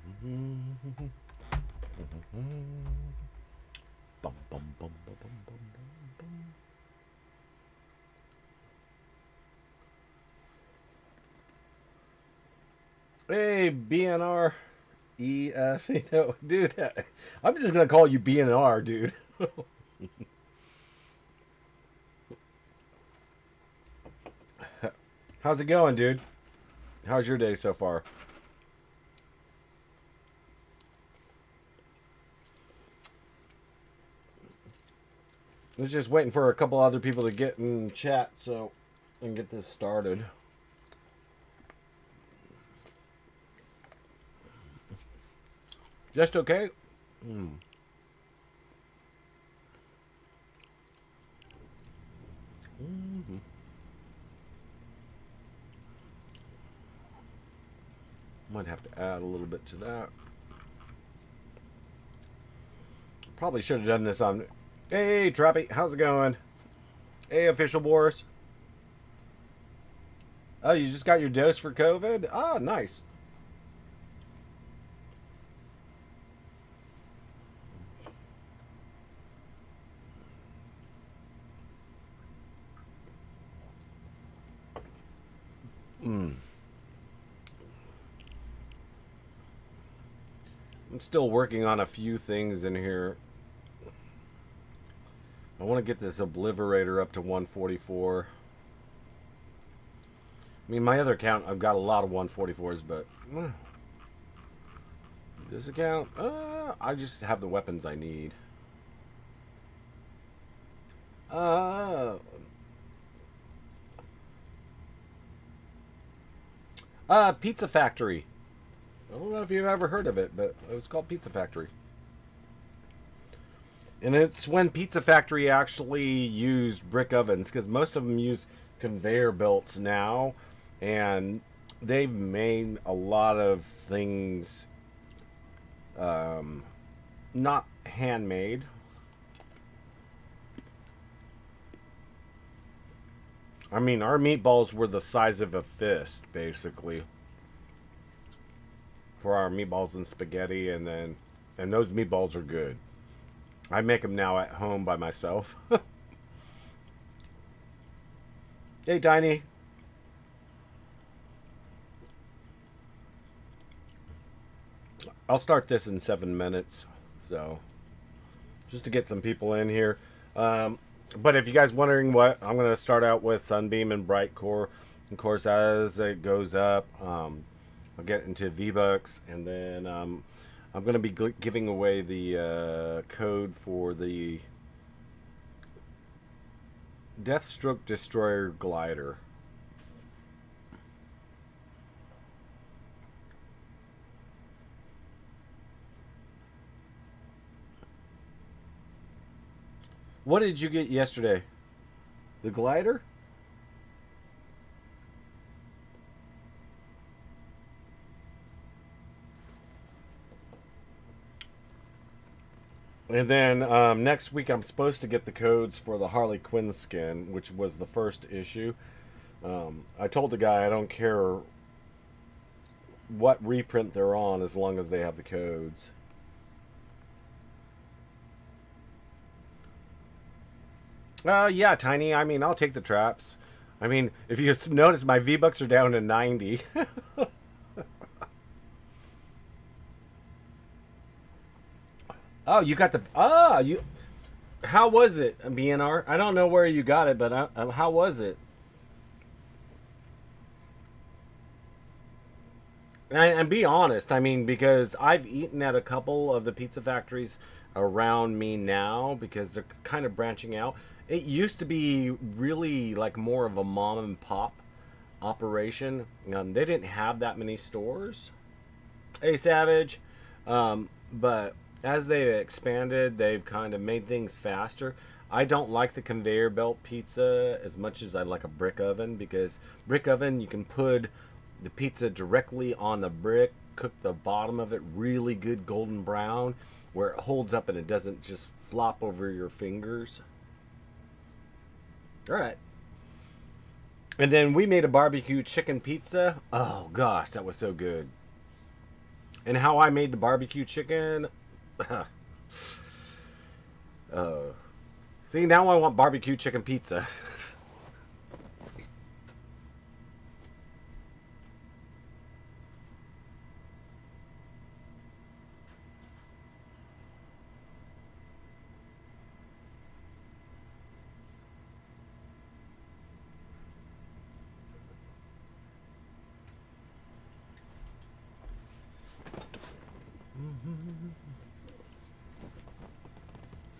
Bum, bum, bum, bum, bum, bum, bum. Hey, BNR. No, dude. I'm just going to call you BNR, dude. How's it going, dude? How's your day so far? I was just waiting for a couple other people to get in chat so I can get this started. Just okay? Mm. Mm-hmm. Might have to add a little bit to that. Probably should have done this on... Hey, Trappy, how's it going? Hey, Official Boris. Oh, you just got your dose for COVID? Ah, nice. Mm. I'm still working on a few things in here. I want to get this Obliterator up to 144. I mean, my other account, I've got a lot of 144s, but... this account, I just have the weapons I need. Pizza Factory. I don't know if you've ever heard of it, but it was called Pizza Factory. And it's when Pizza Factory actually used brick ovens, because most of them use conveyor belts now, and they've made a lot of things not handmade. I mean, our meatballs were the size of a fist, basically, for our meatballs and spaghetti, and those meatballs are good. I make them now at home by myself. Hey, Tiny. I'll start this in 7 minutes, so just to get some people in here. But if you guys wondering what, I'm going to start out with Sunbeam and brightcore. Of course, as it goes up, I'll get into vBucks, and then I'm going to be giving away the code for the Deathstroke Destroyer glider. What did you get yesterday? The glider? And then next week I'm supposed to get the codes for the Harley Quinn skin, which was the first issue. I told the guy I don't care what reprint they're on as long as they have the codes. Yeah, Tiny. I mean, I'll take the traps. I mean, if you notice, my V-Bucks are down to 90. Oh, you got the... you... How was it, BNR? I don't know where you got it, but how was it? And be honest, I mean, because I've eaten at a couple of the pizza factories around me now because they're kind of branching out. It used to be really like more of a mom and pop operation. They didn't have that many stores. Hey, Savage. But as they expanded, they've kind of made things faster. I don't like the conveyor belt pizza as much as I like a brick oven, because brick oven, you can put the pizza directly on the brick, cook the bottom of it really good golden brown, where it holds up and it doesn't just flop over your fingers. All right. And then we made a barbecue chicken pizza. Oh gosh, that was so good. And how I made the barbecue chicken. See, now I want barbecue chicken pizza.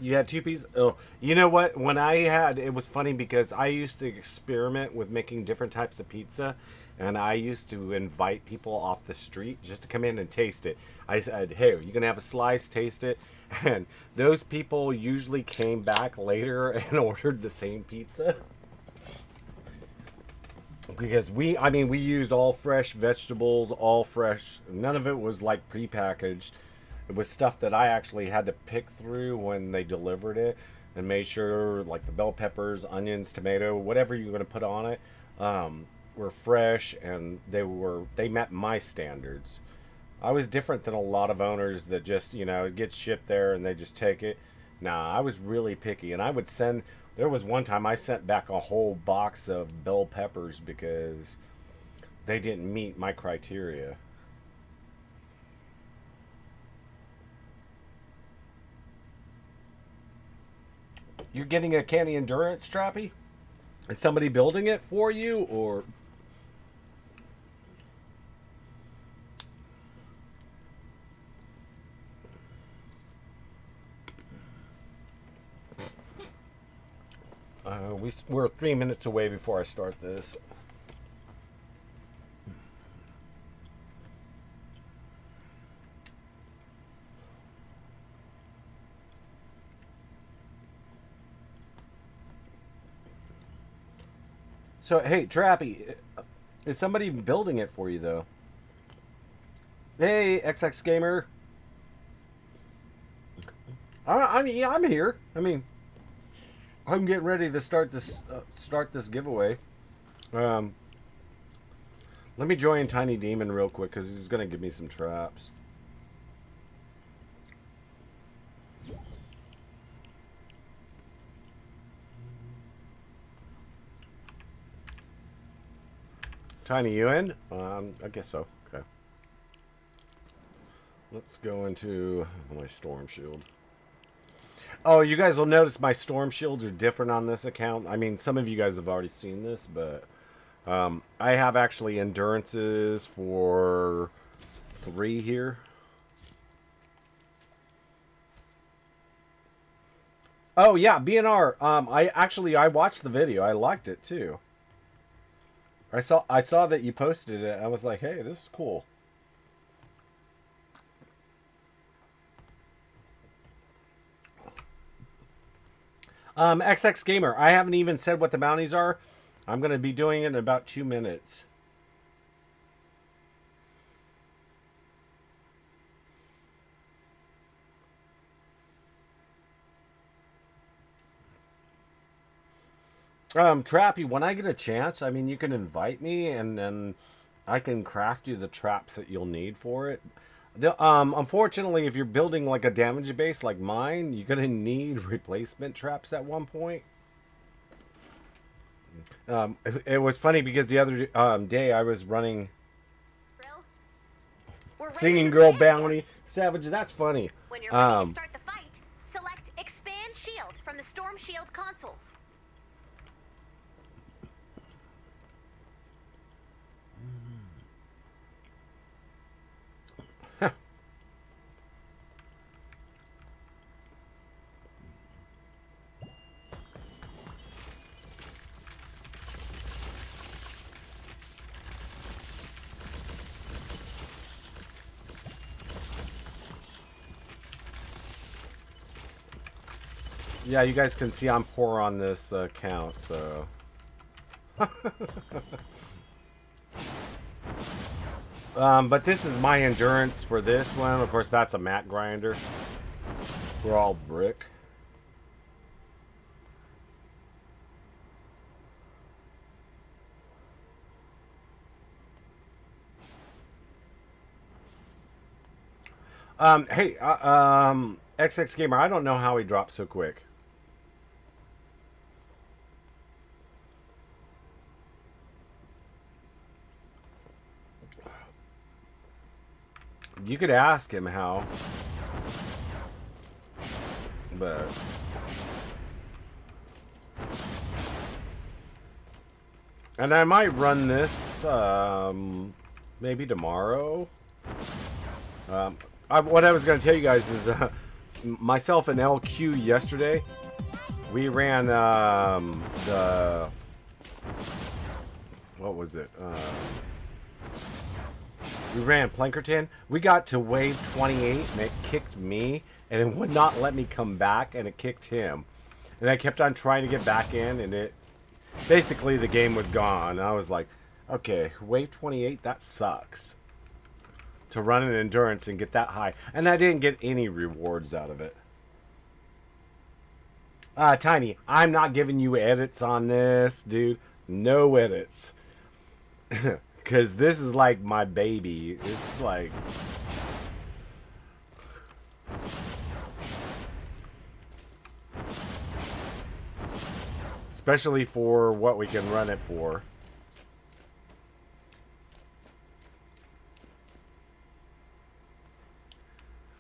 You had two pieces. Oh, you know what? When I had, it was funny because I used to experiment with making different types of pizza, and I used to invite people off the street just to come in and taste it. I said, "Hey, are you gonna have a slice? Taste it." And those people usually came back later and ordered the same pizza because I mean, we used all fresh vegetables, all fresh. None of it was like prepackaged. It was stuff that I actually had to pick through when they delivered it and made sure like the bell peppers, onions, tomato, whatever you're going to put on it, were fresh and they met my standards. I was different than a lot of owners that just, it gets shipped there and they just take it. Nah, I was really picky and I would send there was one time I sent back a whole box of bell peppers because they didn't meet my criteria. You're getting a candy endurance, Trappy? Is somebody building it for you, or we're 3 minutes away before I start this? So hey, Trappy, is somebody building it for you though? Hey, XX Gamer. I mean, yeah, I'm here. I mean, I'm getting ready to start this giveaway. Um, Let me join Tiny Demon real quick because he's gonna give me some traps. Tiny, you in? I guess so. Okay. Let's go into my storm shield. Oh, you guys will notice my storm shields are different on this account. I mean, some of you guys have already seen this, but I have actually endurances for 3 here. Oh yeah, BNR. I watched the video. I liked it too. I saw that you posted it. I was like, hey, this is cool. XX Gamer. I haven't even said what the bounties are. I'm gonna be doing it in about 2 minutes. Trappy, when I get a chance, I mean, you can invite me, and then I can craft you the traps that you'll need for it. Unfortunately, if you're building like a damage base like mine, you're gonna need replacement traps at one point. It was funny because the other day I was running Singing Girl Bounty Savage. That's funny. When you're ready to start the fight, select Expand Shield from the Storm Shield console. Yeah, you guys can see I'm poor on this count, so. But this is my endurance for this one. Of course, that's a mat grinder. We're all brick. Hey, XX Gamer, I don't know how he dropped so quick. You could ask him how, but and I might run this maybe tomorrow. What I was going to tell you guys is myself and LQ yesterday, we ran the what was it? We ran Plankerton. We got to wave 28 and it kicked me and it would not let me come back and it kicked him. And I kept on trying to get back in and it basically the game was gone. I was like, okay, wave 28, that sucks. To run an endurance and get that high. And I didn't get any rewards out of it. Tiny, I'm not giving you edits on this, dude. No edits. Because this is like my baby. It's like... especially for what we can run it for.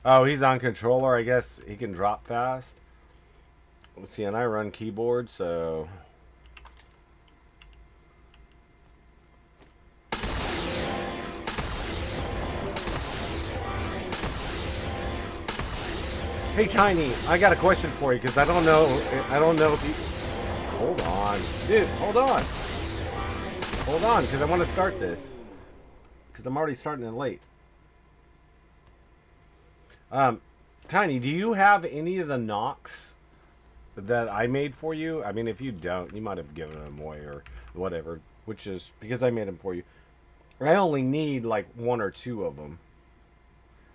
Oh, he's on controller. I guess he can drop fast. Let's see, and I run keyboard, so... Hey, Tiny, I got a question for you, because I don't know if you... Hold on. Dude, hold on. Hold on, because I want to start this. Because I'm already starting it late. Tiny, do you have any of the knocks that I made for you? I mean, if you don't, you might have given them away or whatever, which is because I made them for you. I only need like 1 or 2 of them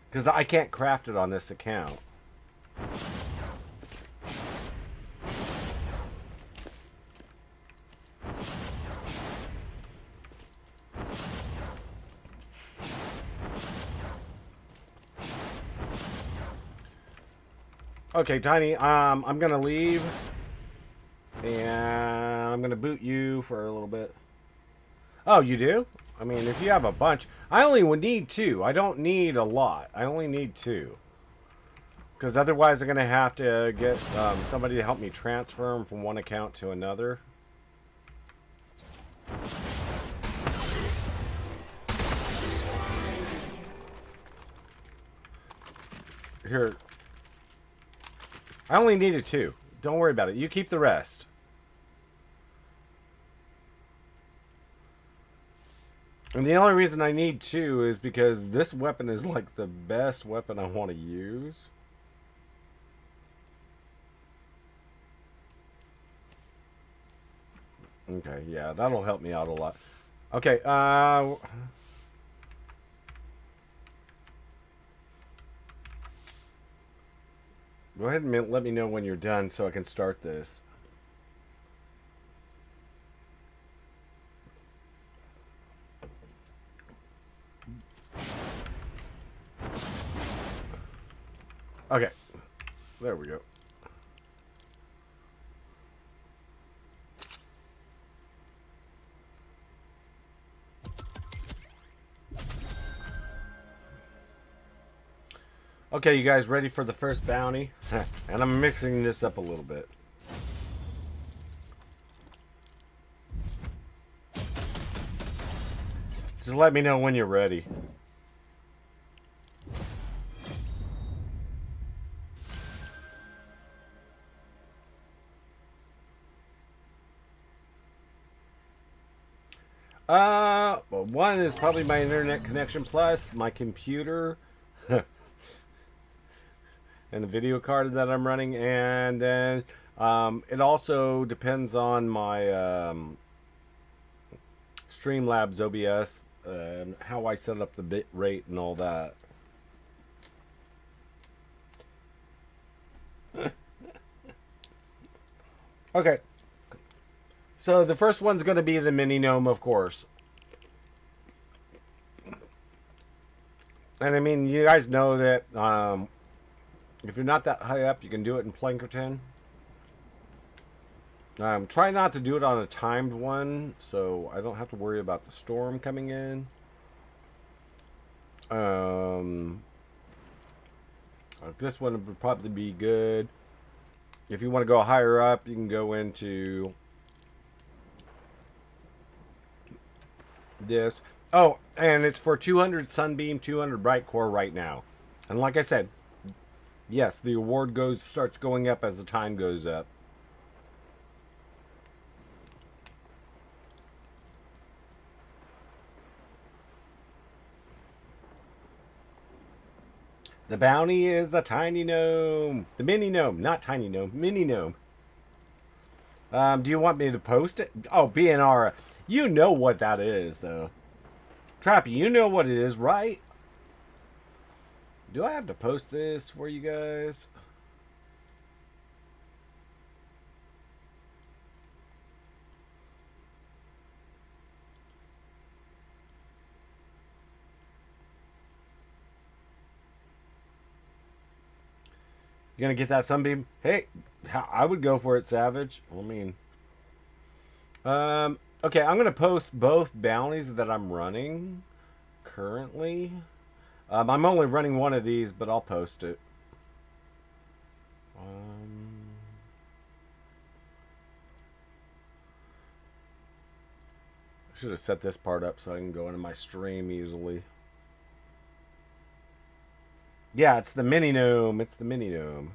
because I can't craft it on this account. Okay, Tiny, I'm gonna leave, and I'm gonna boot you for a little bit. Oh, you do? I mean, if you have a bunch, I only would need 2. I don't need a lot. I only need 2. Because otherwise I'm gonna have to get somebody to help me transfer them from one account to another. Here. I only needed 2. Don't worry about it. You keep the rest. And the only reason I need 2 is because this weapon is like the best weapon I want to use. Okay, yeah, that'll help me out a lot. Okay, go ahead and let me know when you're done so I can start this. Okay. There we go. Okay, you guys ready for the first bounty? And I'm mixing this up a little bit. Just let me know when you're ready. Well, one is probably my internet connection plus my computer. And the video card that I'm running, and then it also depends on my Streamlabs OBS and how I set up the bit rate and all that. Okay, so the first one's going to be the mini gnome, of course. And I mean, you guys know that if you're not that high up, you can do it in Plankerton. Try not to do it on a timed one, so I don't have to worry about the storm coming in. This one would probably be good. If you want to go higher up, you can go into this. Oh, and it's for 200 sunbeam, 200 brightcore right now. And like I said, yes, the award starts going up as the time goes up. The bounty is the tiny gnome. The mini gnome. Not tiny gnome. Mini gnome. Do you want me to post it? Oh, BNR. You know what that is, though. Trappy, you know what it is, right? Do I have to post this for you guys? You gonna get that sunbeam? Hey, I would go for it, Savage. I mean, okay, I'm gonna post both bounties that I'm running currently. I'm only running one of these, but I'll post it. I should have set this part up so I can go into my stream easily. Yeah, it's the mini gnome. It's the mini gnome.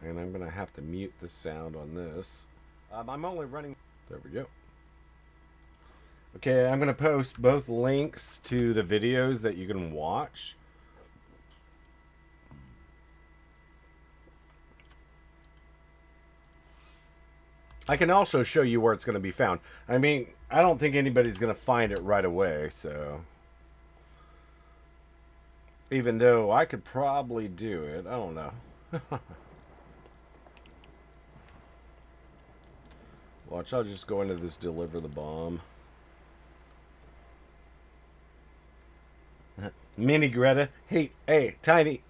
And I'm going to have to mute the sound on this. I'm only running... There we go. Okay, I'm going to post both links to the videos that you can watch. I can also show you where it's going to be found. I mean, I don't think anybody's going to find it right away, so... Even though I could probably do it. I don't know. Watch, I'll just go into this deliver the bomb. Mini Greta. Hey, Tiny.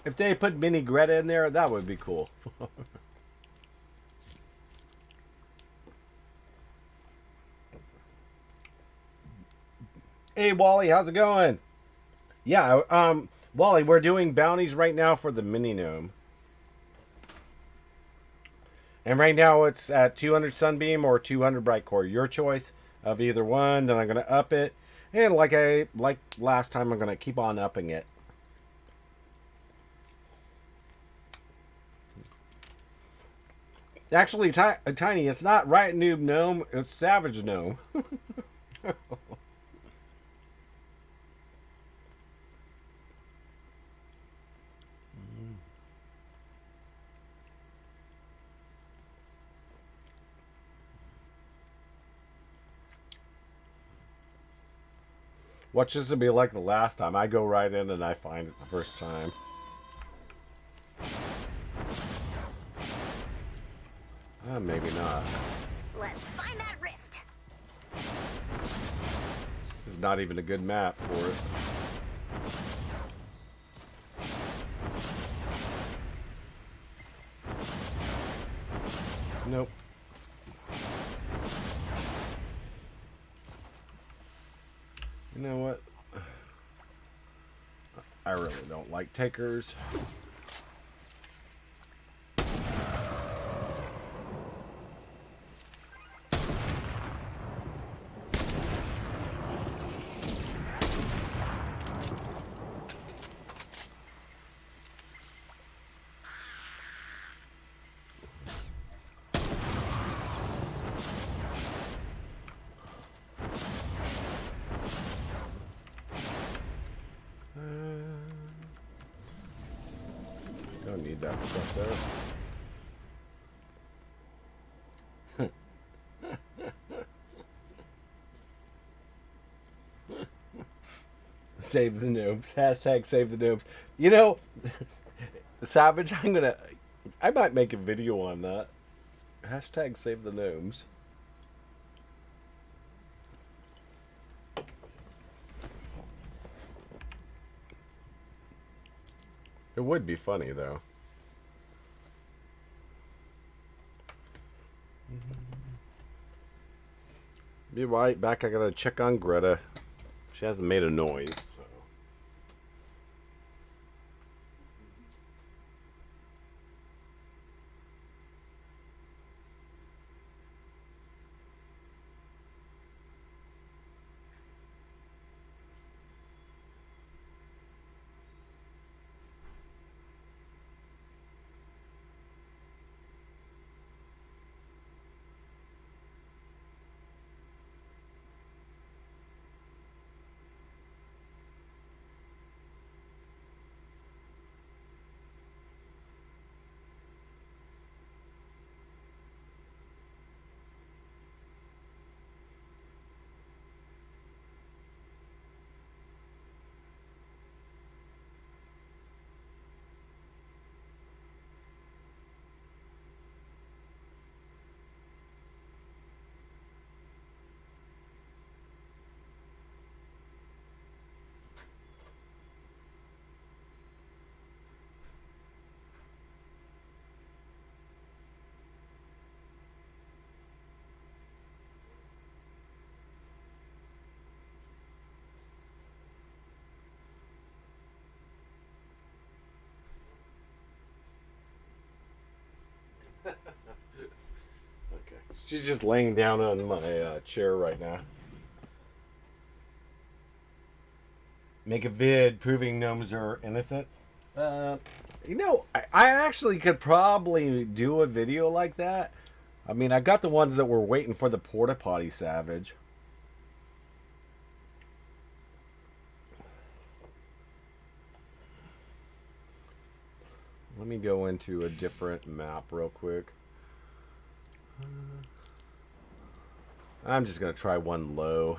If they put Mini Greta in there, that would be cool. Hey, Wally, how's it going? Yeah, Wally, we're doing bounties right now for the mini gnome. And right now it's at 200 sunbeam or 200 brightcore. Your choice of either one. Then I'm going to up it. And like last time, I'm going to keep on upping it. Actually, Tiny, it's not right noob gnome. It's savage gnome. Watch this will be like the last time. I go right in and I find it the first time. Maybe not. Let's find that rift. This is not even a good map for it. Nope. You know what? I really don't like takers. Don't need that stuff there. Save the noobs. Hashtag save the noobs. You know, Savage, I might make a video on that. Hashtag save the noobs. It would be funny, though. Be right back. I gotta check on Greta. She hasn't made a noise. So. Okay. She's just laying down on my chair right now. Make a vid proving gnomes are innocent. You know, I actually could probably do a video like that. I mean, I got the ones that were waiting for the porta potty, Savage. Let me go into a different map real quick. I'm just going to try one low.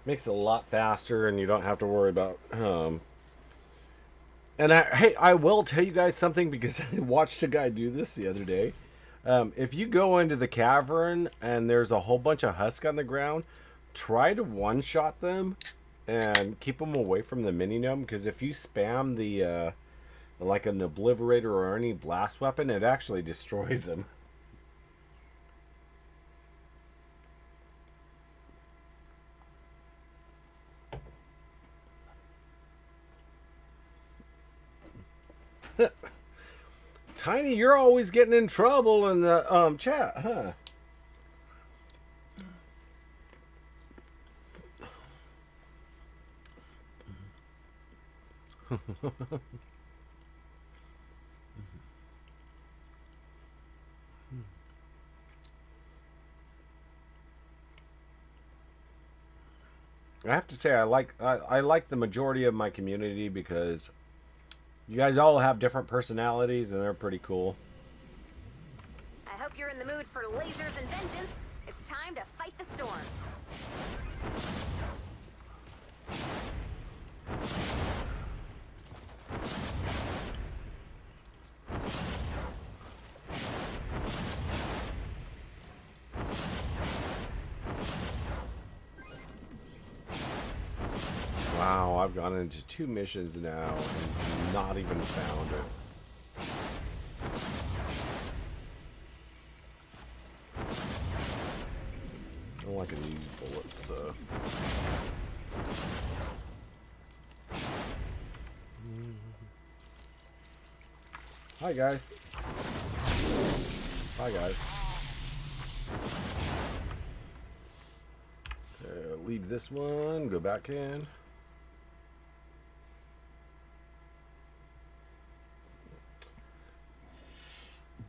Makes it a lot faster and you don't have to worry about... And hey, I will tell you guys something because I watched a guy do this the other day. If you go into the cavern and there's a whole bunch of husk on the ground, try to one-shot them and keep them away from the mini gnome, because if you spam the like an obliterator or any blast weapon, it actually destroys them. Tiny, you're always getting in trouble in the chat, huh? I have to say I like the majority of my community because you guys all have different personalities and they're pretty cool. I hope you're in the mood for lasers and vengeance. It's time to fight the storm. Wow, I've gone into 2 missions now and not even found it. I don't like these bullets, so... Hi, guys. Hi, guys. Leave this one, go back in.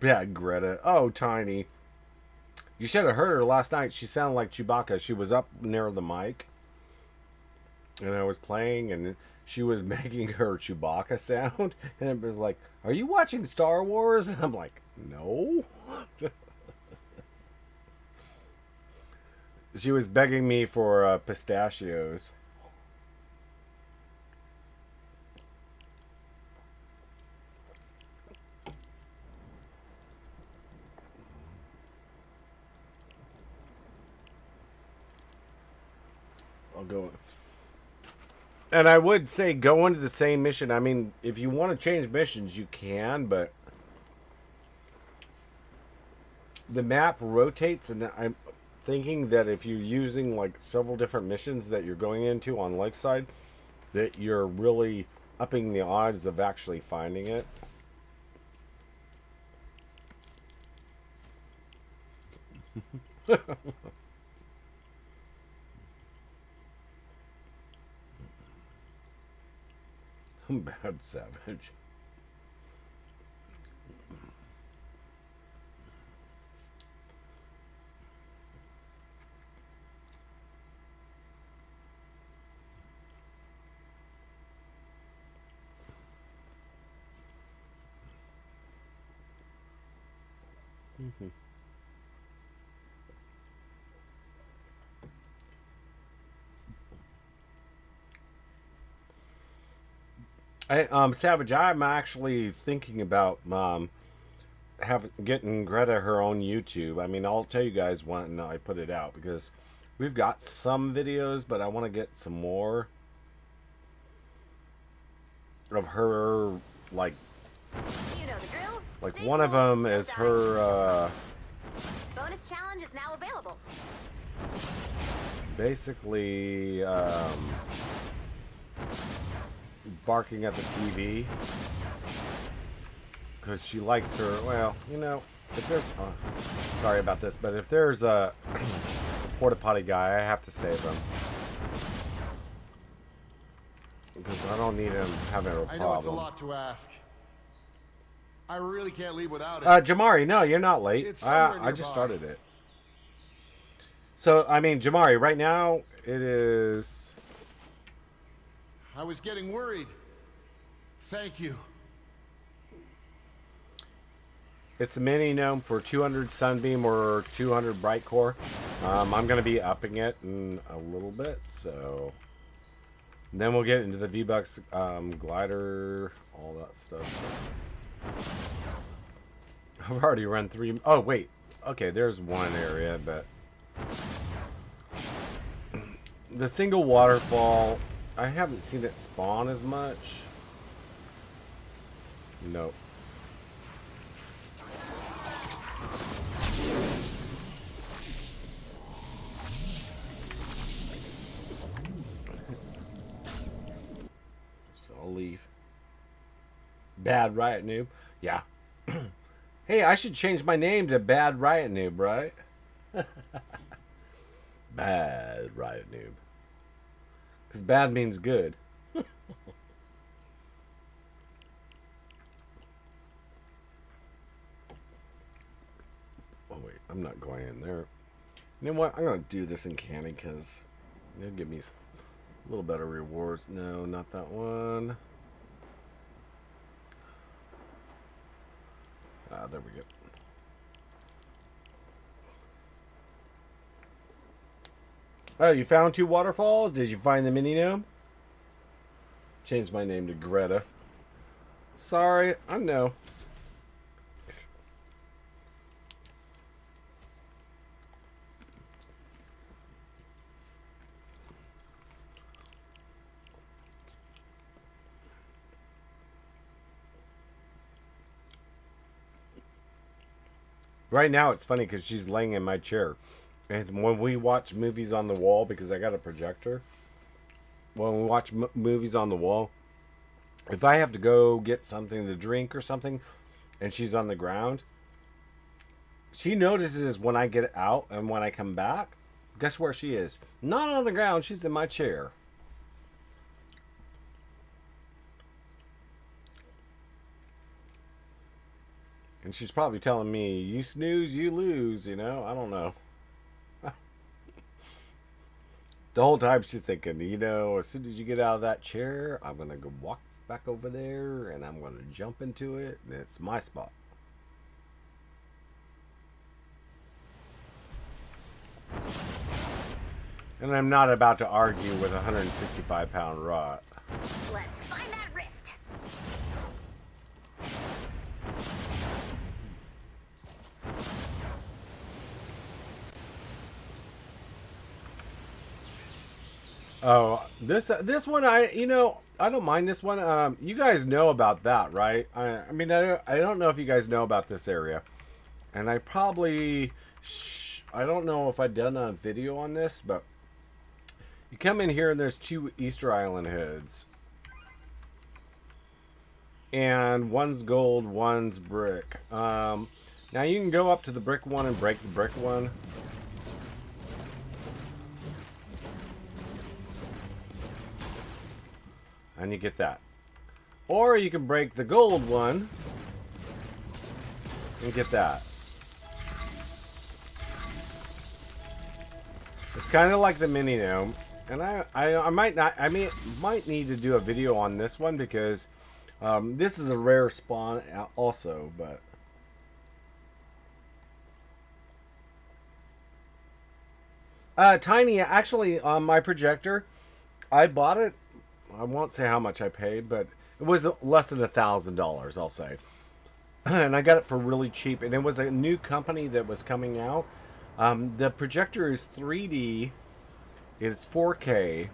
Bad Greta. Oh, Tiny. You should have heard her last night. She sounded like Chewbacca. She was up near the mic. And I was playing and she was making her Chewbacca sound. And it was like, are you watching Star Wars? And I'm like, no. She was begging me for pistachios. I'll go. And I would say go into the same mission. I mean, if you want to change missions, you can, but the map rotates, and I'm thinking that if you're using like several different missions that you're going into on Lakeside, that you're really upping the odds of actually finding it. I'm bad savage. Savage, I'm actually thinking about getting Greta her own YouTube. I mean, I'll tell you guys when I put it out, because we've got some videos, but I want to get some more of her, like, You know the drill. like Stay one of cool, them don't is die. her Bonus challenge is now available. basically barking at the TV because she likes her. Well, you know, if there's sorry about this, but if there's a porta potty guy, I have to save him because I don't need him having a problem. I know it's a lot to ask. I really can't leave without it. Jamari, no, you're not late. It's somewhere I just nearby. started it. So, I mean, Jamari, right now it is. I was getting worried. Thank you. It's the mini gnome for 200 sunbeam or 200 brightcore. I'm going to be upping it in a little bit, so then we'll get into the vBucks glider, all that stuff. I've already run 3. Oh wait, okay, there's one area, but the single waterfall, I haven't seen it spawn as much. Nope. So I'll leave. Bad Riot Noob. Yeah. Hey, I should change my name to Bad Riot Noob, right? Bad Riot Noob. Because bad means good. Oh, wait. I'm not going in there. You know what? I'm going to do this in Candy because it'll give me a little better rewards. No, not that one. Ah, there we go. Oh, you found 2 waterfalls? Did you find the mini gnome? Changed my name to Greta. Sorry, I know. Right now, it's funny because she's laying in my chair. And when we watch movies on the wall, because I got a projector, when we watch movies on the wall, if I have to go get something to drink or something, and she's on the ground, she notices when I get out and when I come back, guess where she is? Not on the ground, she's in my chair. And she's probably telling me, you snooze, you lose, you know? I don't know. The whole time she's thinking, you know, as soon as you get out of that chair, I'm going to go walk back over there and I'm going to jump into it. And it's my spot. And I'm not about to argue with a 165-pound rot. Let's find that rift. Oh, this one, I don't mind this one. You guys know about that, right? I mean, I don't know if you guys know about this area, and I probably I don't know if I've done a video on this, but you come in here and there's 2 Easter Island heads, and one's gold, one's brick. Now you can go up to the brick one and break the brick one. And you get that. Or you can break the gold one and get that. It's kind of like the mini gnome. And I might need to do a video on this one because this is a rare spawn also, but Tiny, actually, on my projector, I bought it. I won't say how much I paid, but it was less than $1,000, I'll say. And I got it for really cheap. And it was a new company that was coming out. The projector is 3D. It's 4K.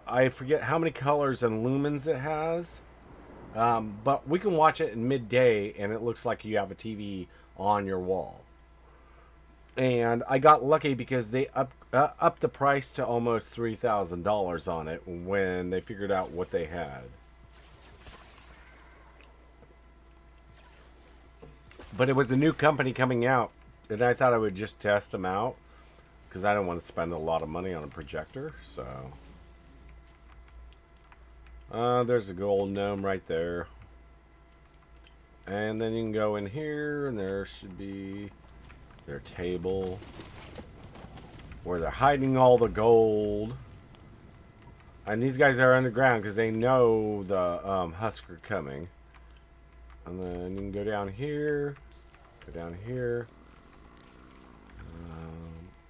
I forget how many colors and lumens it has. But we can watch it in midday, and it looks like you have a TV on your wall. And I got lucky because they upped the price to almost $3,000 on it when they figured out what they had. But it was a new company coming out, and I thought I would just test them out because I don't want to spend a lot of money on a projector. So there's a gold gnome right there, and then you can go in here, and there should be their table where they're hiding all the gold. And these guys are underground because they know the Husker coming. And then you can go down here, go down here.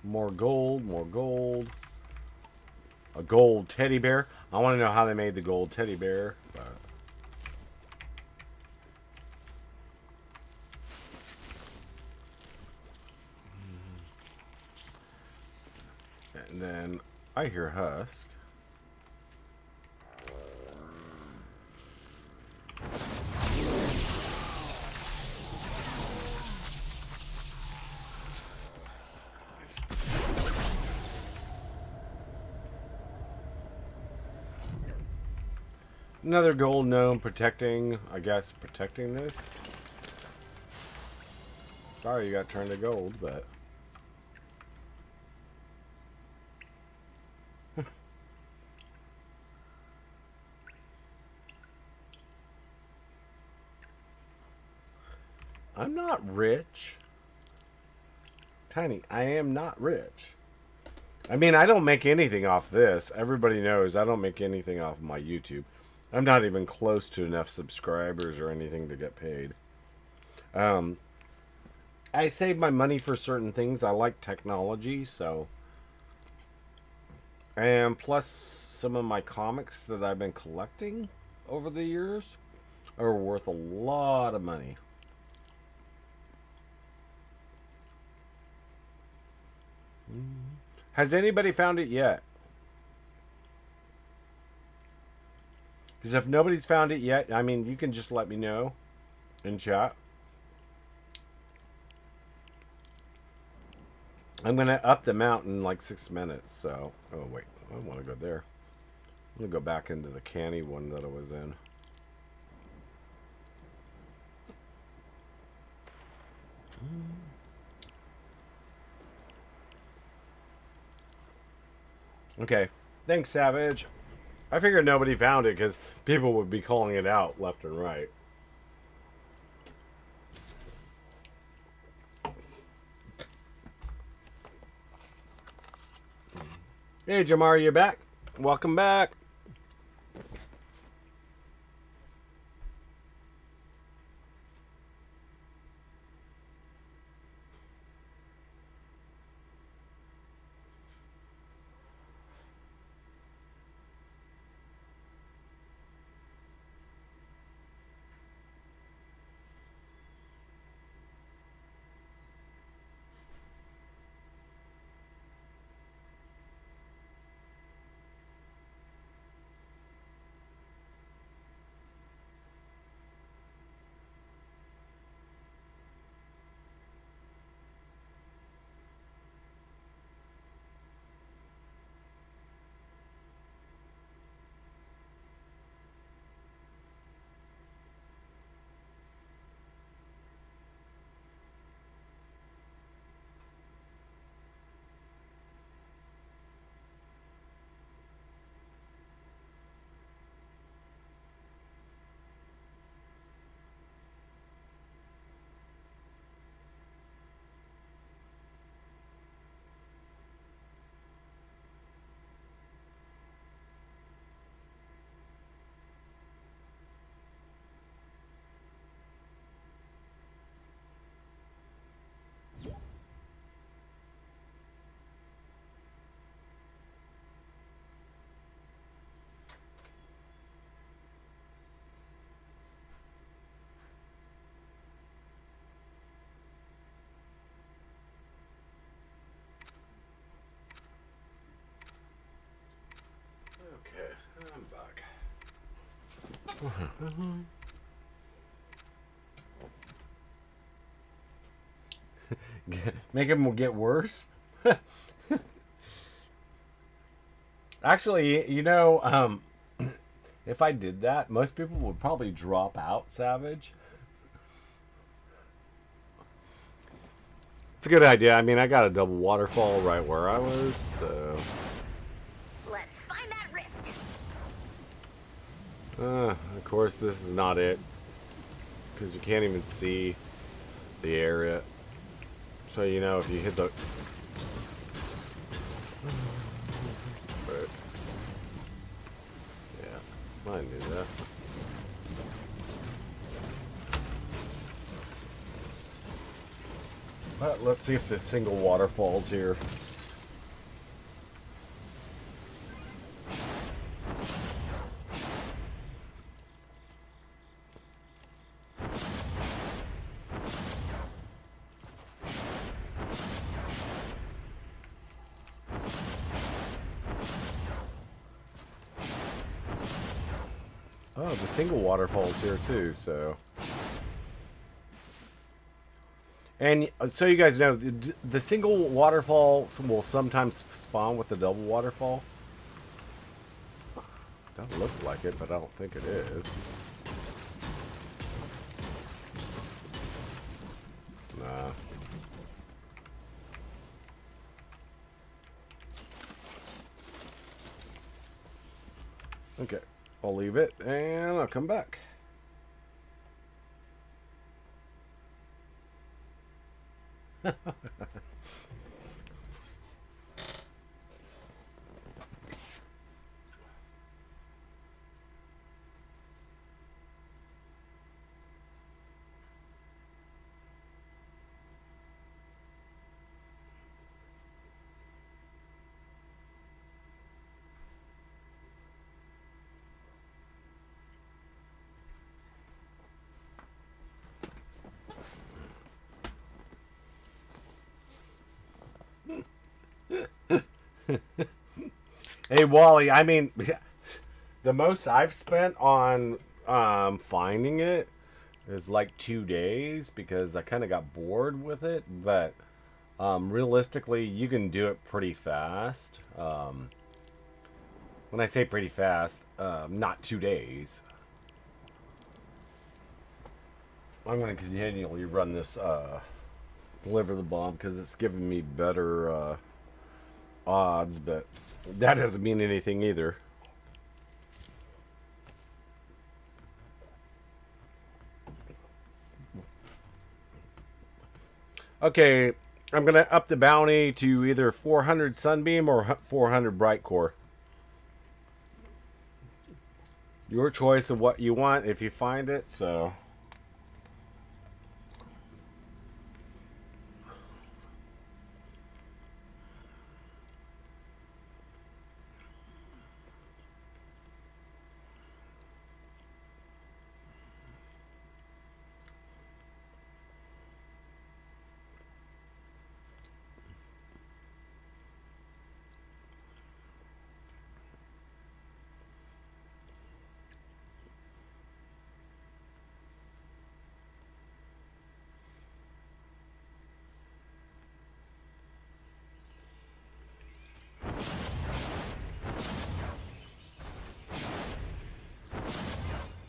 More gold, more gold. A gold teddy bear. I want to know how they made the gold teddy bear. But and then I hear Husk. Another gold gnome protecting, I guess, protecting this. Sorry you got turned to gold, but I'm not rich. Tiny, I am not rich. I mean, I don't make anything off this. Everybody knows I don't make anything off my YouTube. I'm not even close to enough subscribers or anything to get paid. I save my money for certain things. I like technology, so. And plus, some of my comics that I've been collecting over the years are worth a lot of money. Has anybody found it yet? Because if nobody's found it yet, I mean, you can just let me know in chat. I'm going to up the mount in like 6 minutes, so. Oh, wait. I don't want to go there. I'm going to go back into the canny one that I was in. Okay. Thanks, Savage. I figured nobody found it because people would be calling it out left and right. Hey, Jamar, you back? Welcome back. Make them get worse? Actually, you know, if I did that, most people would probably drop out Savage. It's a good idea. I mean, I got a double waterfall right where I was, so... Let's find that rift. Of course, this is not it. Because you can't even see the area. So, you know, if you hit the... Yeah, I knew that. But let's see if this single waterfall's here. Oh, the single waterfall's here too, so... And so you guys know, the single waterfall will sometimes spawn with the double waterfall. Doesn't look like it, but I don't think it is. Nah. Okay, I'll leave it, and I'll come back. Hey, Wally, I mean, the most I've spent on finding it is like 2 days because I kind of got bored with it, but realistically, you can do it pretty fast. When I say pretty fast, not 2 days. I'm going to continually run this deliver the bomb because it's giving me better odds, but that doesn't mean anything either. Okay, I'm gonna up the bounty to either 400 sunbeam or 400 brightcore. Your choice of what you want if you find it, so...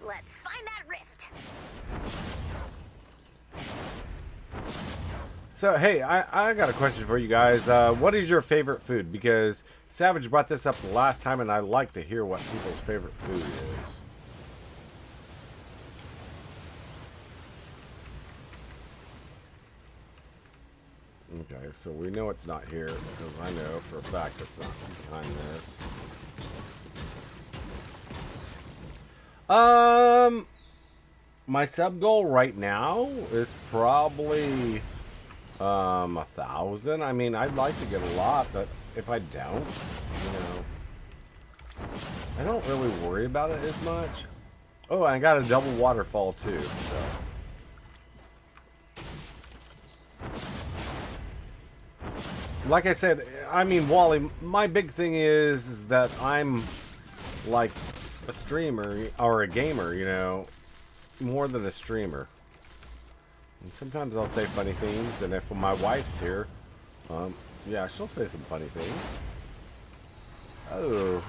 Let's find that rift. So, hey, I got a question for you guys. What is your favorite food? Because Savage brought this up the last time, and I like to hear what people's favorite food is. Okay, so we know it's not here, because I know for a fact it's not behind this. My sub goal right now is probably 1,000. I mean, I'd like to get a lot, but if I don't, you know, I don't really worry about it as much. Oh, I got a double waterfall too, so. Like I said, I mean, Wally, my big thing is that I'm like a streamer or a gamer, you know, more than a streamer. And sometimes I'll say funny things, and if my wife's here, yeah, she'll say some funny things. Oh.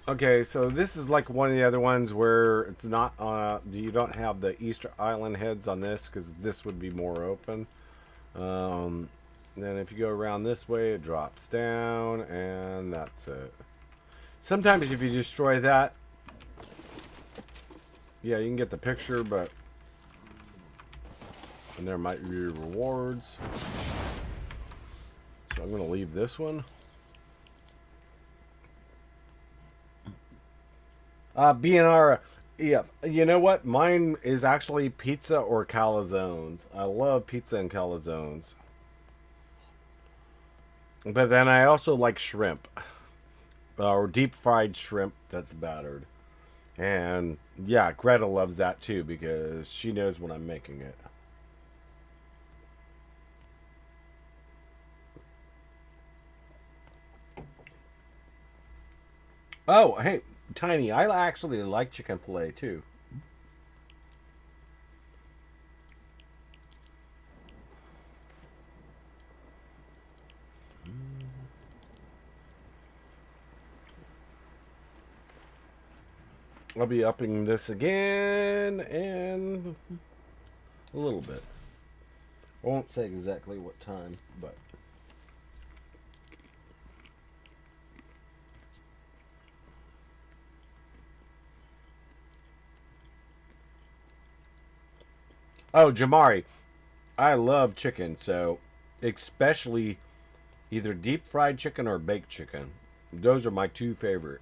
Okay, so this is like one of the other ones where it's not, you don't have the Easter Island heads on this, because this would be more open. Then if you go around this way, it drops down, and that's it. Sometimes if you destroy that, yeah, you can get the picture, but... And there might be rewards. So I'm going to leave this one. BNR, yeah, you know what? Mine is actually pizza or calzones. I love pizza and calzones. But then I also like shrimp. Or deep fried shrimp that's battered. And yeah, Greta loves that too because she knows when I'm making it. Oh, hey, Tiny, I actually like chicken fillet too. I'll be upping this again in a little bit. I won't say exactly what time, but... Oh, Jamari, I love chicken, so especially either deep fried chicken or baked chicken. Those are my two favorite.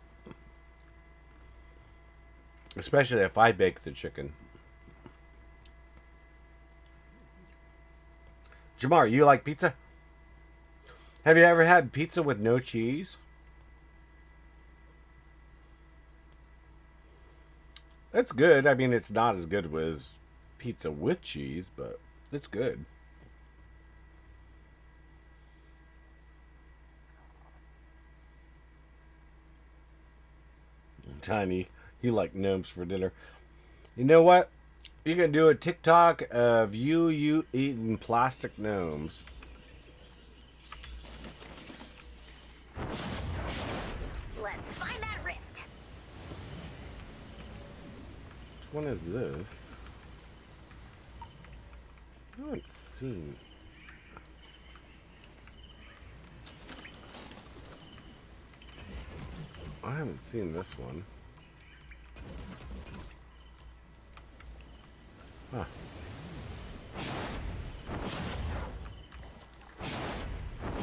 Especially if I bake the chicken. Jamari, you like pizza? Have you ever had pizza with no cheese? It's good. I mean, it's not as good as pizza with cheese, but it's good. Tiny, you like gnomes for dinner. You know what? You can do a TikTok of you eating plastic gnomes. Let's find that rift. Which one is this? I haven't seen. I haven't seen this one. Huh.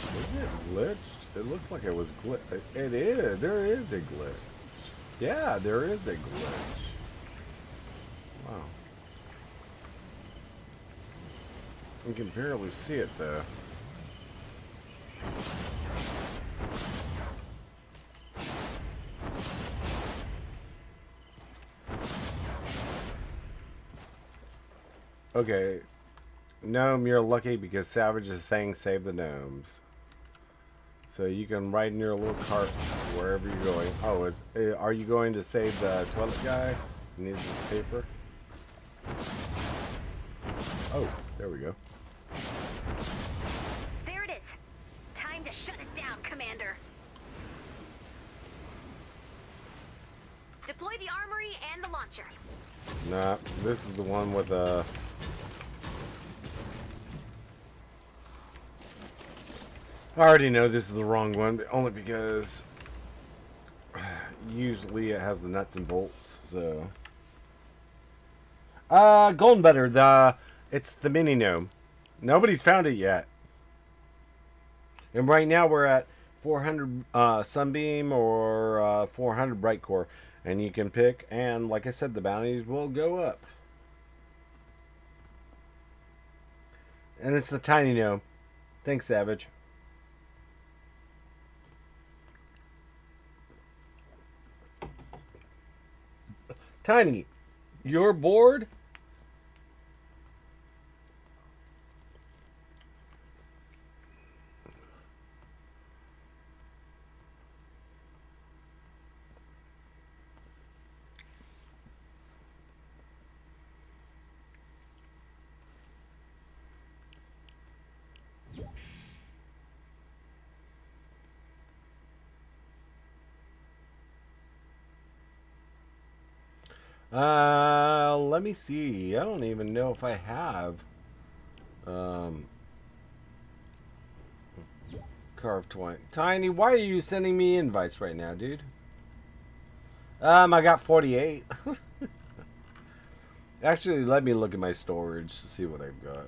Isn't it glitched? It looked like it was glitched. It is. There is a glitch. Yeah, there is a glitch. Wow. You can barely see it though. Okay. Gnome, you're lucky because Savage is saying save the gnomes. So you can ride in your little cart wherever you're going. Oh, are you going to save the toilet guy? He needs this paper. Oh, there we go. There it is. Time to shut it down, Commander. Deploy the armory and the launcher. Nah, this is the one with a... I already know this is the wrong one, but only because usually it has the nuts and bolts, so... Golden Butter, it's the mini gnome. Nobody's found it yet. And right now we're at 400 sunbeam or 400 brightcore. And you can pick, and like I said, the bounties will go up. And it's the tiny gnome. Thanks, Savage. Tiny, you're bored? Let me see. I don't even know if I have. Carve 20. Tiny, why are you sending me invites right now, dude? I got 48. Actually, let me look at my storage to see what I've got.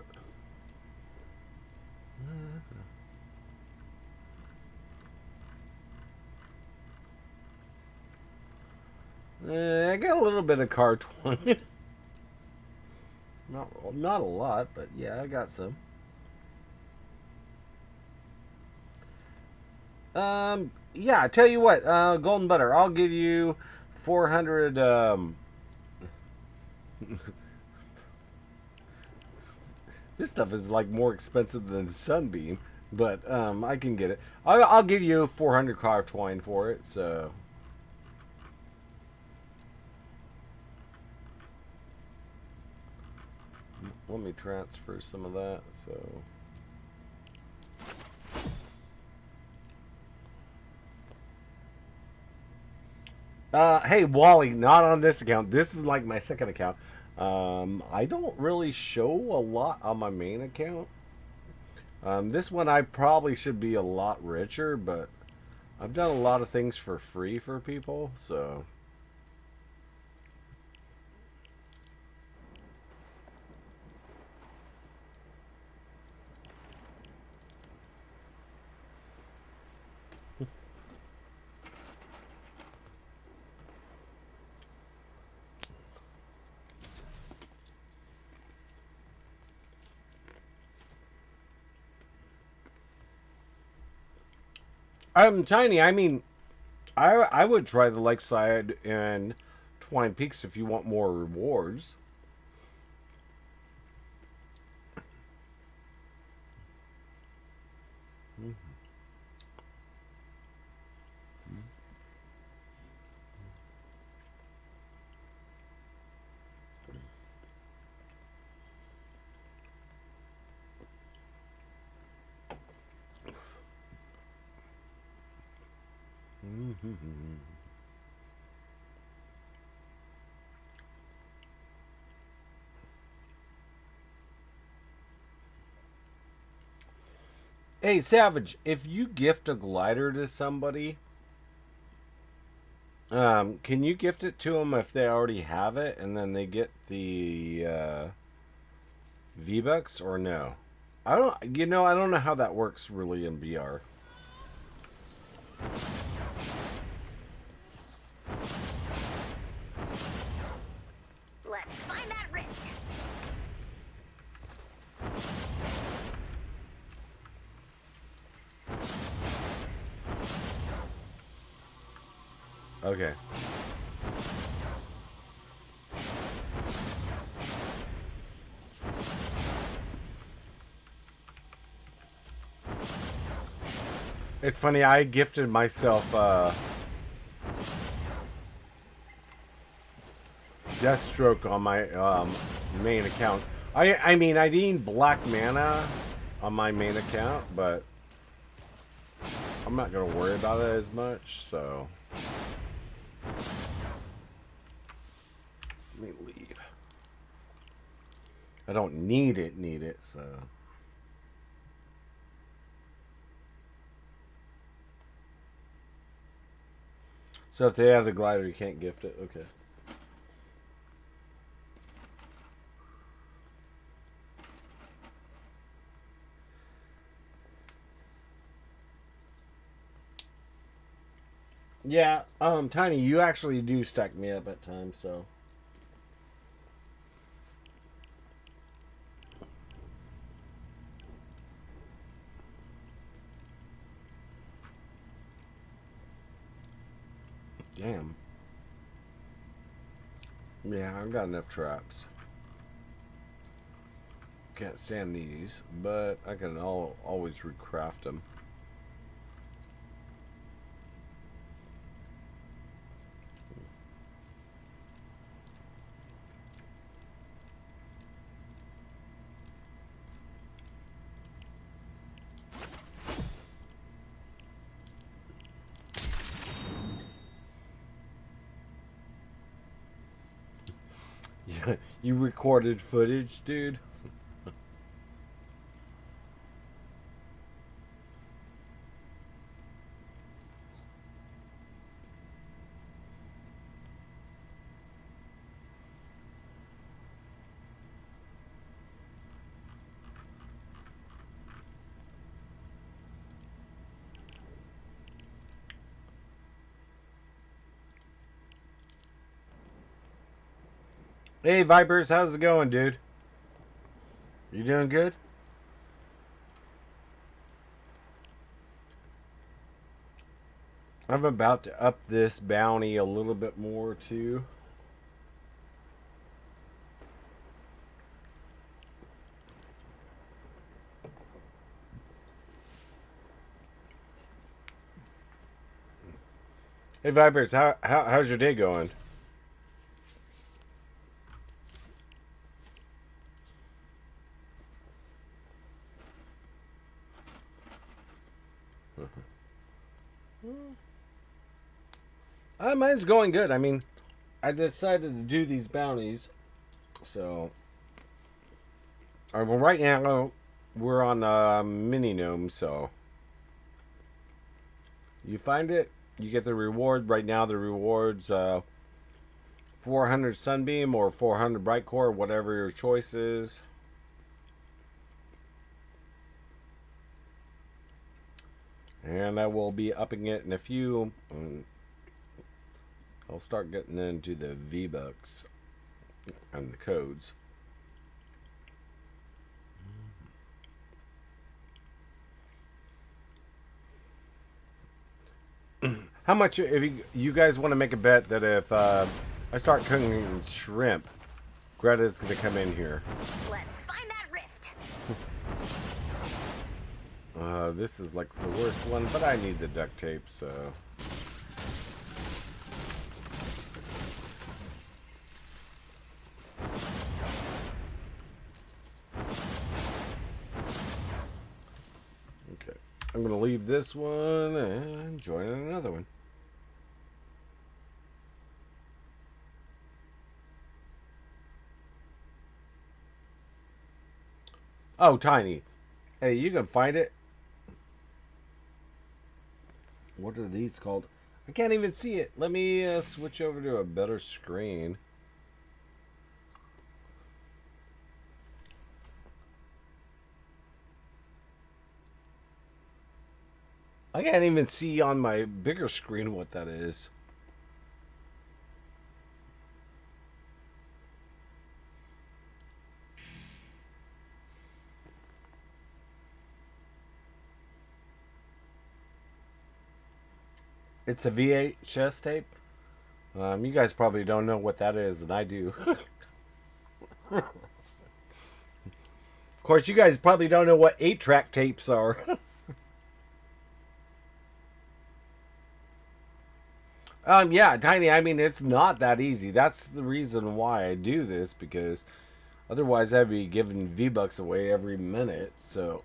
I got a little bit of car 20. Not a lot, but yeah, I got some. Yeah, I tell you what, Golden Butter, I'll give you 400, this stuff is like more expensive than sunbeam, but, I can get it. I'll give you 400 car twine for it, so. Let me transfer some of that, so. Hey, Wally, not on this account. This is like my second account. I don't really show a lot on my main account. This one I probably should be a lot richer, but I've done a lot of things for free for people, so. Tiny, I mean, I would try the Lakeside and Twine Peaks if you want more rewards. Hey, Savage, if you gift a glider to somebody, can you gift it to them if they already have it and then they get the vBucks or no? I don't know how that works really in VR. Let's find that wrist. Okay. It's funny, I gifted myself Deathstroke on my main account. I mean, I need black mana on my main account, but I'm not gonna worry about it as much, so let me leave. I don't need it, so. So if they have the glider, you can't gift it. Okay. Yeah, Tiny, you actually do stack me up at times, so. Damn. Yeah, I've got enough traps. Can't stand these, but I can always recraft them. You recorded footage, dude? Hey, Vipers, how's it going, dude? You doing good? I'm about to up this bounty a little bit more, too. Hey, Vipers, how's your day going? Mine's going good. I mean, I decided to do these bounties, so well, right now we're on mini gnome. So you find it, you get the reward. Right now, the rewards 400 sunbeam or 400 brightcore, whatever your choice is. And I will be upping it in a few. I'll start getting into the vBucks and the codes. How much, if you guys want to make a bet that if I start cooking shrimp, Greta's going to come in here. Let's find that rift. This is like the worst one, but I need the duct tape, so... Okay, I'm going to leave this one and join in another one. Oh, Tiny. Hey, you can find it. What are these called? I can't even see it. Let me switch over to a better screen. I can't even see on my bigger screen what that is. It's a VHS tape. You guys probably don't know what that is, and I do. Of course, you guys probably don't know what 8-track tapes are. Yeah, Tiny, I mean, it's not that easy. That's the reason why I do this, because otherwise I'd be giving vBucks away every minute, so...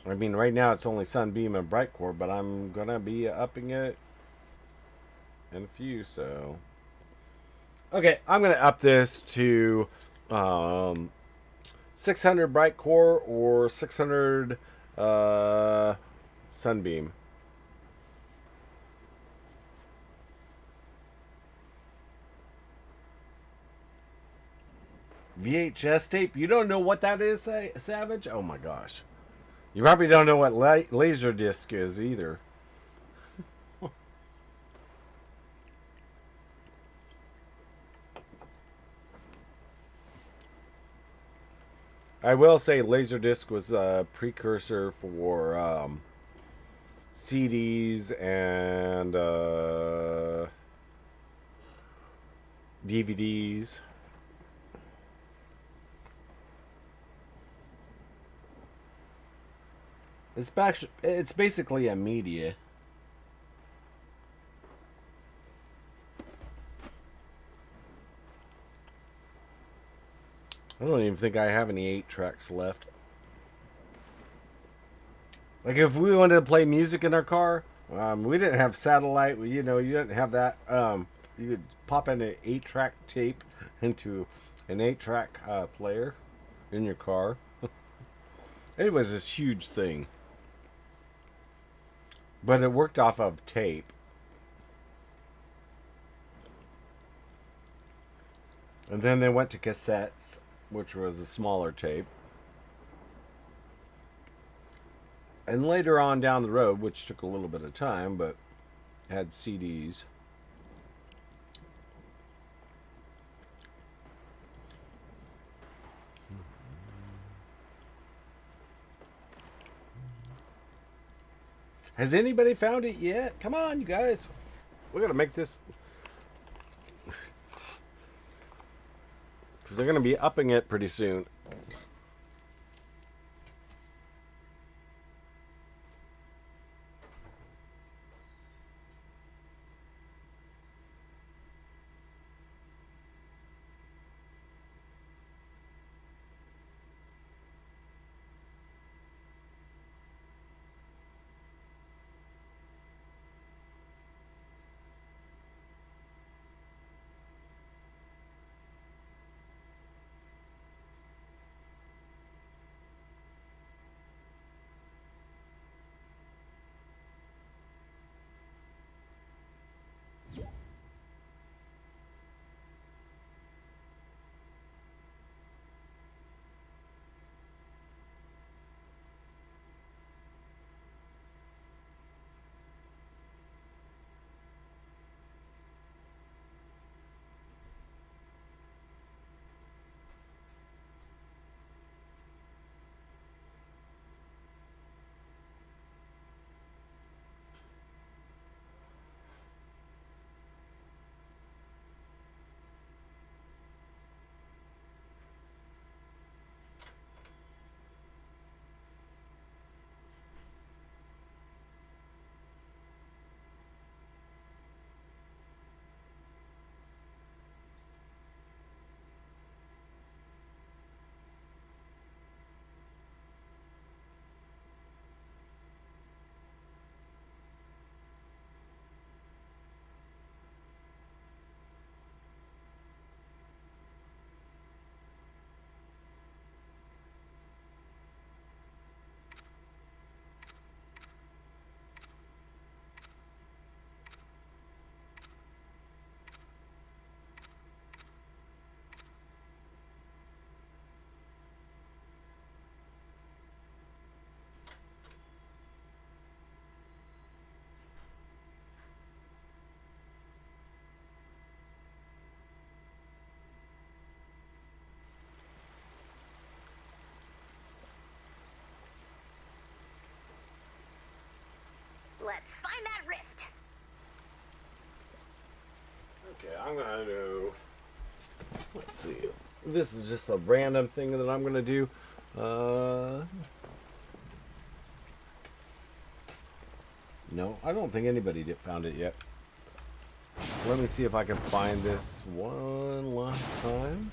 I mean, right now it's only Sunbeam and Brightcore, but I'm gonna be upping it in a few, so... Okay, I'm gonna up this to 600 Brightcore or 600 Sunbeam. VHS tape? You don't know what that is, Savage? Oh my gosh. You probably don't know what laser disc is either. I will say Laserdisc was a precursor for CDs and DVDs. It's basically a media. I don't even think I have any 8 tracks left. Like if we wanted to play music in our car, we didn't have satellite. You know, you didn't have that. You could pop in an 8-track tape into an 8-track player in your car. It was this huge thing. But it worked off of tape. And then they went to cassettes, which was a smaller tape. And later on down the road, which took a little bit of time, but had CDs. Has anybody found it yet? Come on, you guys. We're going to make this... Because they're going to be upping it pretty soon. Let's find that rift. Okay, I'm going to do... Let's see. This is just a random thing that I'm going to do. No, I don't think anybody found it yet. Let me see if I can find this one last time.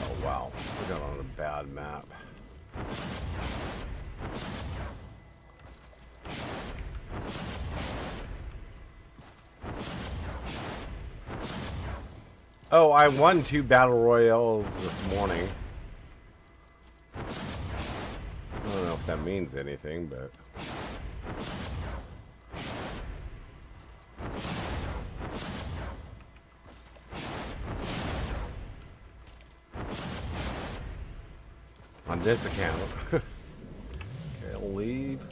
Oh, wow. We got on a bad map. Oh, I won 2 battle royales this morning. I don't know if that means anything, but... on this account. Okay, I'll leave.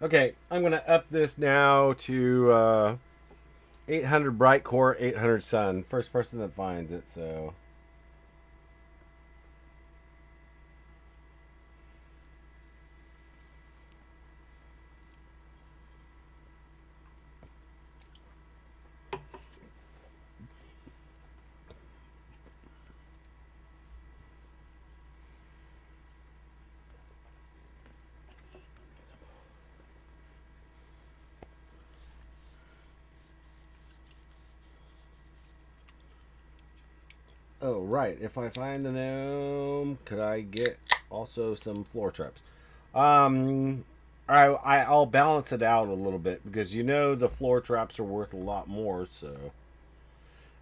Okay, I'm going to up this now to 800 brightcore, 800 sun. First person that finds it, so... Oh, right. If I find the gnome, could I get also some floor traps? I I'll balance it out a little bit because you know the floor traps are worth a lot more, so,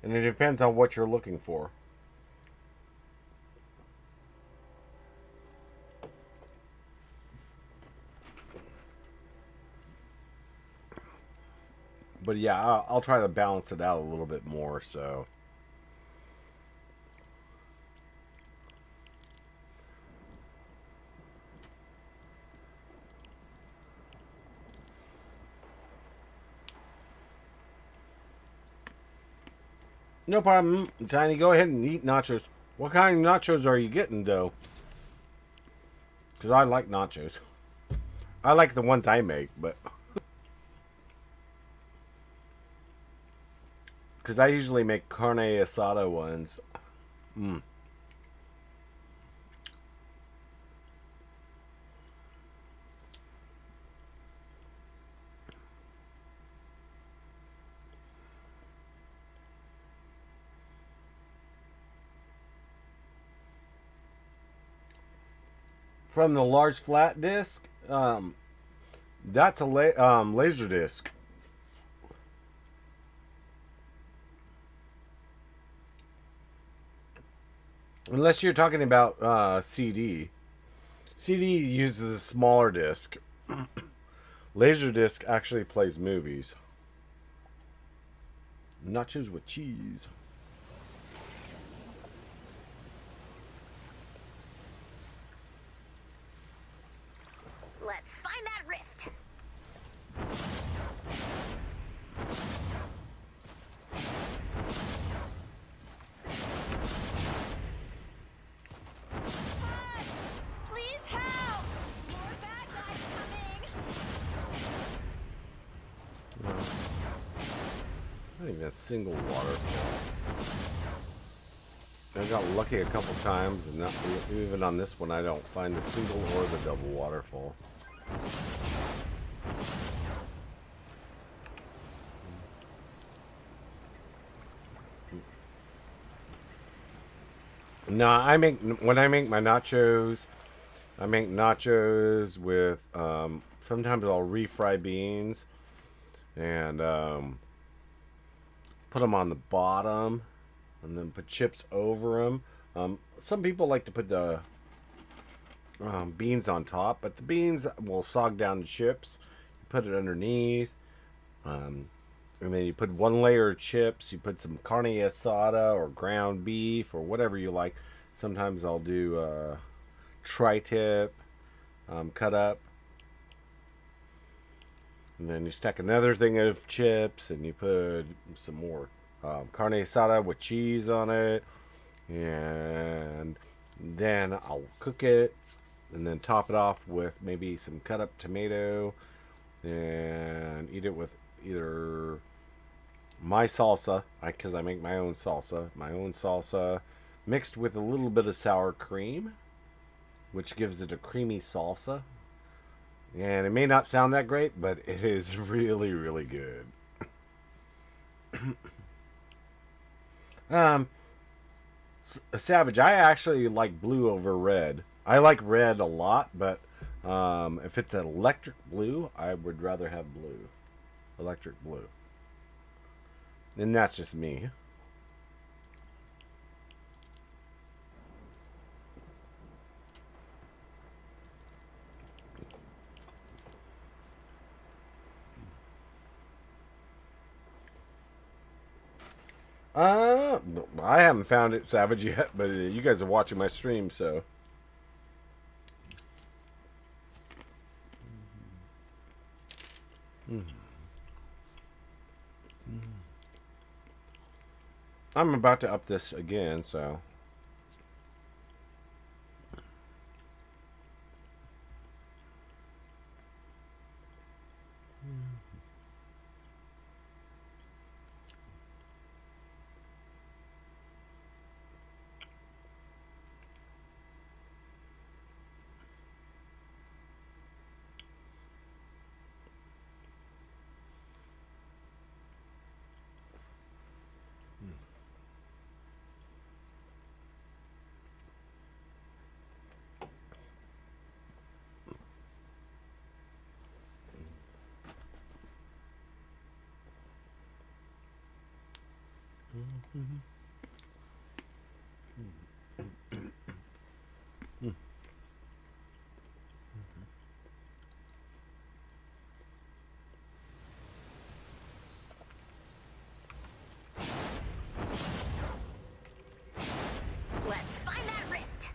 and it depends on what you're looking for. But yeah, I'll try to balance it out a little bit more, so. No problem, Tiny. Go ahead and eat nachos. What kind of nachos are you getting, though? Because I like nachos. I like the ones I make, but... Because I usually make carne asada ones. Mm. From the large flat disc, that's a laser disc. Unless you're talking about CD. CD uses a smaller disc. Laser disc actually plays movies. Nachos with cheese. Let's find that rift. Please help! More bad guys coming. Not even a single waterfall. I got lucky a couple times, and not, even on this one, I don't find the single or the double waterfall. No, when I make my nachos, I make nachos with sometimes I'll refry beans and put them on the bottom, and then put chips over them. Some people like to put the beans on top, but the beans will sog down the chips. You put it underneath, and then you put one layer of chips. You put some carne asada or ground beef or whatever you like. Sometimes I'll do tri-tip cut up. And then you stack another thing of chips, and you put some more carne asada with cheese on it. And then I'll cook it, and then top it off with maybe some cut up tomato, and eat it with either my salsa, because I make my own salsa, mixed with a little bit of sour cream, which gives it a creamy salsa. And it may not sound that great, but it is really, really good. Savage, I actually like blue over red. I like red a lot, but if it's an electric blue, I would rather have blue. Electric blue. And that's just me. I haven't found it, Savage, yet, but you guys are watching my stream, so. I'm about to up this again, so. Let's find that rift.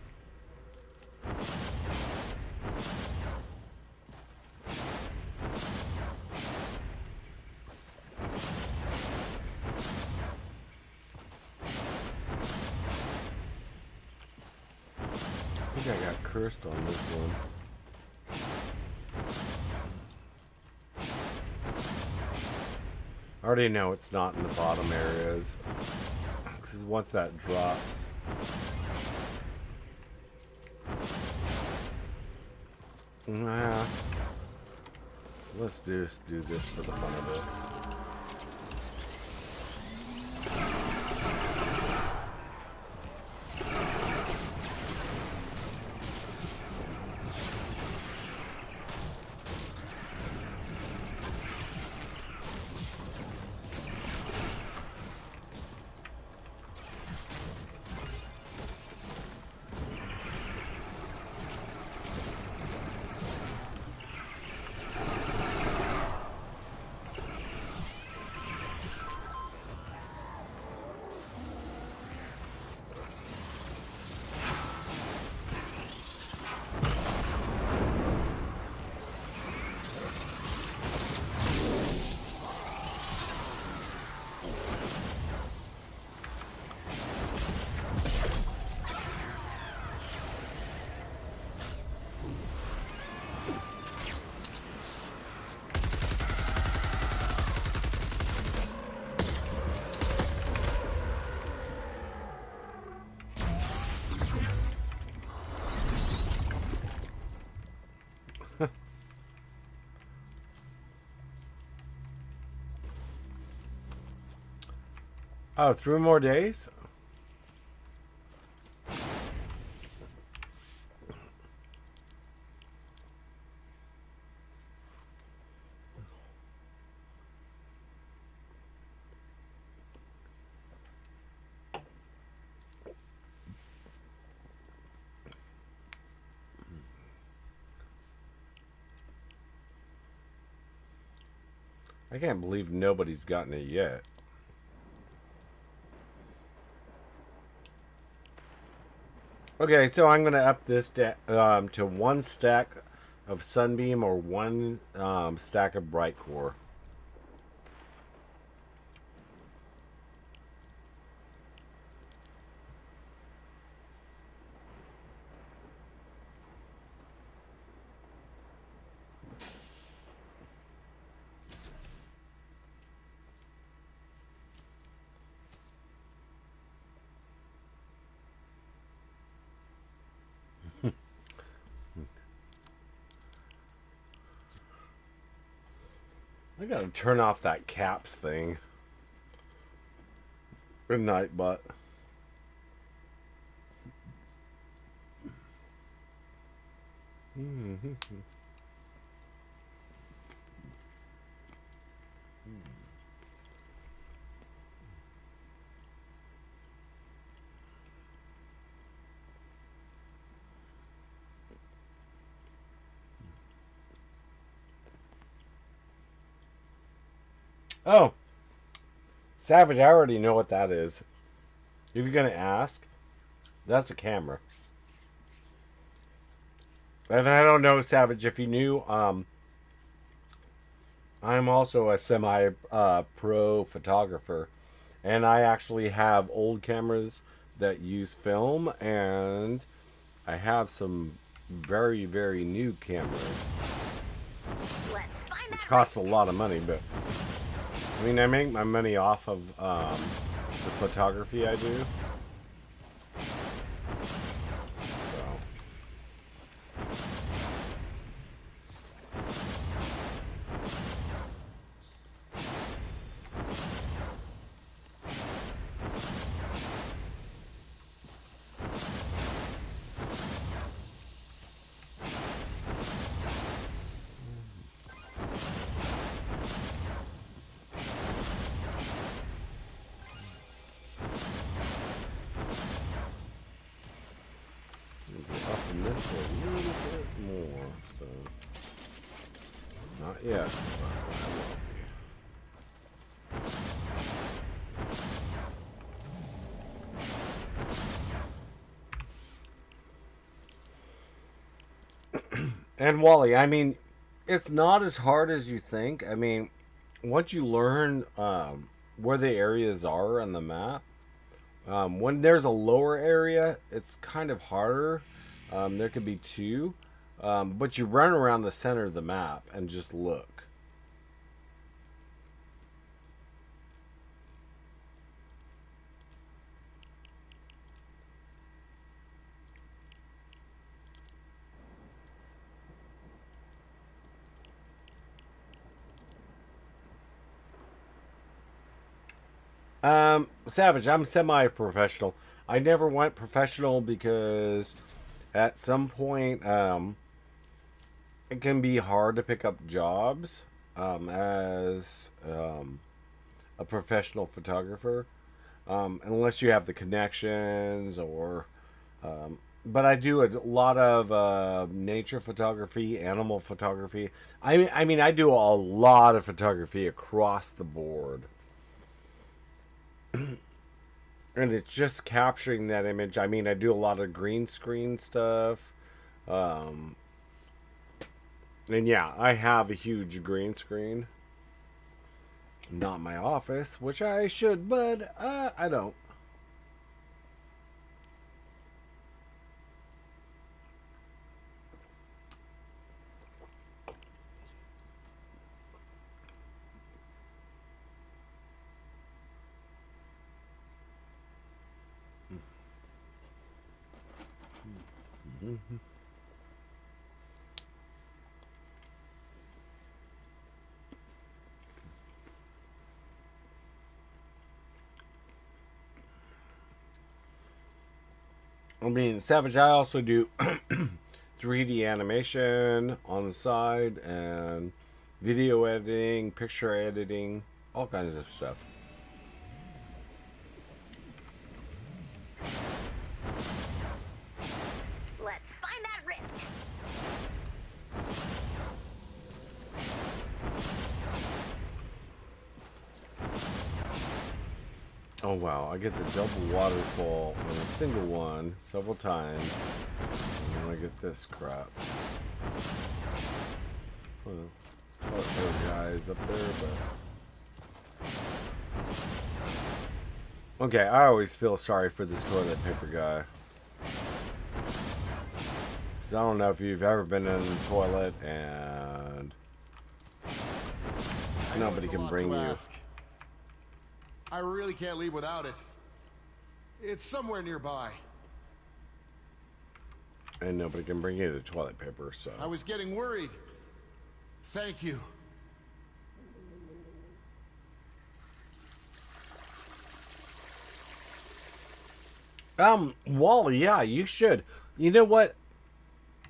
I think I got cursed on this one. I already know it's not in the bottom areas. Because once that drops. Nah. Let's just do this for the fun of it. Oh, 3 more days? I can't believe nobody's gotten it yet. Okay, so I'm going to up this to 1 stack of sunbeam or 1 stack of brightcore. I gotta turn off that caps thing. Good night, butt. Oh, Savage, I already know what that is. If you're gonna ask, that's a camera. And I don't know, Savage, if you knew, I'm also a semi-pro photographer. And I actually have old cameras that use film, and I have some very, very new cameras. Which cost a lot of money, but I mean, I make my money off of the photography I do. advance a little bit more, so not yet. And Wally, I mean, it's not as hard as you think. I mean, once you learn where the areas are on the map, when there's a lower area, it's kind of harder. There could be two, but you run around the center of the map and just look. Savage, I'm semi-professional. I never went professional because at some point, it can be hard to pick up jobs as a professional photographer, unless you have the connections or. But I do a lot of nature photography, animal photography. I mean, I do a lot of photography across the board. And it's just capturing that image. I mean, I do a lot of green screen stuff. And yeah, I have a huge green screen. Not my office, which I should, but I don't. I mean, Savage, I also do 3D animation on the side and video editing, picture editing, all kinds of stuff. Let's find that rift. Oh wow, I get the double waterfall on a single one several times. And then I get this crap. Well, toilet paper guys up there, but okay, I always feel sorry for this toilet paper guy. Cause I don't know if you've ever been in the toilet and nobody can bring you. I really can't leave without it. It's somewhere nearby. And nobody can bring you the toilet paper, so. I was getting worried. Thank you. Wally, yeah, you should. You know what?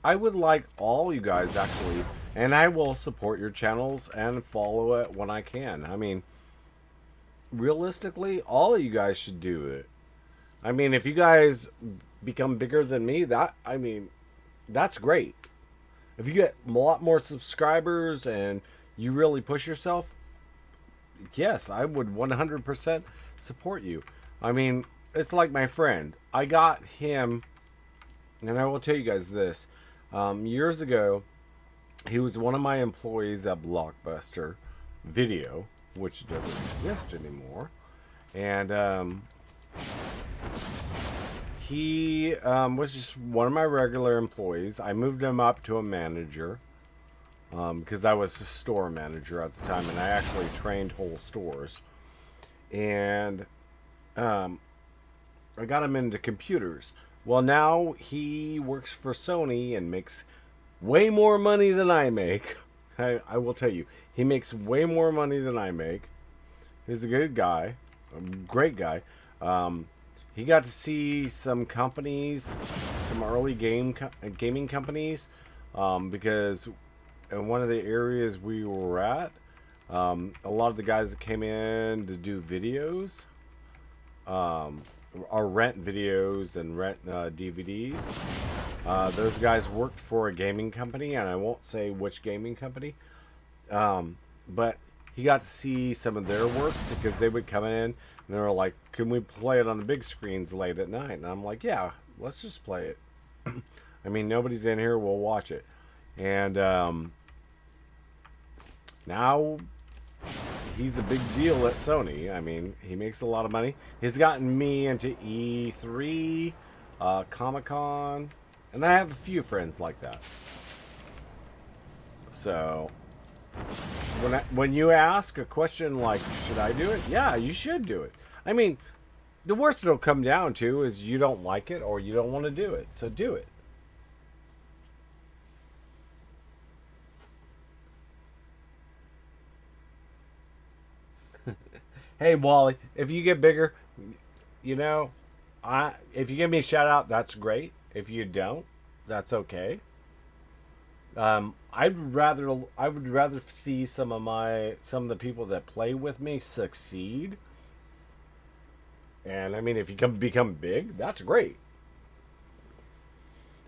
I would like all you guys, actually, and I will support your channels and follow it when I can. I mean, realistically, all of you guys should do it. I mean, if you guys become bigger than me, I mean, that's great. If you get a lot more subscribers and you really push yourself, yes, I would 100% support you. I mean, it's like my friend. I got him, and I will tell you guys this. Years ago, he was one of my employees at Blockbuster Video, which doesn't exist anymore. And he was just one of my regular employees. I moved him up to a manager because I was a store manager at the time, and I actually trained whole stores. And I got him into computers. Well, now he works for Sony and makes way more money than I make. I will tell you, he makes way more money than I make. He's a good guy, a great guy. He got to see some companies, some early gaming companies, because in one of the areas we were at, a lot of the guys that came in to do videos or rent videos and rent DVDs. Those guys worked for a gaming company, and I won't say which gaming company. But he got to see some of their work because they would come in and they were like, "Can we play it on the big screens late at night?" And I'm like, "Yeah, let's just play it." I mean, nobody's in here. We'll watch it. And now he's a big deal at Sony. I mean, he makes a lot of money. He's gotten me into E3, Comic-Con, and I have a few friends like that. So when you ask a question like, should I do it? Yeah, you should do it. I mean, the worst it'll come down to is you don't like it or you don't want to do it. So do it. Hey, Wally, if you get bigger, you know, if you give me a shout out, that's great. If you don't, that's okay. I would rather see some of the people that play with me succeed. And I mean, if you become big, that's great.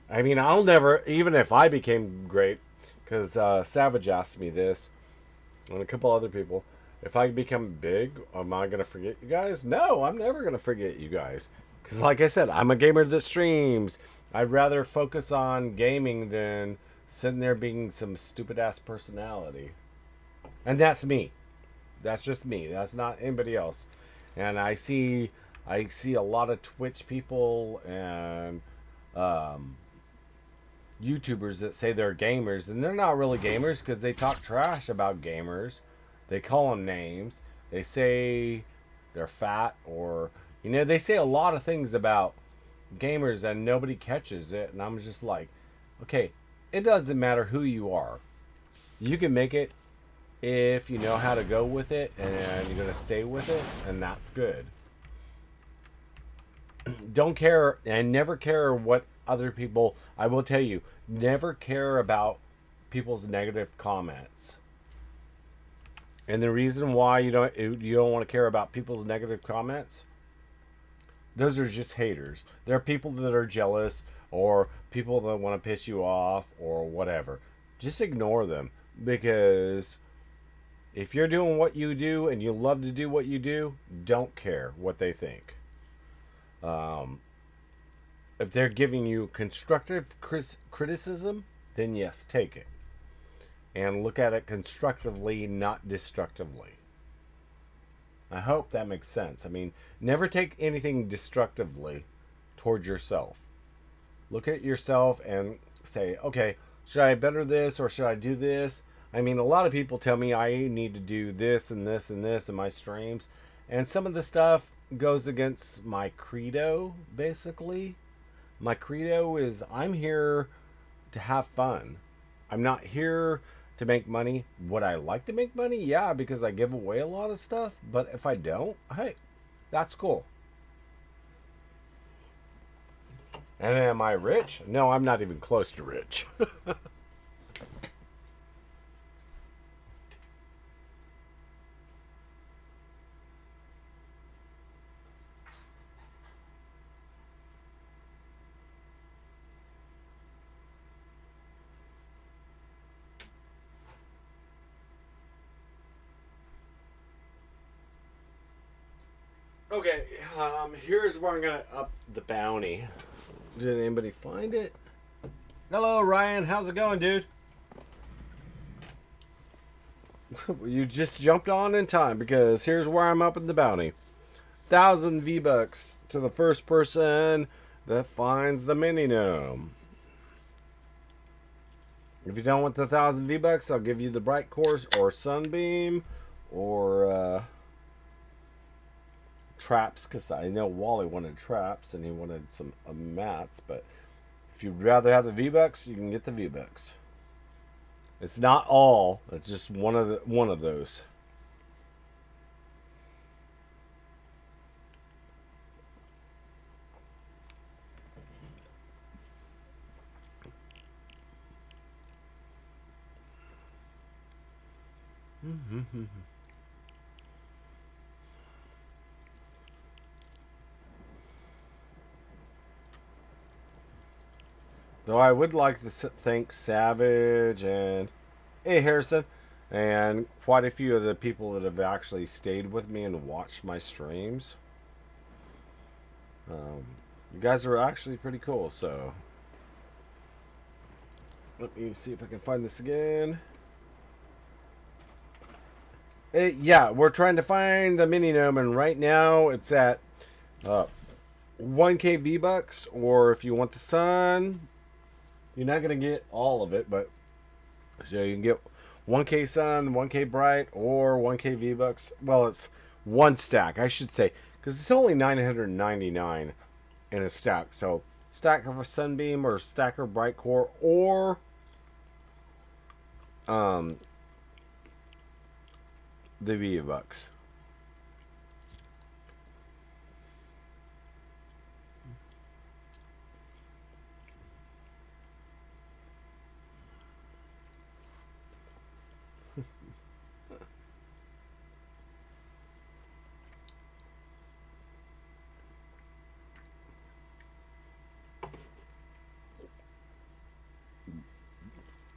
I mean, I'll never, even if I became great, because Savage asked me this, and a couple other people, if I become big, am I going to forget you guys? No, I'm never going to forget you guys. Because like I said, I'm a gamer that streams. I'd rather focus on gaming than sitting there being some stupid ass personality. And that's me. That's just me. That's not anybody else. And I see a lot of Twitch people and YouTubers that say they're gamers, and they're not really gamers because they talk trash about gamers. They call them names. They say they're fat, or they say a lot of things about gamers and nobody catches it. And I'm just like, okay, it doesn't matter who you are. You can make it if you know how to go with it and you're going to stay with it, and that's good. Don't care and never care what other people, I will tell you, never care about people's negative comments. And the reason why you don't want to care about people's negative comments, those are just haters. There are people that are jealous or people that want to piss you off or whatever. Just ignore them, because if you're doing what you do and you love to do what you do, don't care what they think. If they're giving you constructive criticism, then yes, take it. And look at it constructively, not destructively. I hope that makes sense. I mean, never take anything destructively towards yourself. Look at yourself and say, okay, should I better this or should I do this? I mean, a lot of people tell me I need to do this and this and this in my streams. And some of the stuff goes against my credo, basically. My credo is I'm here to have fun. I'm not here to make money. Would I like to make money? Yeah, because I give away a lot of stuff. But if I don't, hey, that's cool. And am I rich? No, I'm not even close to rich. Okay, here's where I'm gonna up the bounty. Did anybody find it? Hello, Ryan. How's it going, dude? You just jumped on in time, because here's where I'm upping the bounty. 1,000 vBucks to the first person that finds the mini gnome. If you don't want the 1,000 vBucks, I'll give you the brightcore or sunbeam or traps, because I know Wally wanted traps and he wanted some mats. But if you'd rather have the vBucks, you can get the vBucks. It's not all. It's just one of those. Though I would like to thank Savage and hey Harrison and quite a few of the people that have actually stayed with me and watched my streams. You guys are actually pretty cool. So let me see if I can find this again. Yeah, we're trying to find the mini gnome, and right now it's at 1k vBucks, or if you want the sun, you're not gonna get all of it, but so you can get 1k sun, 1k bright, or 1k vBucks. Well, it's one stack, I should say, because it's only 999 in a stack. So stack of a sunbeam or stack of brightcore, or the vBucks.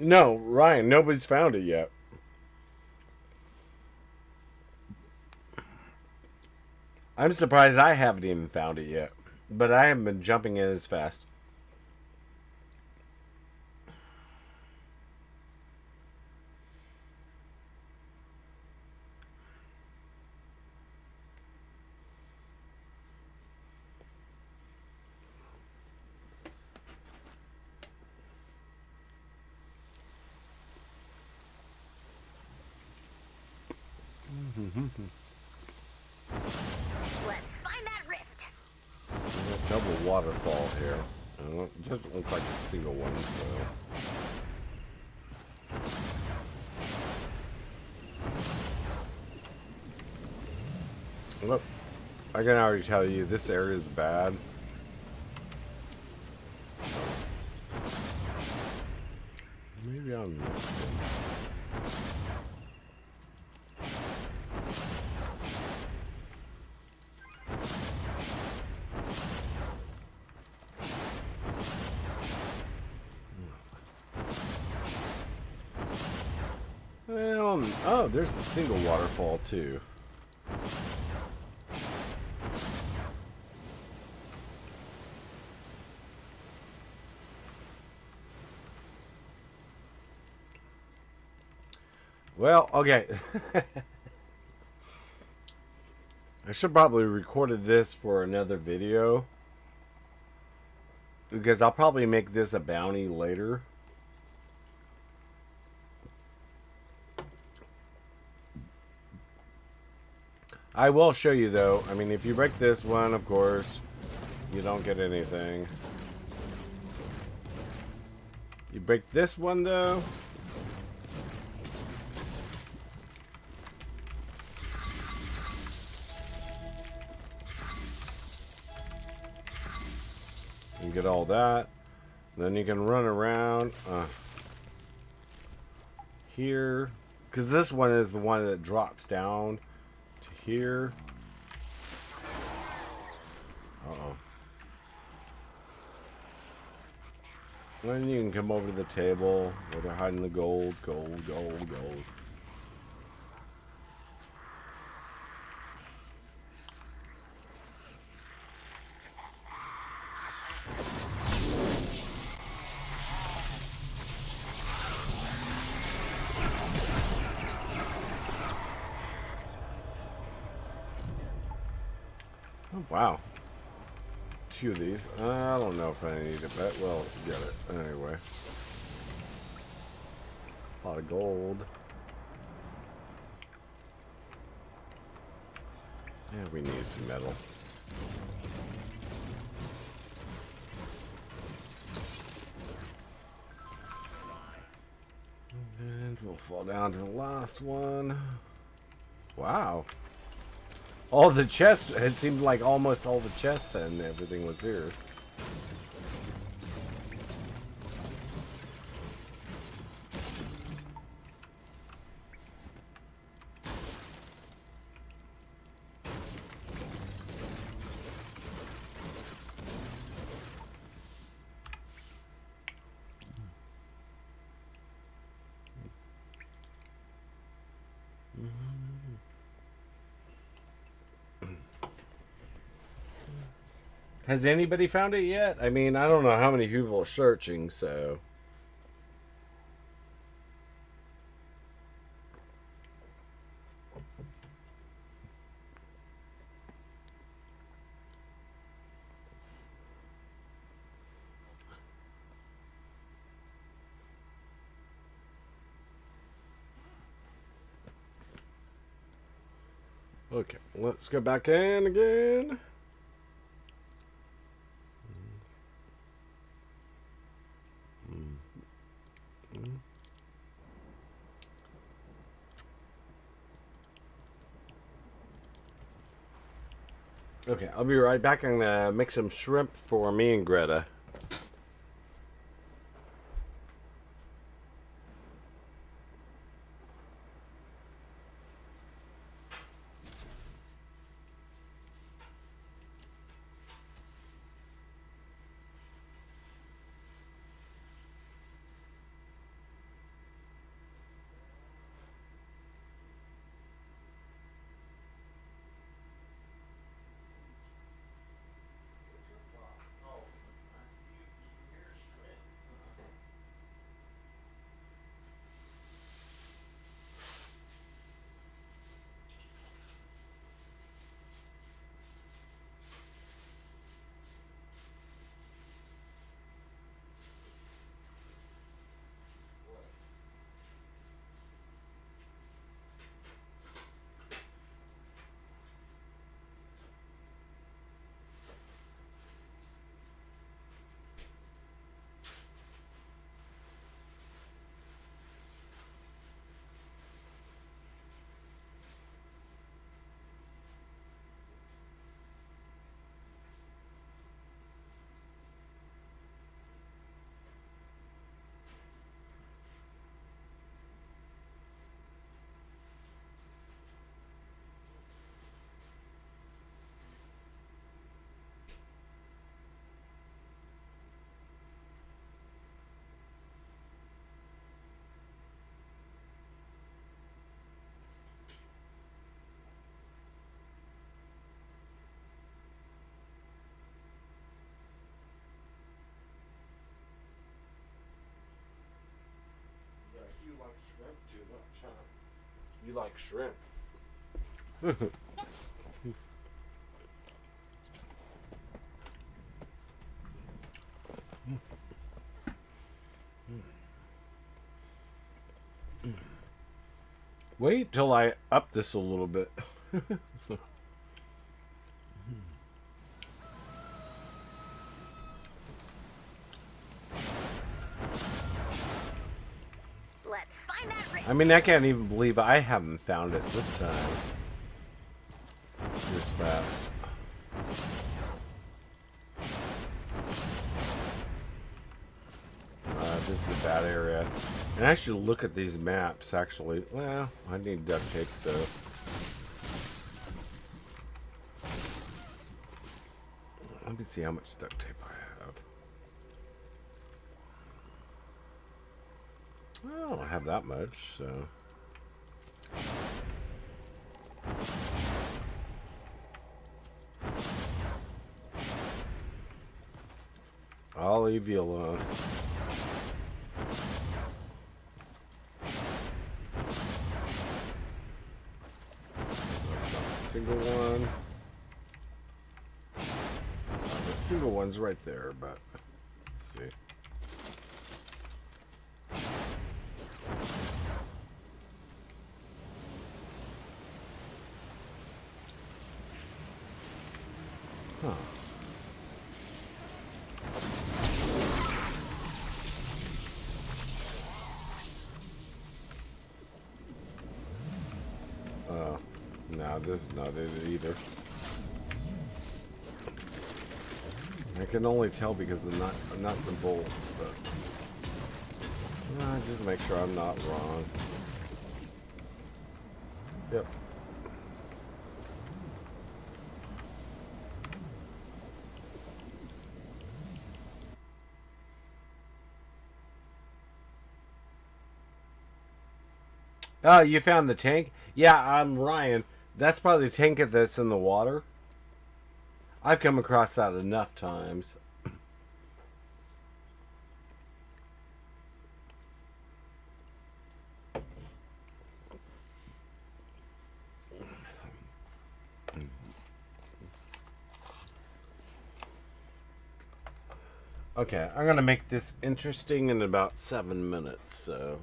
No, Ryan, nobody's found it yet. I'm surprised I haven't even found it yet. But I haven't been jumping in as fast. Let's find that rift. There's a double waterfall here. It doesn't look like a single one, so. Look, I can already tell you this area is bad. Maybe I'm missing. Well, oh, there's a single waterfall too. Well, okay. I should probably recorded this for another video, because I'll probably make this a bounty later. I will show you though. I mean, if you break this one, of course, you don't get anything. You break this one though. You get all that. Then you can run around here, because this one is the one that drops down to here. Uh-oh. Then you can come over to the table where they're hiding the gold. Oh, wow. Two of these. I don't know if I need it, but we'll get it anyway. A lot of gold. Yeah, we need some metal. And we'll fall down to the last one. Wow. All the chests, it seemed like almost all the chests and everything was here. Has anybody found it yet? I mean, I don't know how many people are searching, so. Okay, let's go back in again. Okay, I'll be right back. I'm gonna make some shrimp for me and Greta. You like shrimp too much, huh? You like shrimp. Wait till I up this a little bit. Let's find that ring. I mean, I can't even believe I haven't found it this time. This fast. This is a bad area. And I should look at these maps, actually. Well, I need duct tape, so... Let me see how much duct tape I have. I don't have that much, so... I'll leave you alone. That's not a single one. The single one's right there, but let's see. Huh. No, this is not it either. I can only tell because the nuts and bolts, but just make sure I'm not wrong. Yep. Oh, you found the tank? Yeah, I'm Ryan. That's probably the tank that's in the water. I've come across that enough times. Okay, I'm gonna make this interesting in about 7 minutes, so.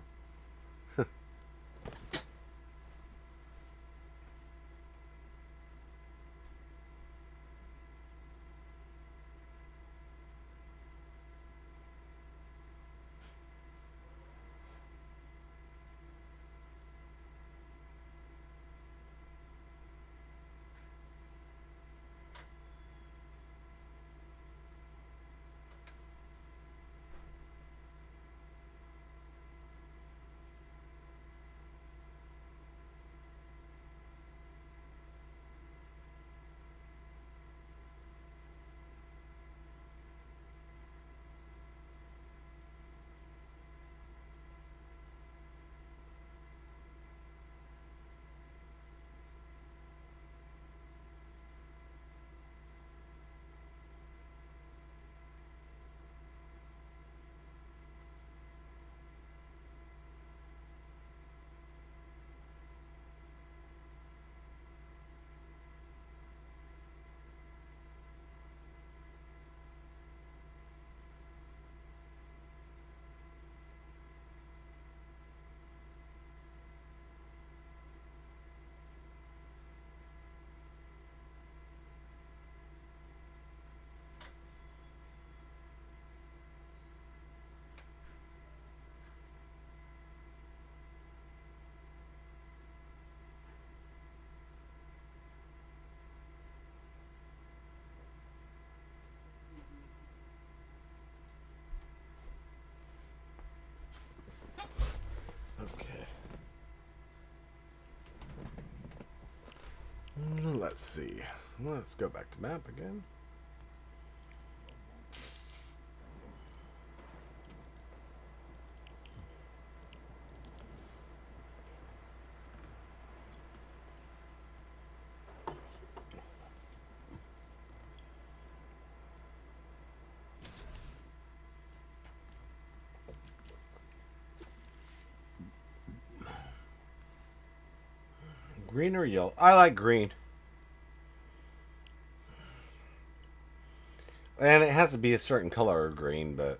Okay. Let's see. Let's go back to map again. Green or yellow? I like green. And it has to be a certain color of green, but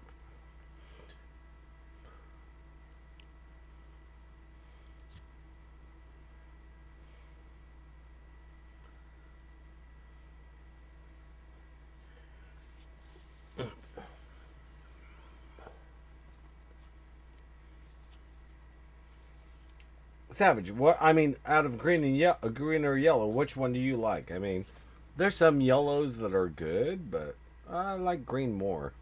Savage, what I mean, out of green and green or yellow, which one do you like? I mean, there's some yellows that are good, but I like green more.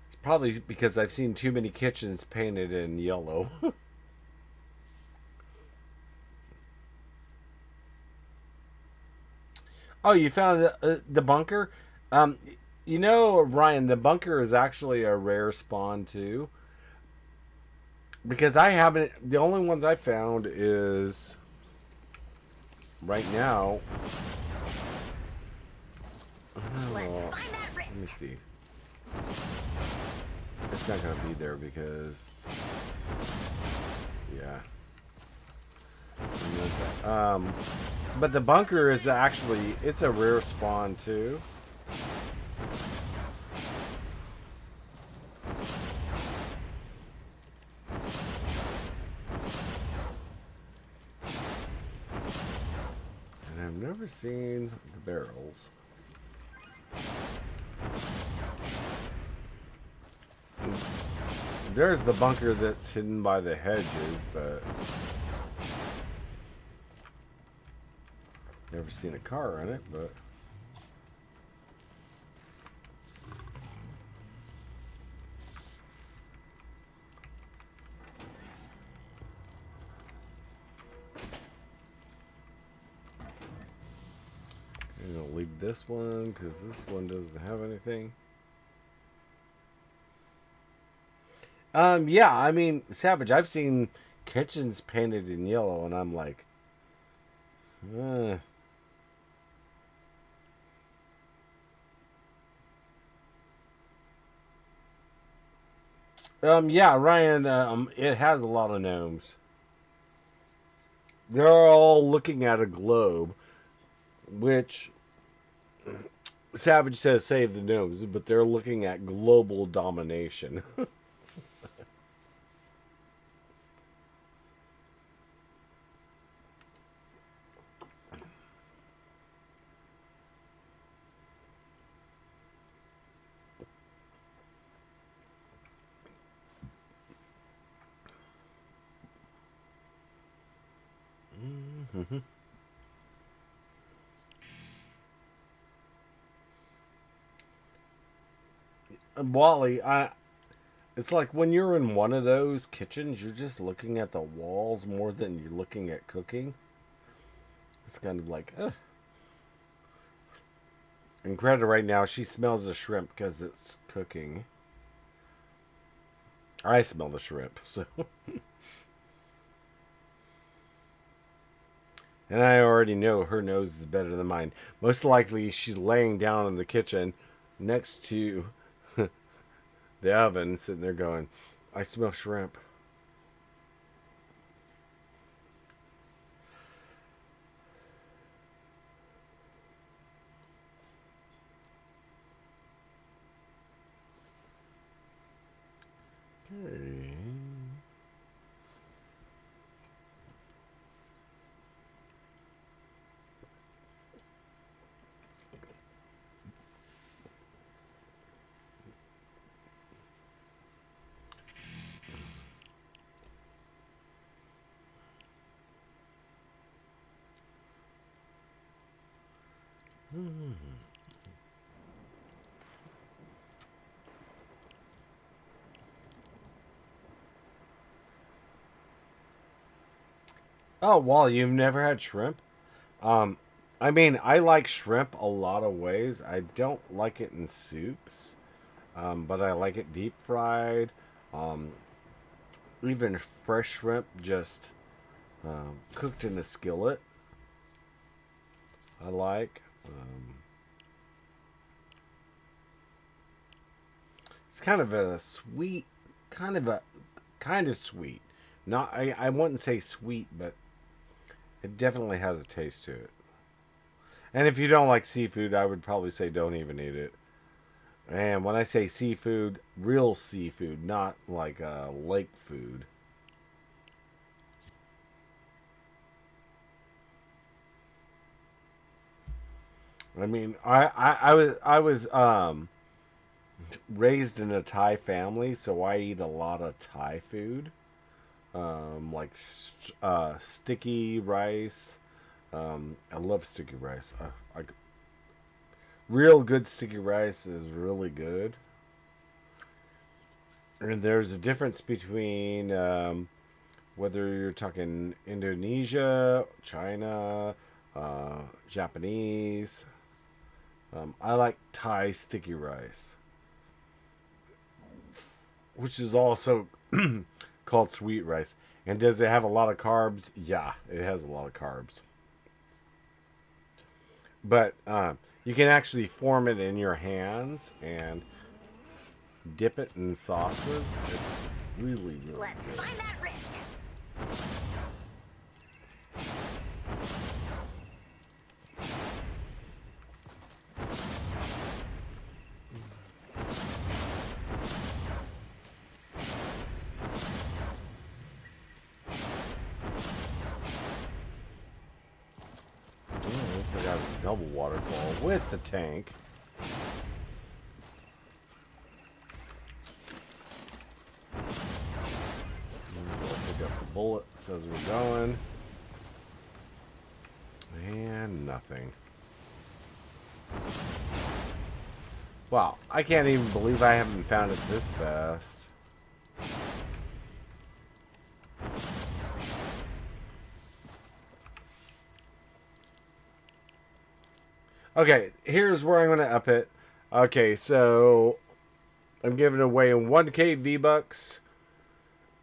It's probably because I've seen too many kitchens painted in yellow. Oh, you found the bunker? Um, you know, Ryan, the bunker is actually a rare spawn too. Because I haven't. The only ones I found is right now. Let's Oh, find that rift. let me see. It's not gonna be there because, yeah. But the bunker is actually, it's a rare spawn too. And I've never seen the barrels. There's the bunker that's hidden by the hedges, but never seen a car in it, but I'm gonna leave this one because this one doesn't have anything. Yeah, I mean, Savage, I've seen kitchens painted in yellow, and I'm like, eh. Yeah, Ryan, it has a lot of gnomes. They're all looking at a globe, which Savage says save the gnomes, but they're looking at global domination. And Wally, it's like when you're in one of those kitchens, you're just looking at the walls more than you're looking at cooking. It's kind of like, ugh. And Greta right now, she smells the shrimp because it's cooking. I smell the shrimp, so. And I already know her nose is better than mine. Most likely, she's laying down in the kitchen next to the oven, sitting there going, I smell shrimp. Okay. Oh, Wally, you've never had shrimp? Um, I mean, I like shrimp a lot of ways. I don't like it in soups, but I like it deep fried. Um, Even fresh shrimp, just cooked in a skillet. I like. It's kind of a sweet, kind of sweet. Not, I wouldn't say sweet, but it definitely has a taste to it. And if you don't like seafood, I would probably say don't even eat it. And when I say seafood, real seafood, not like lake food. I mean, I was raised in a Thai family, so I eat a lot of Thai food, like sticky rice. I love sticky rice. Real good sticky rice is really good. And there's a difference between whether you're talking Indonesia, China, Japanese. I like Thai sticky rice, which is also called sweet rice. And does it have a lot of carbs? Yeah, it has a lot of carbs. But you can actually form it in your hands and dip it in sauces. It's really, really Let's good. find that rift. Oh, looks like I have a double waterfall with the tank. We'll pick up the bullets as we're going. And nothing. Wow, I can't even believe I haven't found it this fast. Okay, here's where I'm going to up it. Okay, so I'm giving away 1K V-Bucks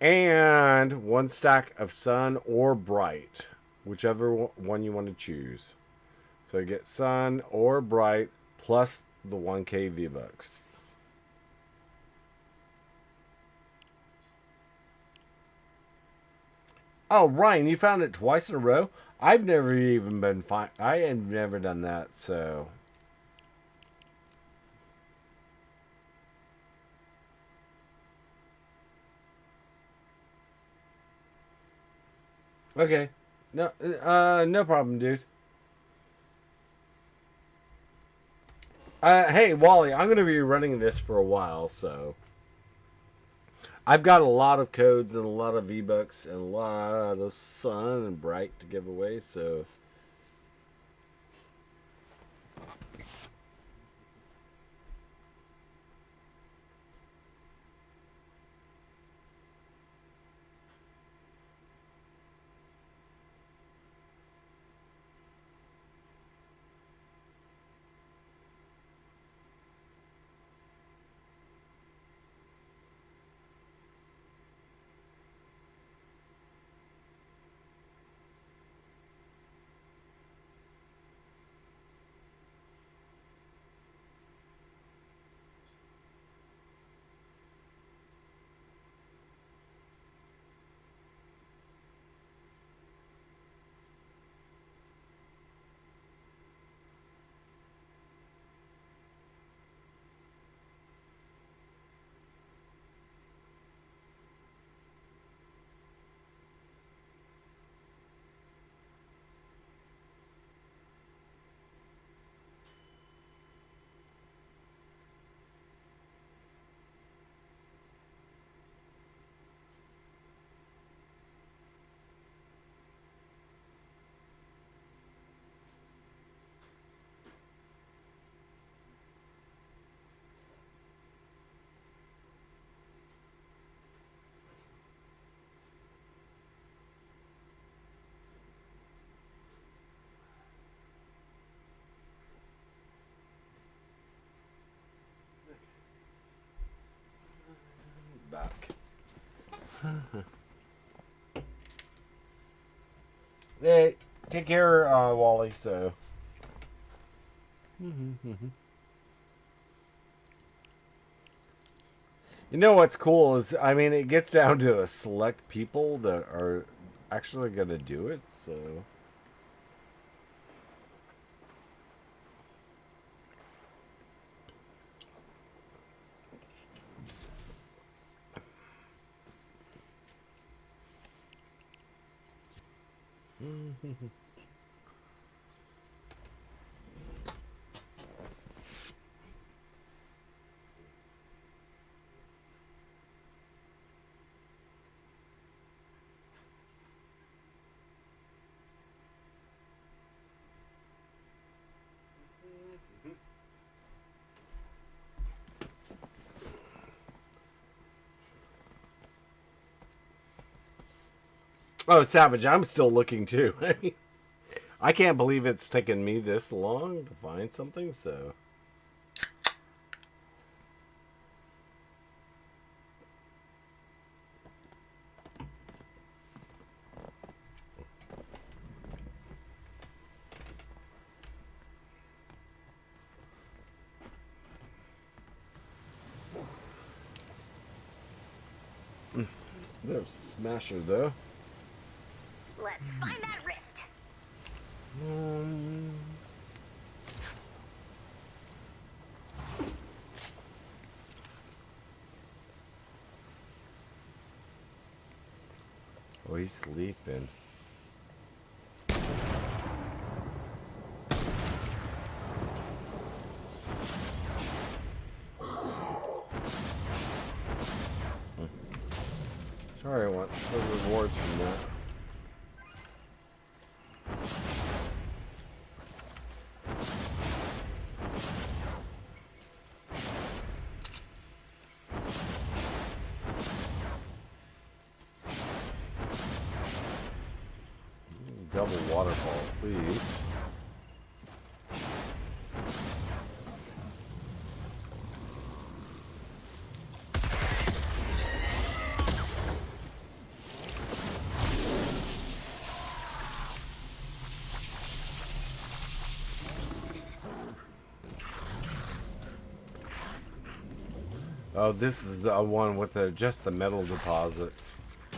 And 1 stack of sun or bright, whichever one you want to choose. So you get sun or bright plus the 1K vBucks. Oh, Ryan, you found it twice in a row? I've never even been fine. I have never done that, so. Okay. No, no problem, dude. Hey, Wally, I'm going to be running this for a while, so. I've got a lot of codes and a lot of vBucks and a lot of sun and bright to give away, so. Back. Hey, take care, Wally, so. You know what's cool is, I mean, it gets down to a select people that are actually going to do it, so. Oh, Savage, I'm still looking too. I can't believe it's taken me this long to find something, so. There's the smasher, though. Let's find that rift. Oh, he's sleeping. Sorry, I want the rewards from that. Double waterfall, please. Oh, this is the one with just the metal deposits,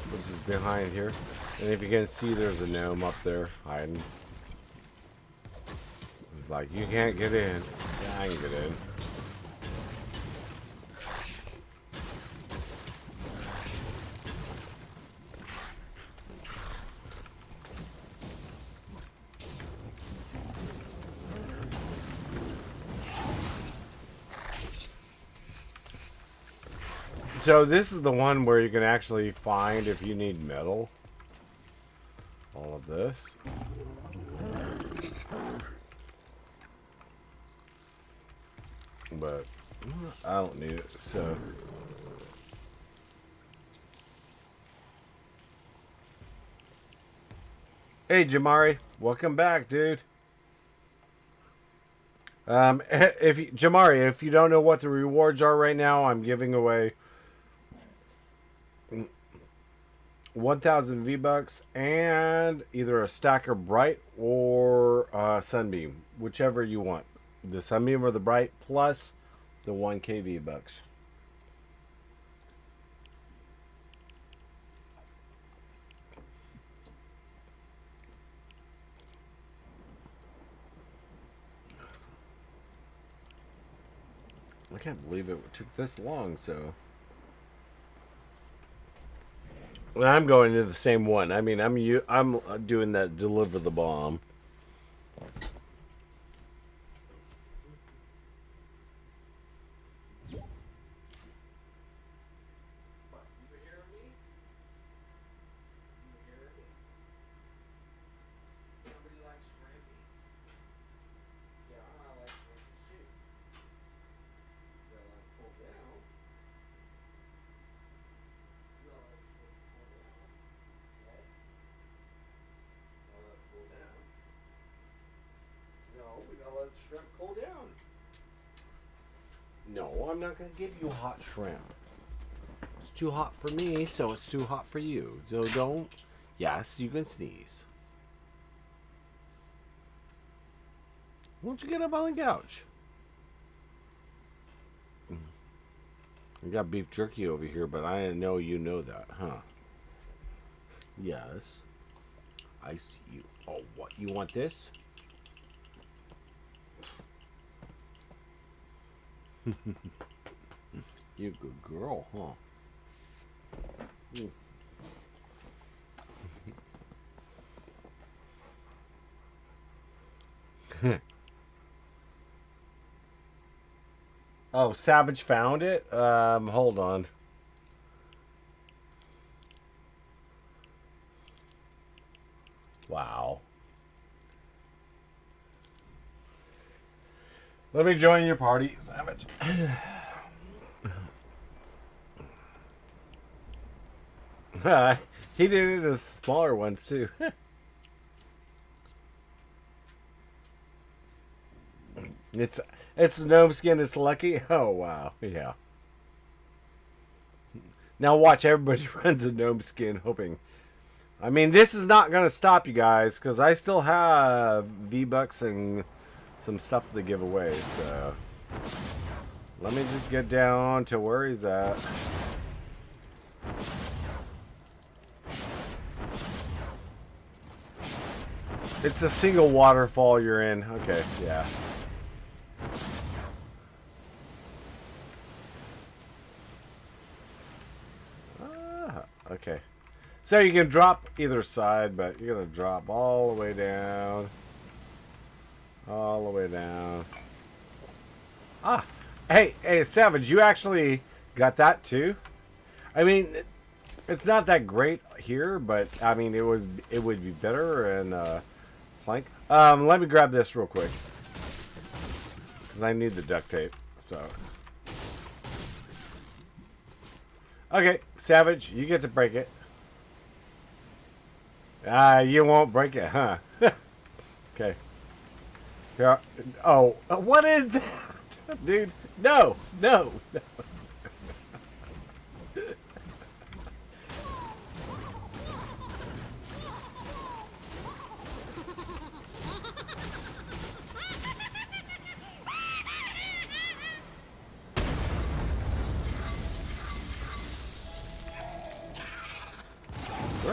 which is behind here. And if you can see, there's a gnome up there hiding. It's like, you can't get in. Yeah, I can get in. So this is the one where you can actually find if you need metal. All of this. But I don't need it, so. Hey Jamari, welcome back, dude. Jamari, if you don't know what the rewards are right now, I'm giving away 1,000 vBucks and either a stack of bright or sunbeam, whichever you want. The sunbeam or the bright plus the 1K vBucks. I can't believe it took this long, so. Well, I'm going to the same one. I mean, I'm doing that deliver the bomb. Cool down. No, I'm not going to give you hot shrimp. It's too hot for me, so it's too hot for you. So don't. Yes, you can sneeze. Won't you get up on the couch? I got beef jerky over here, but I didn't know you know that, huh? Yes. I see you. Oh, what? You want this? You a good girl, huh? Oh, Savage found it? Hold on. Wow. Let me join your party, Savage. He did it in the smaller ones, too. It's gnome skin. It's lucky. Oh wow, yeah. Now watch, everybody runs a gnome skin, hoping. I mean, this is not gonna stop you guys because I still have vBucks and some stuff to give away. So let me just get down to where he's at. It's a single waterfall you're in. Okay, yeah. Okay. So you can drop either side, but you're going to drop all the way down. All the way down. Ah. Hey, Savage, you actually got that too? I mean, it's not that great here, but I mean, it would be better in plank. Let me grab this real quick. Because I need the duct tape, so. Okay, Savage, you get to break it. You won't break it, huh? Okay. Here. Oh, what is that? Dude, no.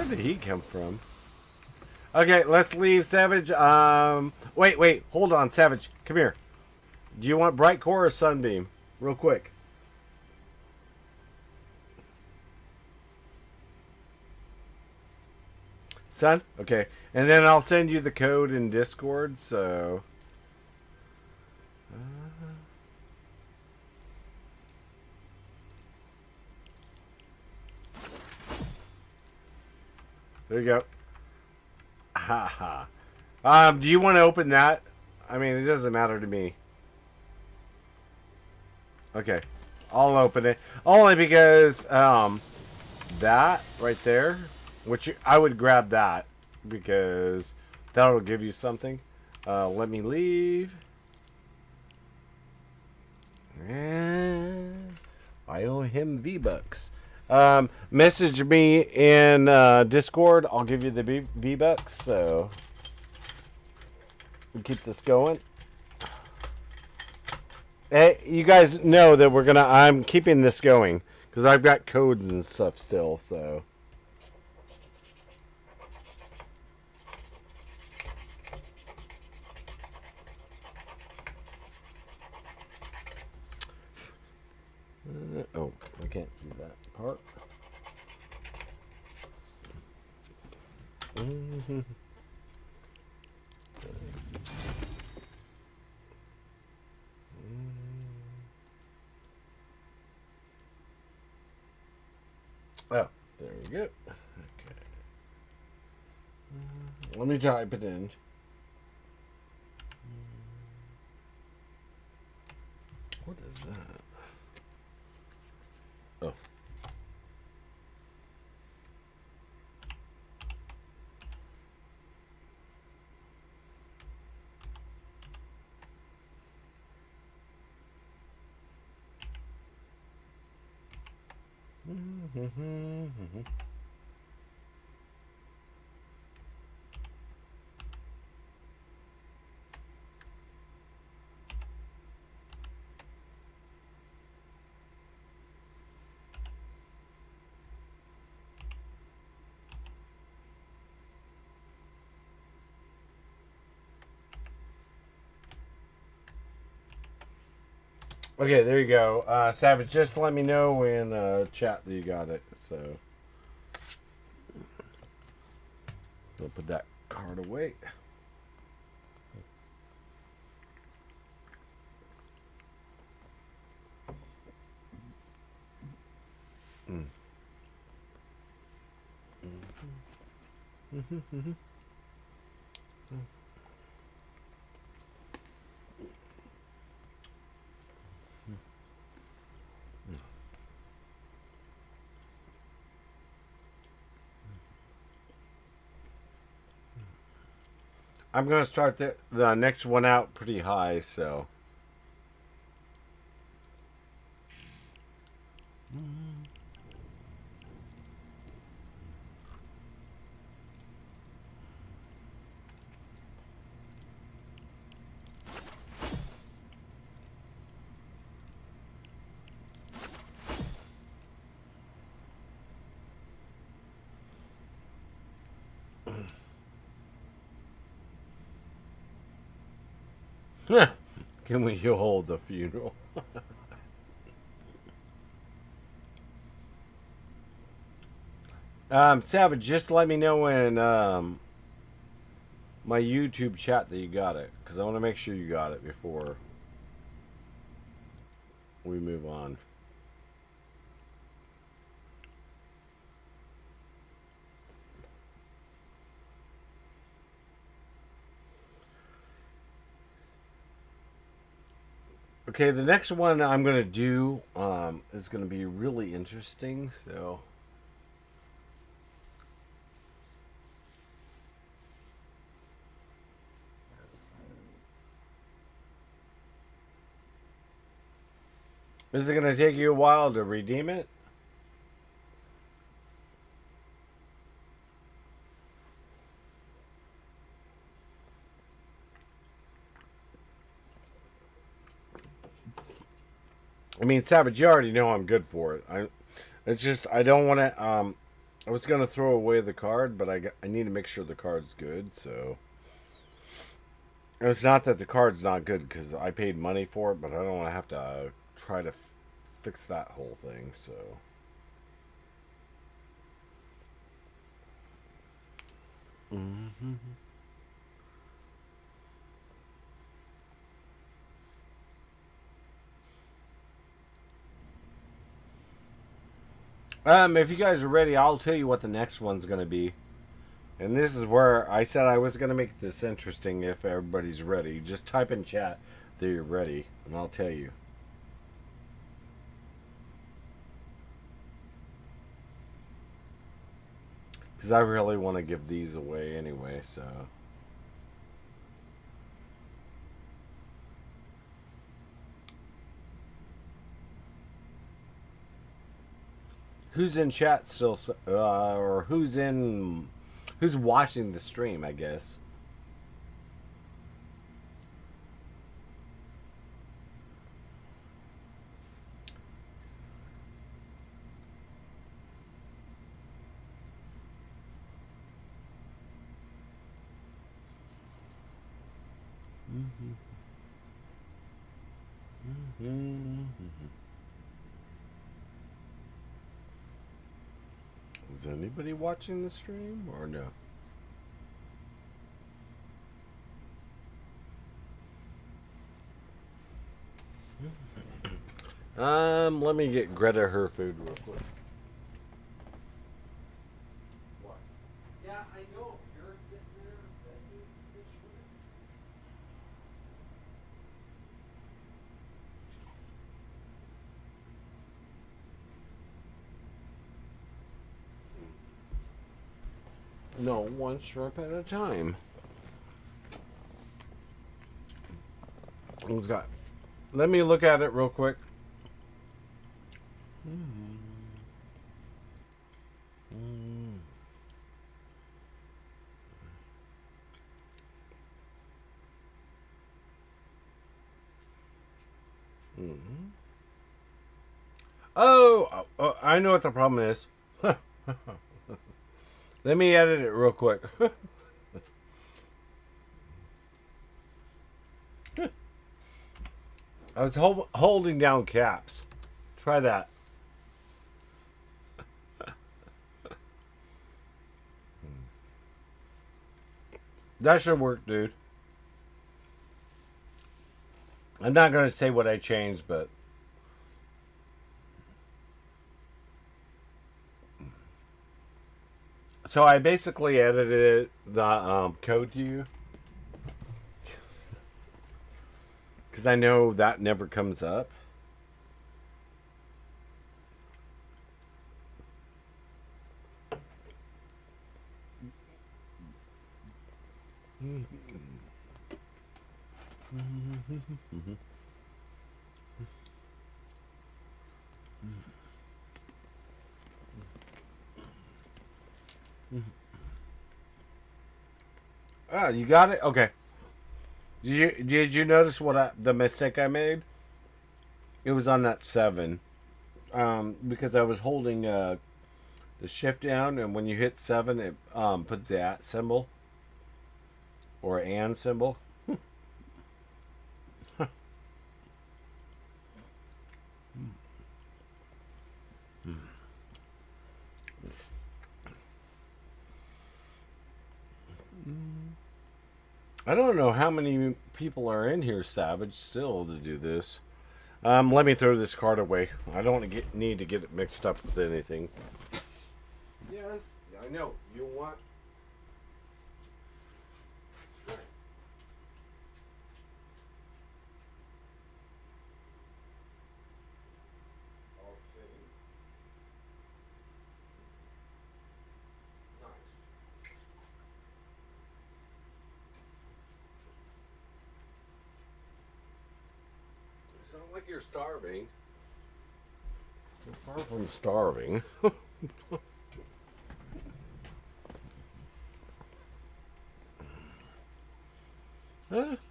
did he come from? Okay, let's leave Savage. Wait, hold on, Savage. Come here. Do you want brightcore or sunbeam? Real quick. Sun? Okay. And then I'll send you the code in Discord, so... There you go. Haha. Do you want to open that? I mean, it doesn't matter to me. Okay. I'll open it. Only because, that right there, which I would grab that because that'll give you something. Let me leave. And I owe him vBucks. Message me in Discord. I'll give you the vBucks. So we keep this going. Hey, you guys know that I'm keeping this going because I've got codes and stuff still. So. Oh, I can't see that part. Oh, there we go. Okay. Let me type it in. What is that? Oh. Okay, there you go. Savage, just let me know in chat that you got it. So, we'll put that card away. I'm going to start the next one out pretty high, so. Can we hold the funeral? Savage, just let me know in my YouTube chat that you got it, because I want to make sure you got it before we move on. Okay, the next one I'm going to do is going to be really interesting, so... Is it going to take you a while to redeem it? I mean, Savage, you already know I'm good for it. It's just I don't want to. I was gonna throw away the card, but I need to make sure the card's good. So it's not that the card's not good because I paid money for it, but I don't want to have to try to fix that whole thing. So. Mm-hmm. If you guys are ready, I'll tell you what the next one's gonna be. And this is where I said I was gonna make this interesting if everybody's ready. Just type in chat that you're ready, and I'll tell you. Because I really want to give these away anyway, so. Who's in chat still, or who's watching the stream, I guess. Is anybody watching the stream or no? Let me get Greta her food real quick. What? Yeah, I know. You're sitting there. No, one shrimp at a time. Okay. Let me look at it real quick. Oh, I know what the problem is. Let me edit it real quick. I was holding down caps. Try that. That should work, dude. I'm not going to say what I changed, but... So I basically edited the code to you. Because I know that never comes up. Ah, you got it? Okay. Did you notice the mistake I made? It was on that 7. Because I was holding the shift down, and when you hit 7, it puts the at symbol or and symbol. I don't know how many people are in here, Savage, still to do this. Let me throw this card away. I don't need to get it mixed up with anything. Yes, I know. You want... Sure. It's not like you're starving. You're far from starving.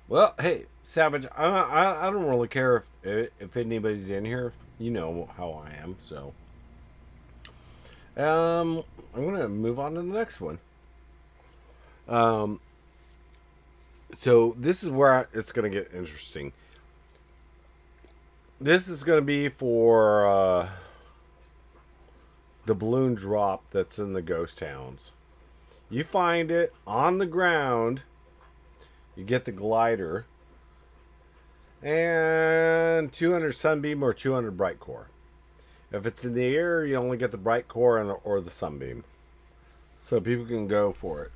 Well, hey, Savage, I don't really care if anybody's in here. You know how I am, so. I'm going to move on to the next one. So this is where it's going to get interesting. This is going to be for the balloon drop that's in the ghost towns. You find it on the ground. You get the glider. And 200 sunbeam or 200 brightcore. If it's in the air, you only get the brightcore or the sunbeam. So people can go for it.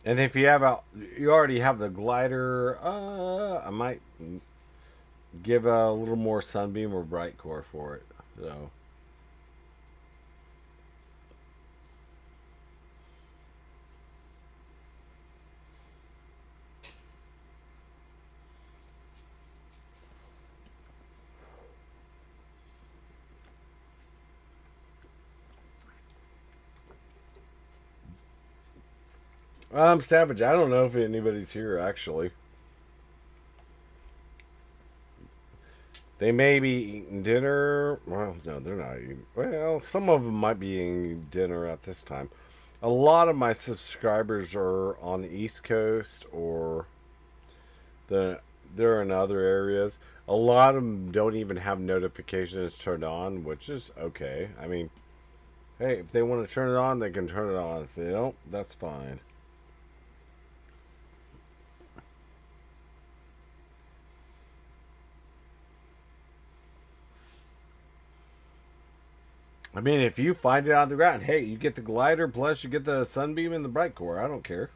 And if you already have the glider, I might give a little more sunbeam or brightcore for it. So. Savage, I don't know if anybody's here, actually. They may be eating dinner. Well, no, they're not eating. Well, some of them might be eating dinner at this time. A lot of my subscribers are on the East Coast or they're in other areas. A lot of them don't even have notifications turned on, which is okay. I mean, hey, if they want to turn it on, they can turn it on. If they don't, that's fine. I mean, if you find it on the ground, hey, you get the glider plus you get the sunbeam and the brightcore. I don't care.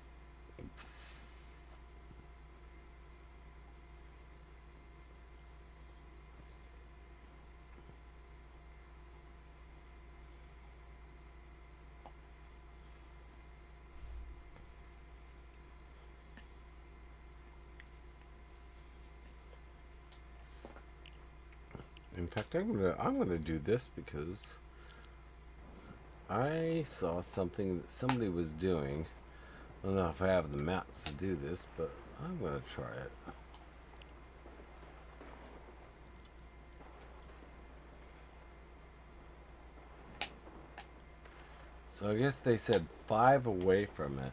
In fact, I'm gonna do this because I saw something that somebody was doing. I don't know if I have the mats to do this, but I'm going to try it. So I guess they said 5 away from it.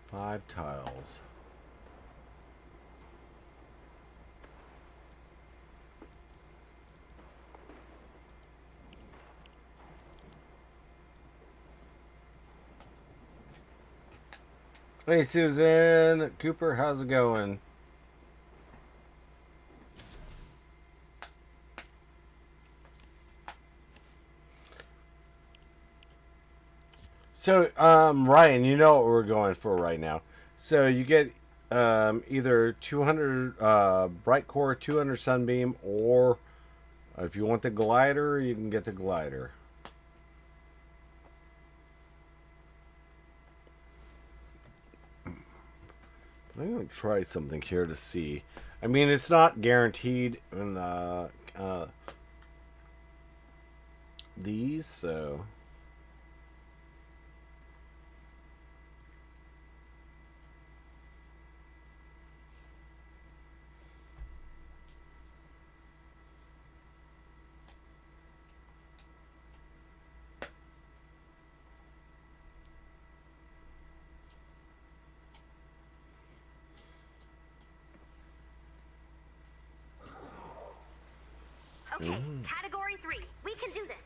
5 tiles. Hey Susan, Cooper, how's it going? So, Ryan, you know what we're going for right now. So you get either 200 brightcore, 200 sunbeam, or if you want the glider, you can get the glider. I'm going to try something here to see. I mean, it's not guaranteed in the, these, so... Okay, Category 3. We can do this.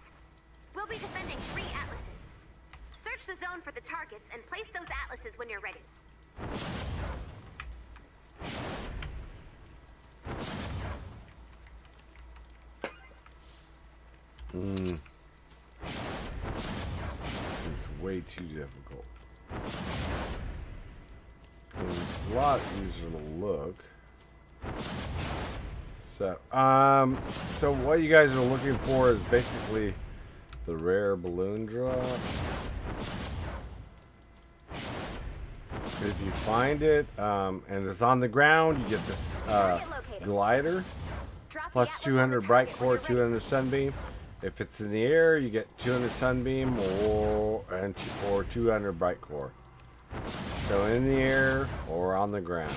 We'll be defending 3 atlases. Search the zone for the targets and place those atlases when you're ready. Seems way too difficult. It's a lot easier to look. So what you guys are looking for is basically the rare balloon drop. If you find it and it's on the ground, you get this glider plus 200 brightcore, 200 sunbeam. If it's in the air, you get 200 sunbeam or 200 brightcore. So in the air or on the ground.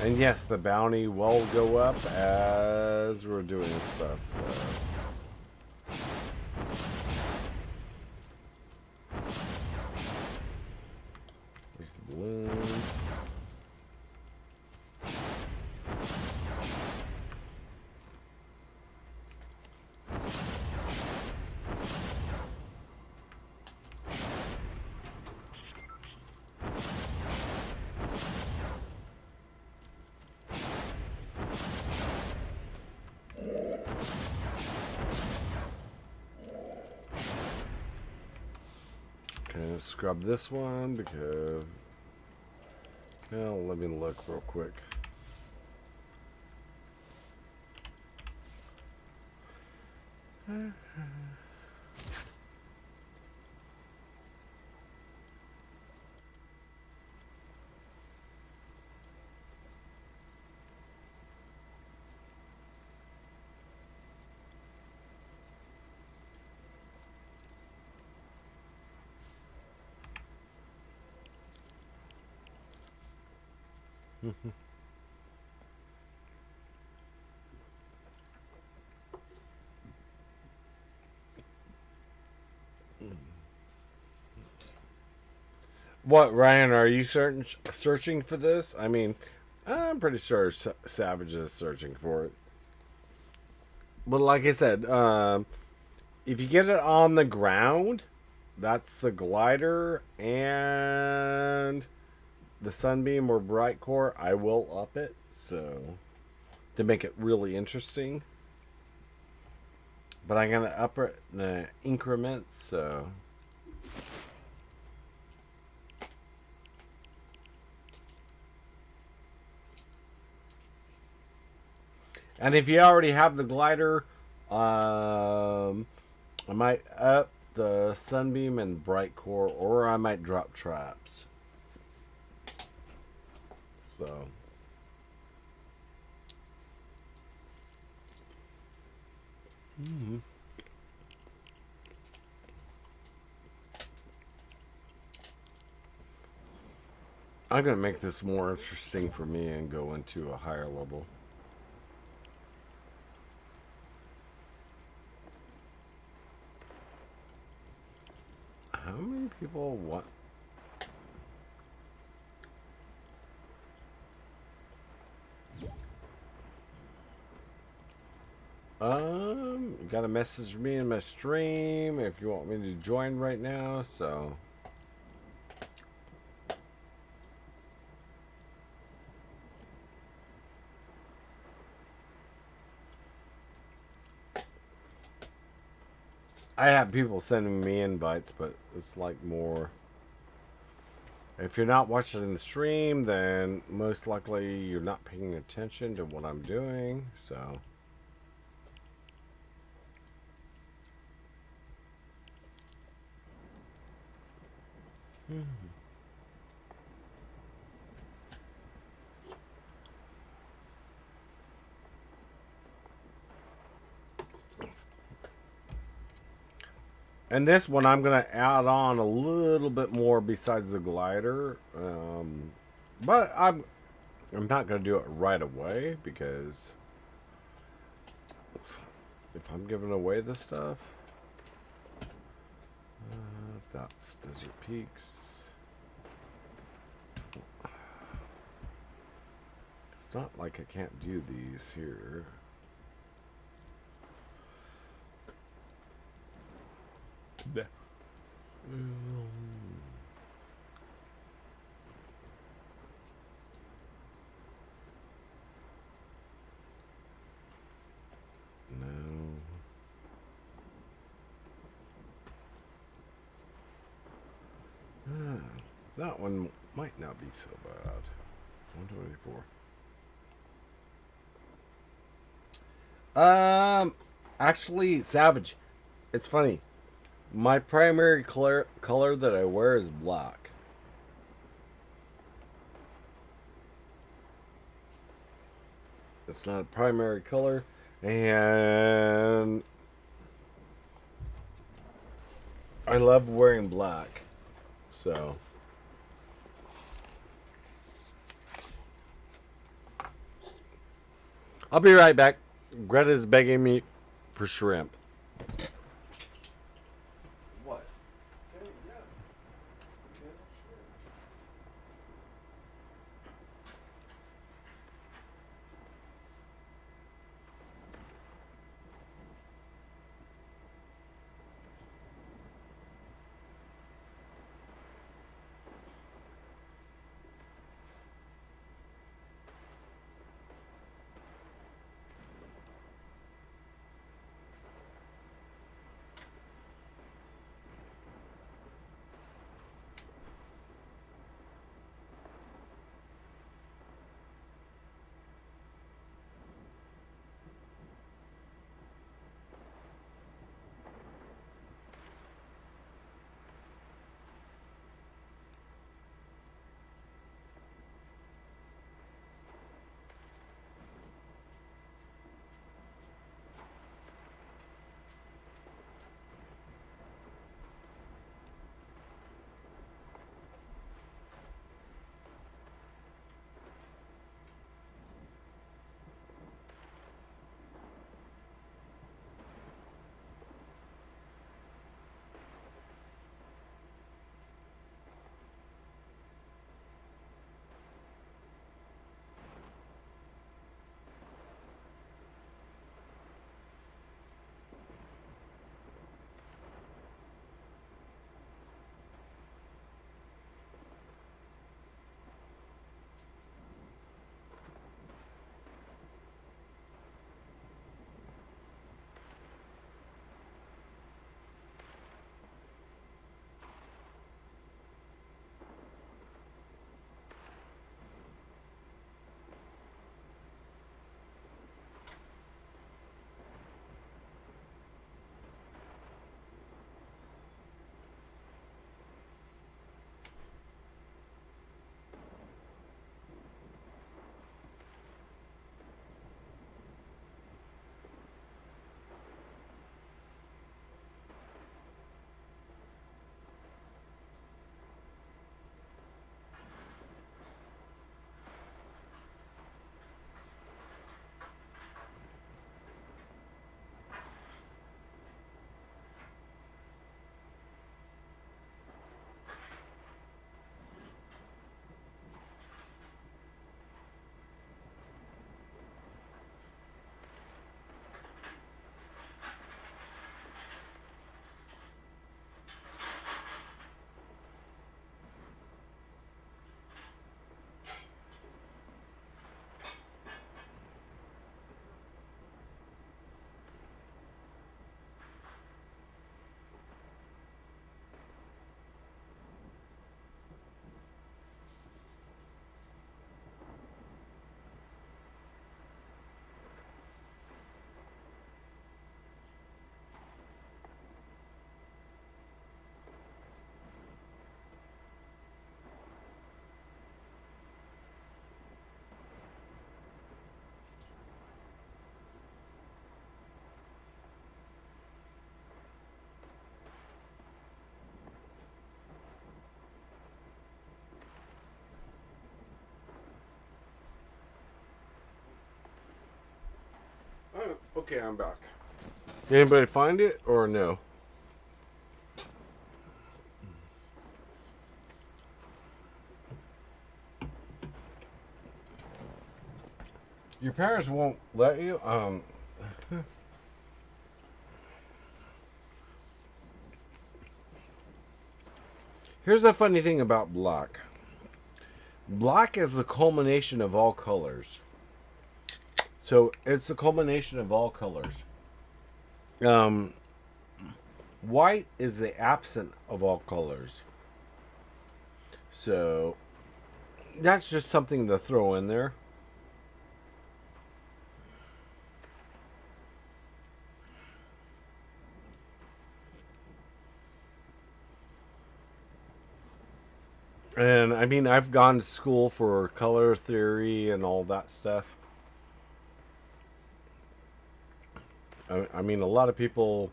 And yes, the bounty will go up as we're doing stuff, so. There's the balloons. Okay, let's scrub this one because, well, let me look real quick. What, Ryan, are you searching for this? I mean, I'm pretty sure Savage is searching for it. But like I said, if you get it on the ground, that's the glider, and the sunbeam or brightcore, I will up it, so to make it really interesting. But I'm gonna up it in increments, so. And if you already have the glider, I might up the sunbeam and brightcore, or I might drop traps. So. I'm going to make this more interesting for me and go into a higher level. How many people want... You got to message me in my stream if you want me to join right now, so... I have people sending me invites, but it's like more... If you're not watching the stream, then most likely you're not paying attention to what I'm doing, so... And this one I'm going to add on a little bit more besides the glider. But I'm not going to do it right away because if I'm giving away this stuff, that's Desert Peaks. It's not like I can't do these here. No. That one might not be so bad. 124. Actually, Savage, it's funny. My primary color that I wear is black. It's not a primary color. And I love wearing black. So I'll be right back. Greta's begging me for shrimp. What? Yes. Oh, okay, I'm back. Anybody find it or no? Your parents won't let you? Here's the funny thing about black. Black is the culmination of all colors. So it's the culmination of all colors. Um, White is the absent of all colors. So that's just something to throw in there. And I mean, I've gone to school for color theory and all that stuff. I mean, a lot of people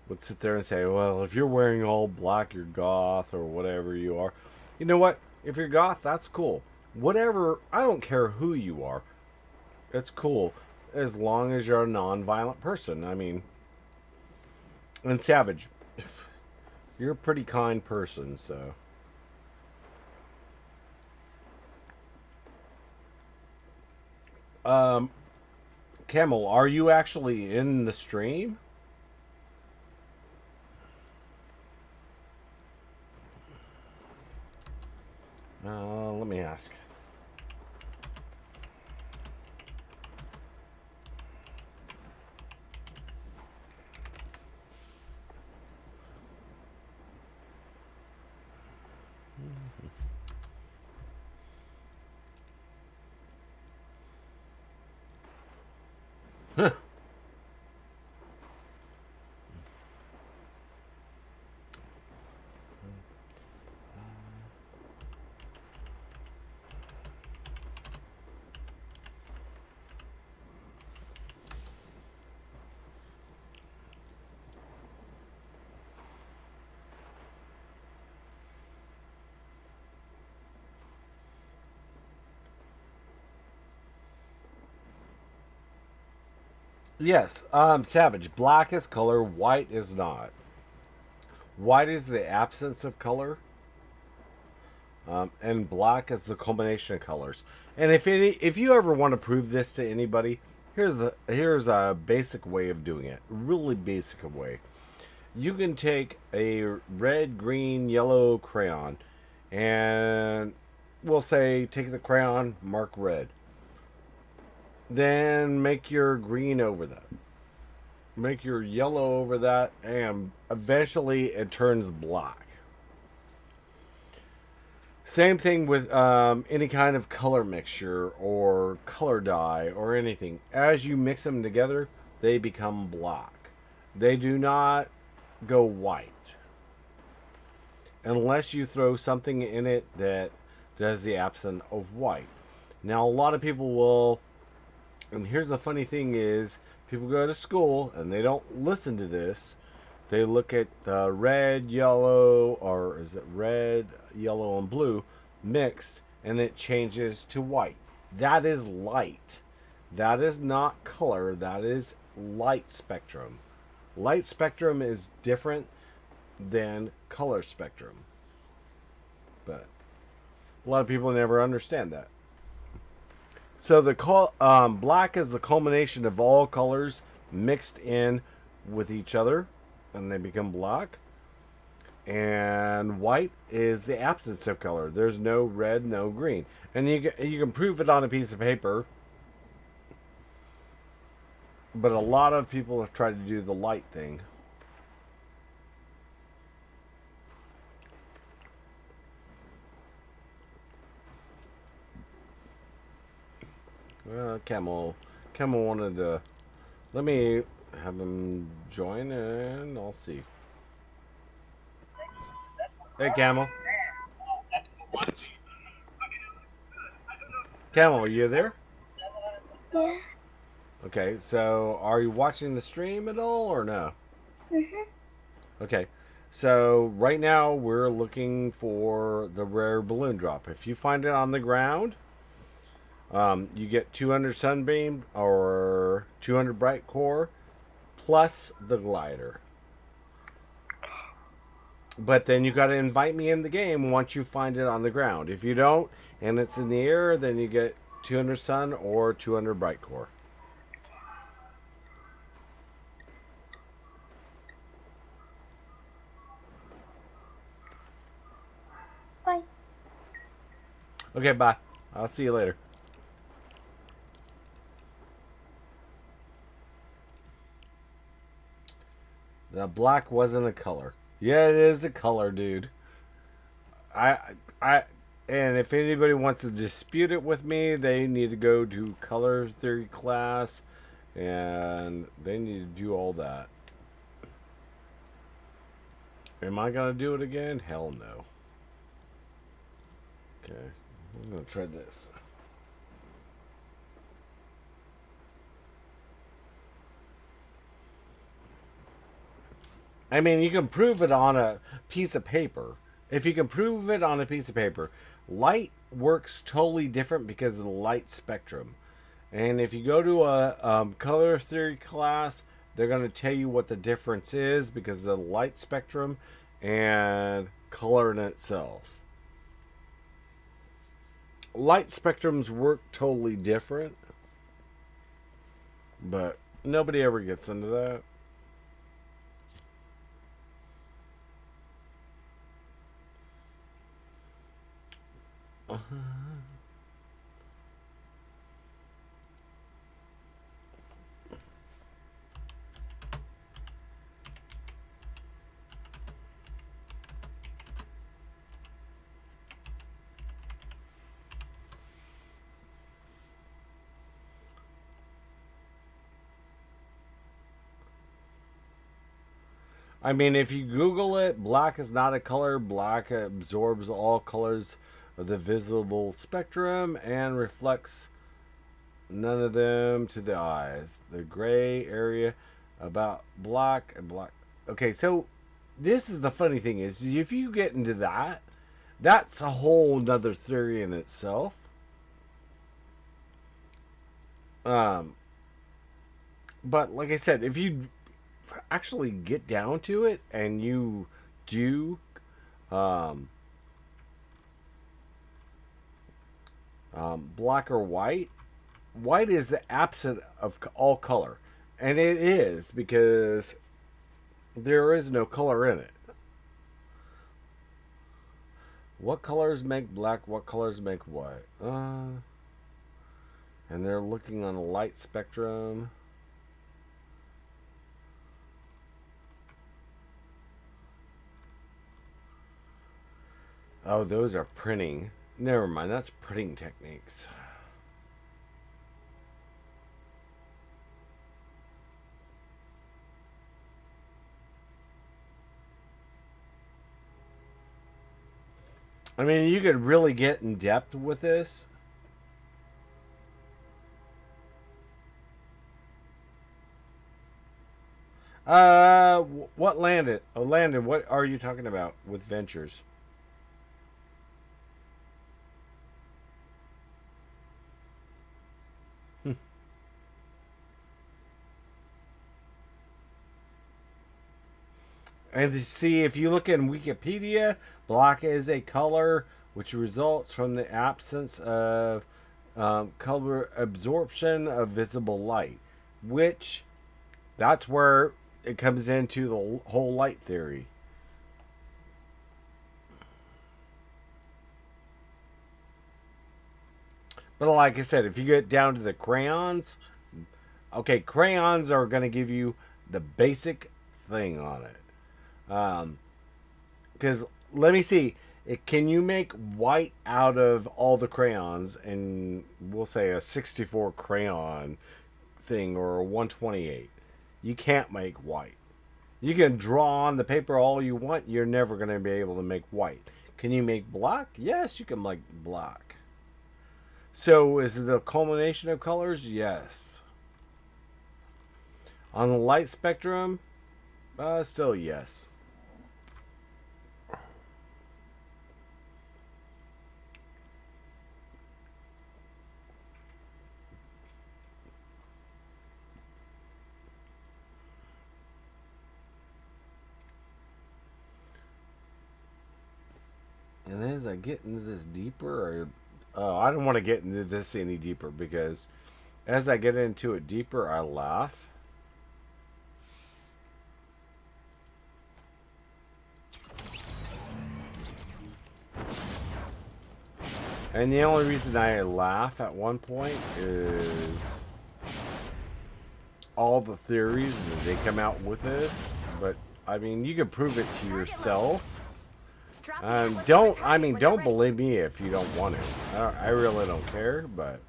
would sit there and say, well, if you're wearing all black, you're goth or whatever you are. You know what? If you're goth, that's cool. Whatever, I don't care who you are. It's cool as long as you're a non-violent person. I mean, and Savage, you're a pretty kind person, so. Camel, are you actually in the stream? Let me ask. Huh. Yes, Savage. Black is color, white is not. White is the absence of color, and black is the combination of colors. And if you ever want to prove this to anybody, here's a basic way of doing it. Really basic way. You can take a red, green, yellow crayon, and we'll say take the crayon, mark red. Then make your green over that. Make your yellow over that, and eventually it turns black. Same thing with any kind of color mixture or color dye or anything. As you mix them together, they become black. They do not go white. Unless you throw something in it that does the absence of white. Now, a lot of people will, and here's the funny thing is, people go to school and they don't listen to this. They look at the red, yellow, or is it red, yellow, and blue mixed, and it changes to white. That is light. That is not color. That is light spectrum. Light spectrum is different than color spectrum. But a lot of people never understand that. So the black is the culmination of all colors mixed in with each other, and they become black. And white is the absence of color. There's no red, no green, and you can prove it on a piece of paper. But a lot of people have tried to do the light thing. Camel wanted to. Let me have him join, and I'll see. Hey, Camel. Camel, are you there? Yeah. Okay, so are you watching the stream at all, or no? Okay, so right now we're looking for the rare balloon drop. If you find it on the ground, you get 200 sunbeam or 200 brightcore plus the glider. But then you got to invite me in the game once you find it on the ground. If you don't and it's in the air, then you get 200 sun or 200 brightcore. Bye. Okay, bye. I'll see you later. The black wasn't a color. Yeah, it is a color, dude. And if anybody wants to dispute it with me, they need to go to color theory class, and they need to do all that. Am I gonna do it again? Hell no. Okay, I'm gonna try this. I mean, you can prove it on a piece of paper. If you can prove it on a piece of paper, light works totally different because of the light spectrum. And if you go to a color theory class, they're going to tell you what the difference is because of the light spectrum and color in itself. Light spectrums work totally different, but nobody ever gets into that. I mean, if you Google it, black is not a color. Black absorbs all colors of the visible spectrum and reflects none of them to the eyes. The gray area about black and black. Okay, so this is the funny thing is if you get into that, that's a whole nother theory in itself. But like I said, if you actually get down to it and you do black or white is the absent of all color, and it is because there is no color in it. What colors make black, what colors make white? And they're looking on a light spectrum. Oh, those are printing. Never mind, that's printing techniques. I mean, you could really get in depth with this. What Landon? Oh, Landon, what are you talking about with ventures? And to see, if you look in Wikipedia, black is a color which results from the absence of color absorption of visible light, which that's where it comes into the whole light theory. But like I said, if you get down to the crayons, okay, crayons are going to give you the basic thing on it. Because let me see, can you make white out of all the crayons? And we'll say a 64 crayon thing or a 128. You can't make white. You can draw on the paper all you want. You're never going to be able to make white. Can you make black? Yes, you can make black. So is it the culmination of colors? Yes. On the light spectrum, still yes. And as I get into this deeper, I don't want to get into this any deeper because as I get into it deeper, I laugh. And the only reason I laugh at one point is all the theories that they come out with this. But I mean, you can prove it to yourself. Don't believe me if you don't want to. I really don't care, but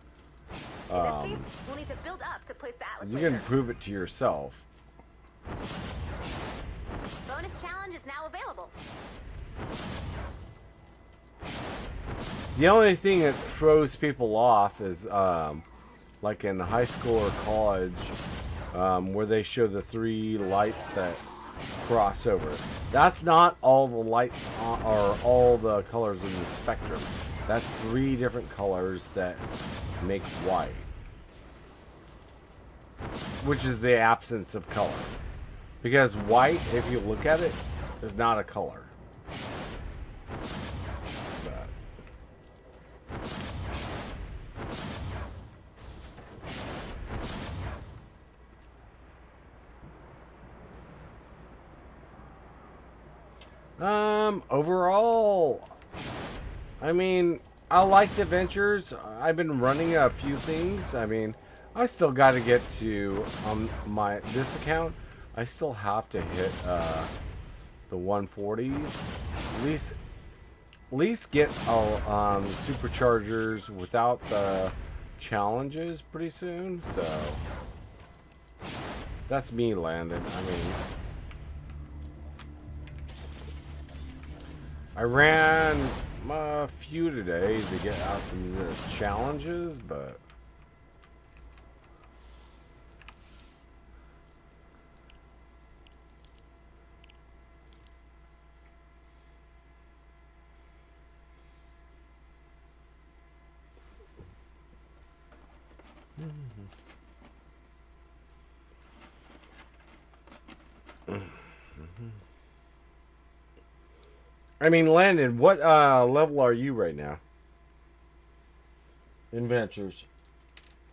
In this case, we'll need to build up to place the atlas you later. can prove it to yourself. Bonus challenge is now available. The only thing that throws people off is like in high school or college, where they show the three lights that crossover. That's not all the lights on, or all the colors in the spectrum. That's 3 different colors that make white, which is the absence of color. Because white, if you look at it, is not a color. Overall, I mean, I like the adventures. I've been running a few things. I mean, I still got to get to this account. I still have to hit the 140s. At least get superchargers without the challenges pretty soon. So that's me, Landon. I mean, I ran a few today to get out some of the challenges, but I mean, Landon, what level are you right now? Adventures.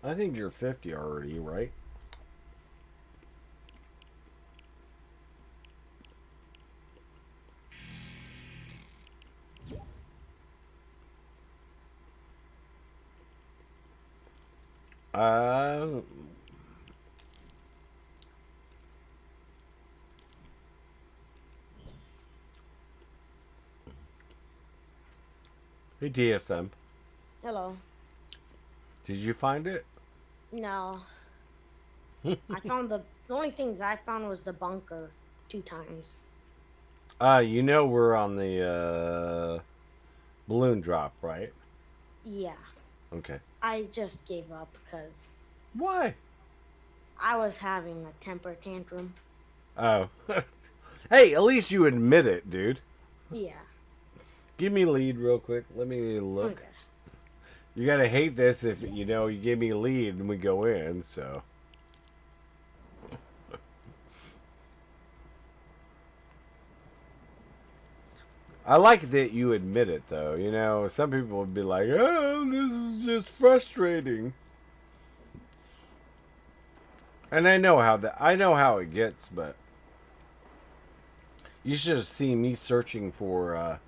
I think you're 50 already, right? Hey, DSM. Hello. Did you find it? No. I found the only things I found was the bunker 2 times. You know we're on the balloon drop, right? Yeah. Okay. I just gave up because Why? I was having a temper tantrum. Oh. Hey, at least you admit it, dude. Yeah. Give me lead real quick. Let me look. Okay. You gotta hate this if, you know, you give me a lead and we go in, so. I like that you admit it, though. You know, some people would be like, oh, this is just frustrating. And I know how it gets, but you should have seen me searching for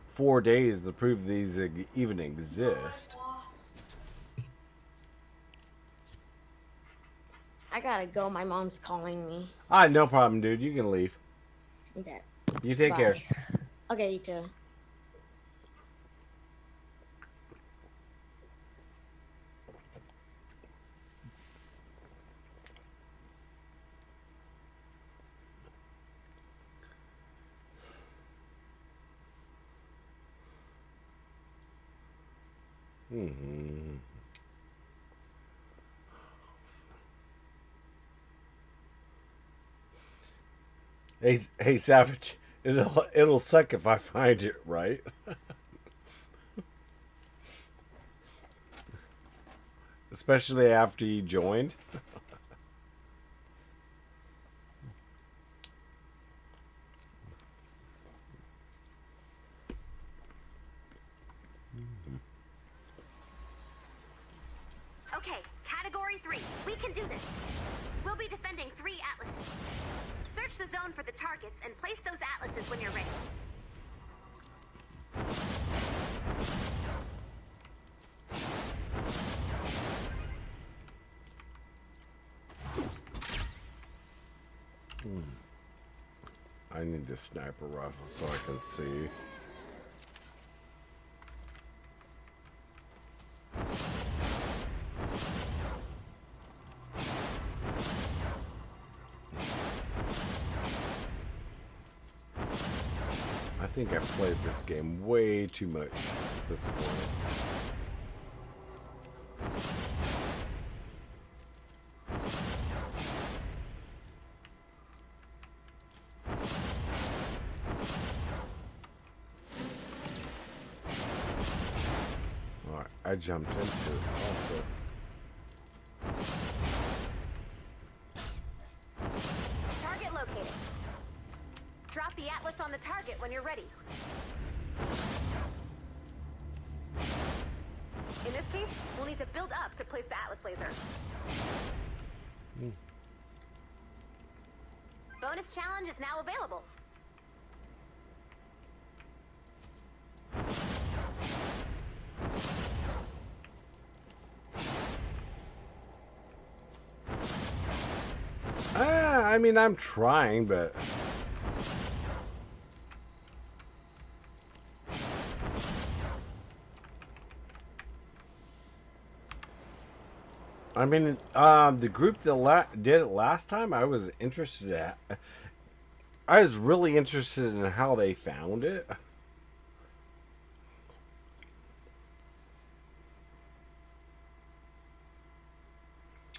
4 days to prove these even exist. I gotta go. My mom's calling me. No problem, dude. You can leave. Okay. You take Bye. care. Okay, you too. Mm-hmm. Hey, Savage. It'll suck if I find it, right? Especially after you joined. Okay, category 3. We can do this. We'll be defending 3 atlases. Search the zone for the targets and place those atlases when you're ready. I need the sniper rifle so I can see. I think I've played this game way too much at this point. I jumped into also. Target located. Drop the atlas on the target when you're ready. In this case, we'll need to build up to place the atlas laser. Bonus challenge is now available. I mean, I'm trying, but I mean, the group that did it last time, I was interested at. I was really interested in how they found it.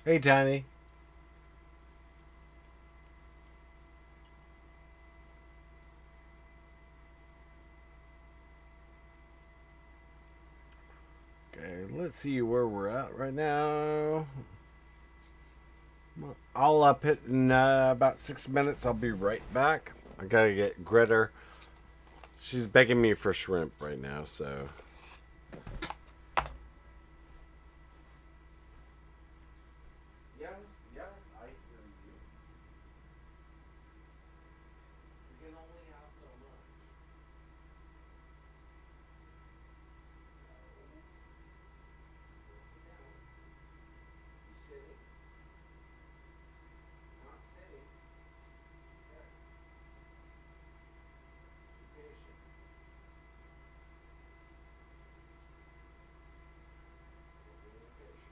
Hey, Tiny. Okay, let's see where we're at right now. I'll up it in about 6 minutes. I'll be right back. I gotta get Greta. She's begging me for shrimp right now, so. Yes, I hear you. You can only have so much. Sit down. You sitting? Not sitting. Okay. Be patient. We're being patient.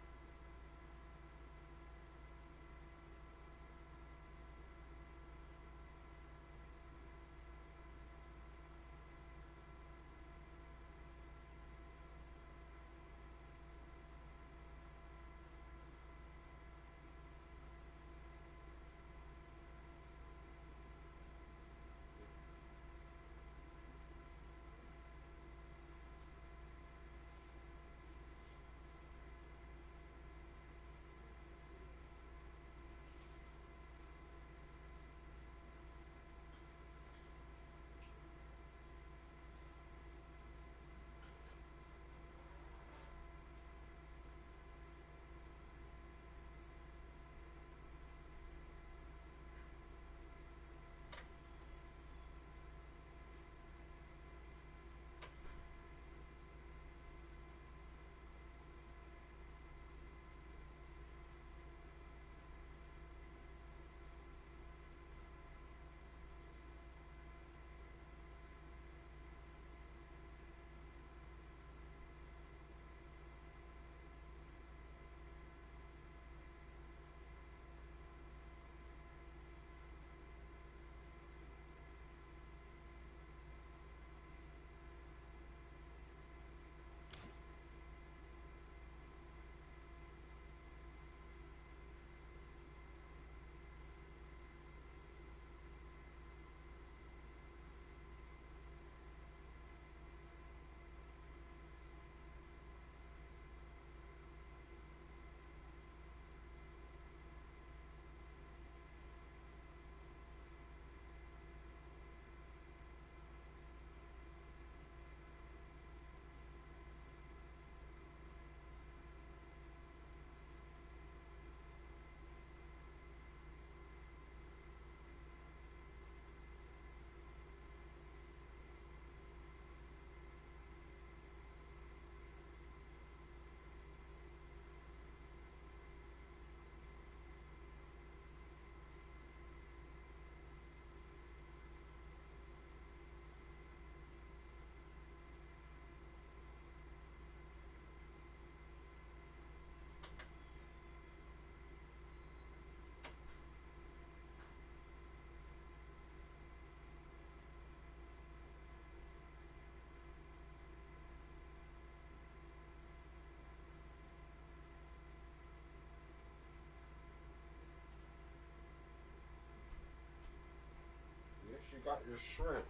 Yes, you got your shrimp.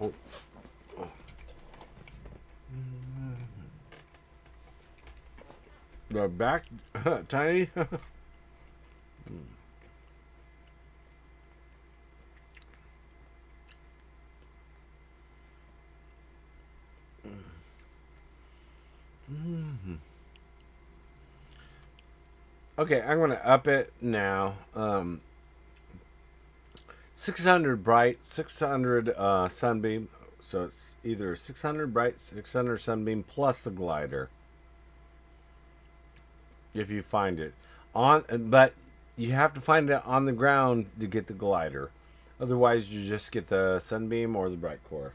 Oh. Back tiny. Okay, I'm gonna up it now. 600 bright, 600 sunbeam. So it's either 600 bright, 600 sunbeam plus the glider. If you find it but you have to find it on the ground to get the glider. Otherwise, you just get the sunbeam or the brightcore.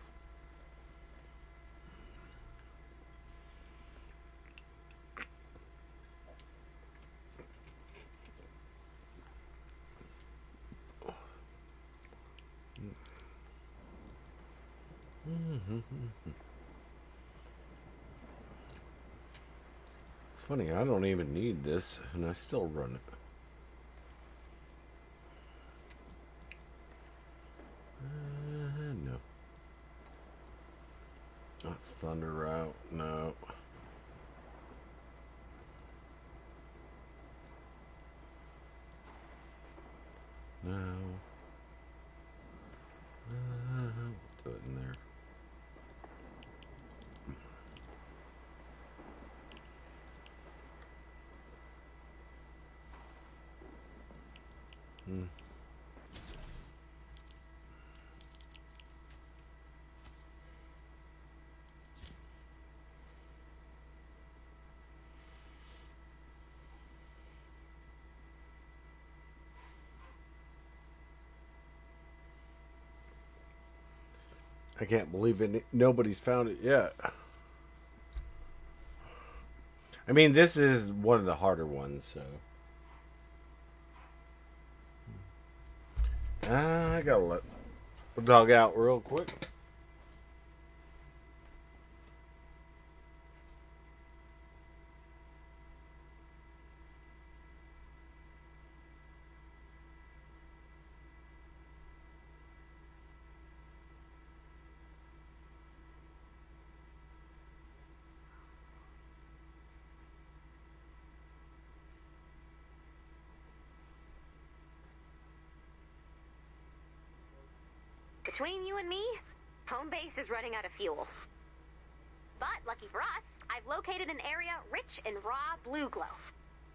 It's funny, I don't even need this, and I still run it. No. That's thunder out. No. No. Do it in there. I can't believe it. Nobody's found it yet. I mean, this is one of the harder ones, so. I gotta let the dog out real quick. Between you and me, home base is running out of fuel. But lucky for us, I've located an area rich in raw blue glow.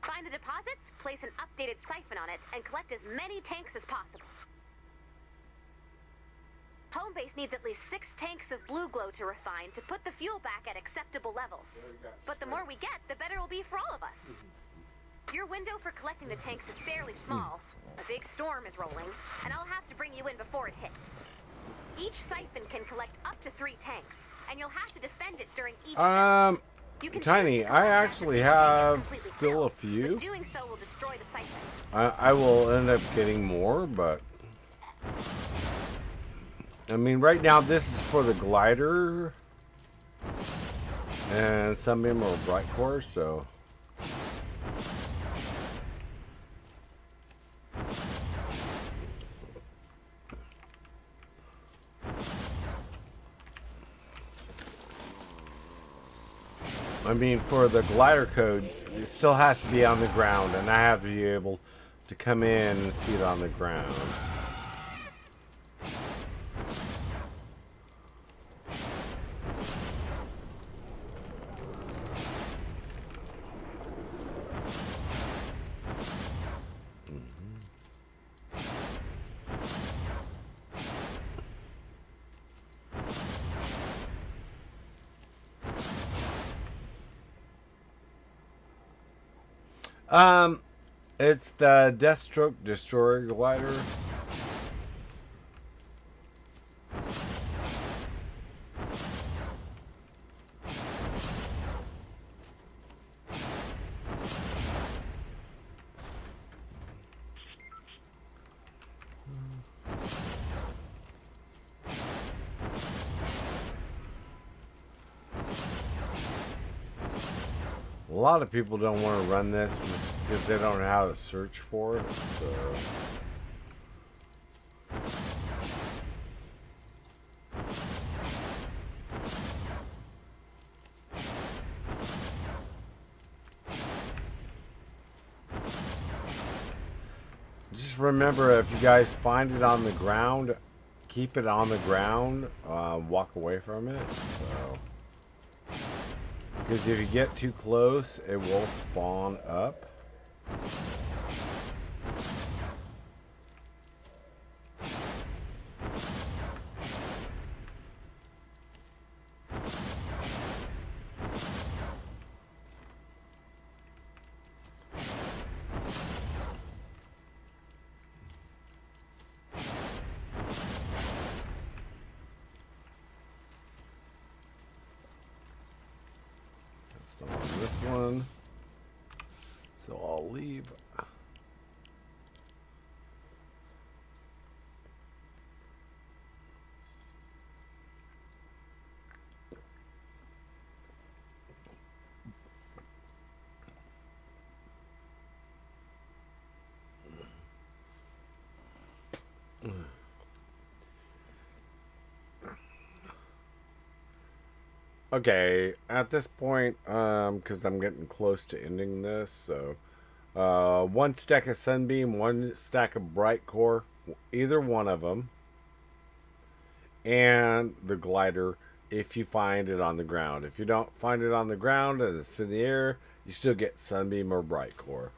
Find the deposits, place an updated siphon on it, and collect as many tanks as possible. Home base needs at least 6 tanks of blue glow to refine to put the fuel back at acceptable levels. But the more we get, the better it will be for all of us. Your window for collecting the tanks is fairly small. A big storm is rolling, and I'll have to bring you in before it hits. Each siphon can collect up to 3 tanks, and you'll have to defend it during each You can Tiny, I actually have still a few. But doing so will destroy the siphon. I will end up getting more, but I mean, right now this is for the glider and sunbeam or brightcore, so. I mean, for the glider code, it still has to be on the ground, and I have to be able to come in and see it on the ground. It's the Deathstroke Destroyer glider. A lot of people don't want to run this just because they don't know how to search for it, so. just remember, if you guys find it on the ground, keep it on the ground. Walk away from it. So, because if you get too close, it will spawn up. That's not on this one. So I'll leave. Okay, at this point, because I'm getting close to ending this, so one stack of sunbeam, one stack of brightcore, either one of them, and the glider if you find it on the ground. If you don't find it on the ground and it's in the air, you still get sunbeam or brightcore.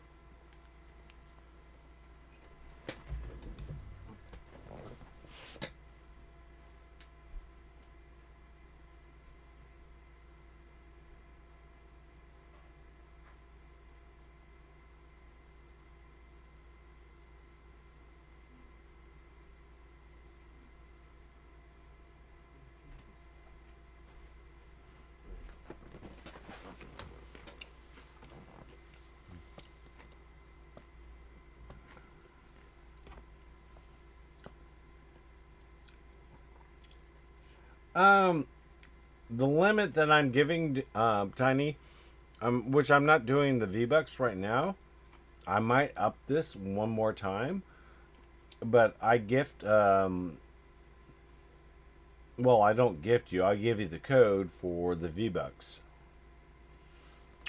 The limit that I'm giving Tiny, which I'm not doing the vBucks right now. I might up this one more time, but I gift. Well, I don't gift you. I give you the code for the vBucks,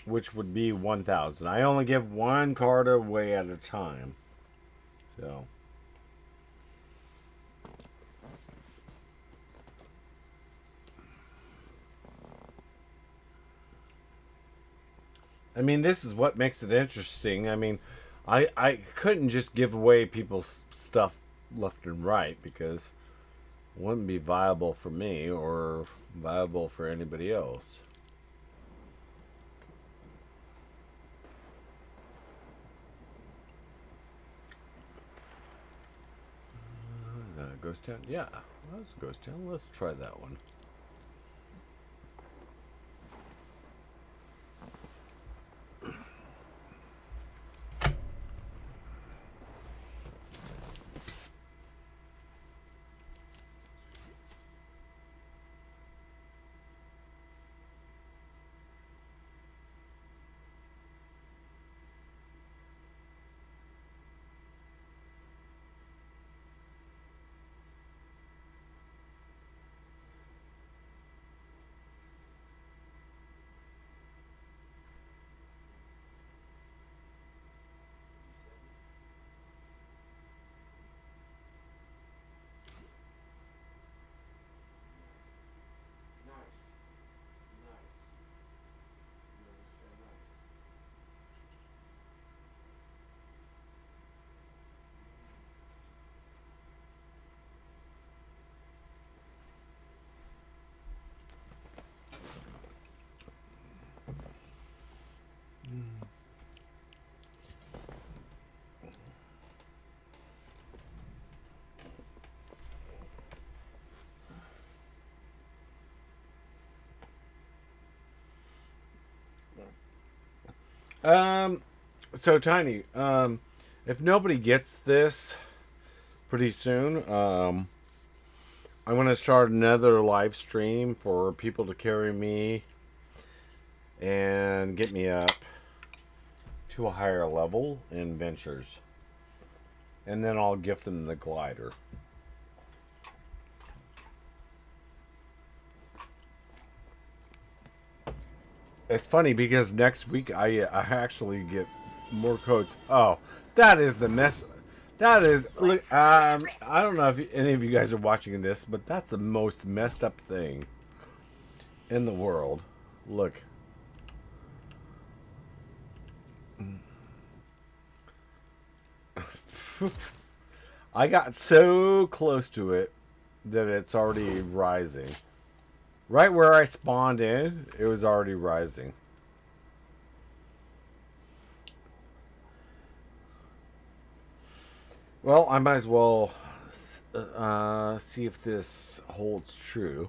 which would be 1,000. I only give one card away at a time, so. I mean, this is what makes it interesting. I mean, I couldn't just give away people's stuff left and right because it wouldn't be viable for me or viable for anybody else. Ghost Town? Yeah, that's Ghost Town. Let's try that one. So Tiny, if nobody gets this pretty soon, I'm gonna start another live stream for people to carry me and get me up to a higher level in ventures, and then I'll gift them the glider. It's funny because next week I actually get more codes. Oh, that is the mess. That is, look, I don't know if any of you guys are watching this, but that's the most messed up thing in the world. Look. I got so close to it that it's already rising. Right where I spawned in, it was already rising. Well, I might as well see if this holds true.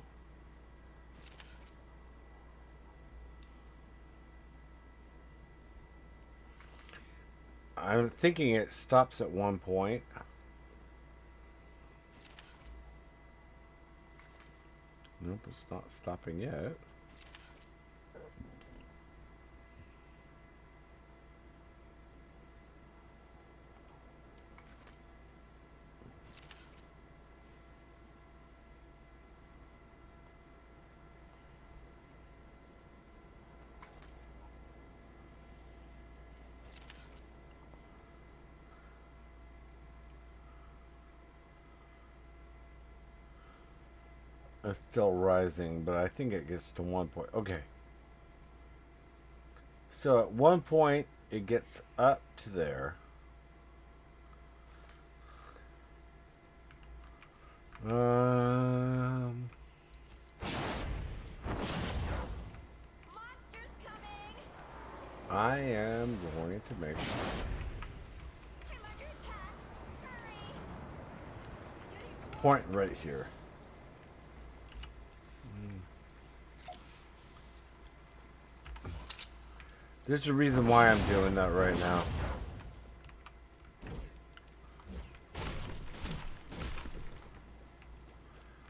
I'm thinking it stops at one point. Nope, it's not stopping yet. It's still rising, but I think it gets to one point. Okay. So at one point, it gets up to there. Monsters coming! I am going to make I'm under attack. Hurry! point right here. There's a reason why I'm doing that right now.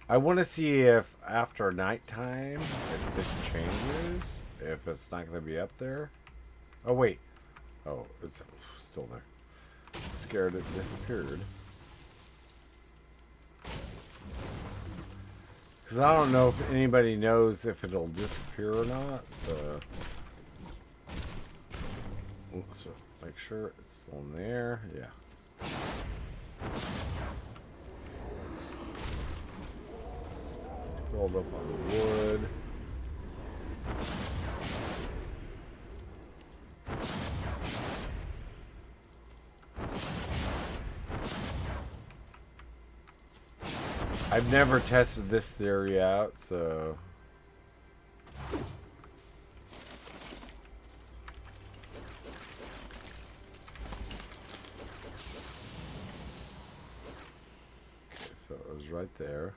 I want to see if after nighttime, if this changes, if it's not going to be up there. Oh, wait. Oh, it's still there. Scared it disappeared. Because I don't know if anybody knows if it'll disappear or not, so... So make sure it's still in there. Yeah. Rolled up on the wood. I've never tested this theory out, so... So it was right there.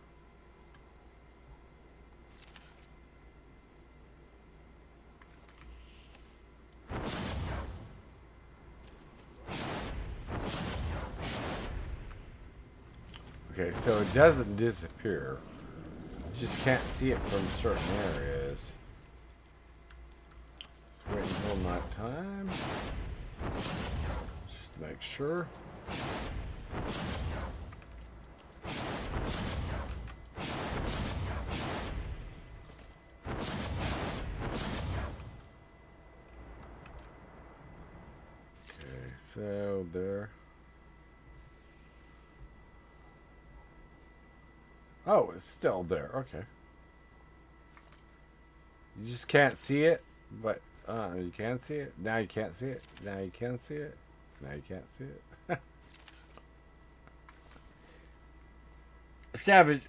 Okay, so it doesn't disappear. You just can't see it from certain areas. Let's wait until night time. Just to make sure. So there. Oh, it's still there. Okay. You just can't see it, but you can see it. Now you can't see it. Now you can see it. Now you can't see it. Savage.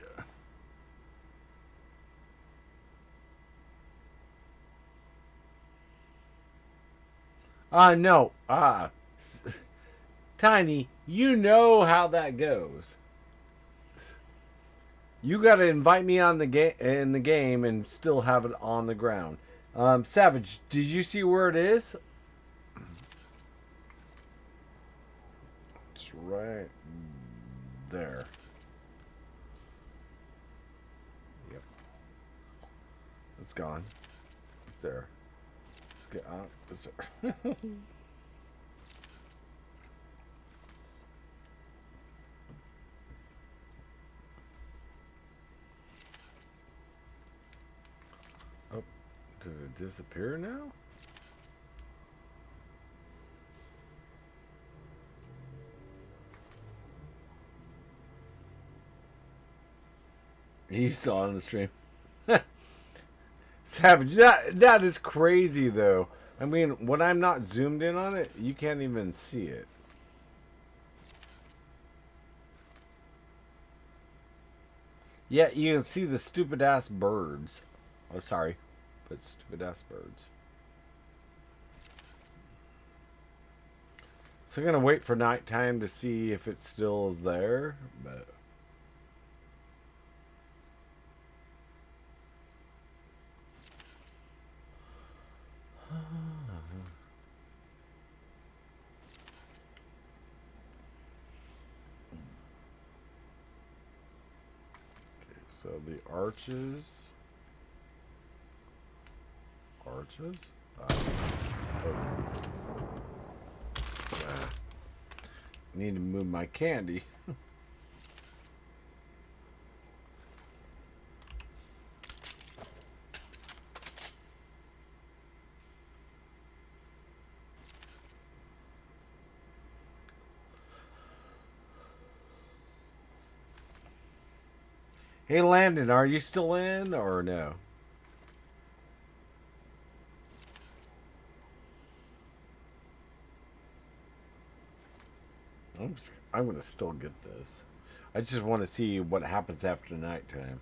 No. Tiny, you know how that goes. You got to invite me on the in the game and still have it on the ground. Savage, did you see where it is? It's right there. Yep. It's gone. It's there. Let's get out. It's there. Did it disappear now? You saw it on the stream. Savage. That is crazy, though. I mean, when I'm not zoomed in on it, you can't even see it. Yeah, you can see the stupid ass birds. Oh, sorry, but stupid ass birds. So I'm gonna wait for nighttime to see if it still is there, but. So the arches. Arches? Need to move my candy. Hey Landon, are you still in or no? I'm gonna still get this. I just want to see what happens after nighttime.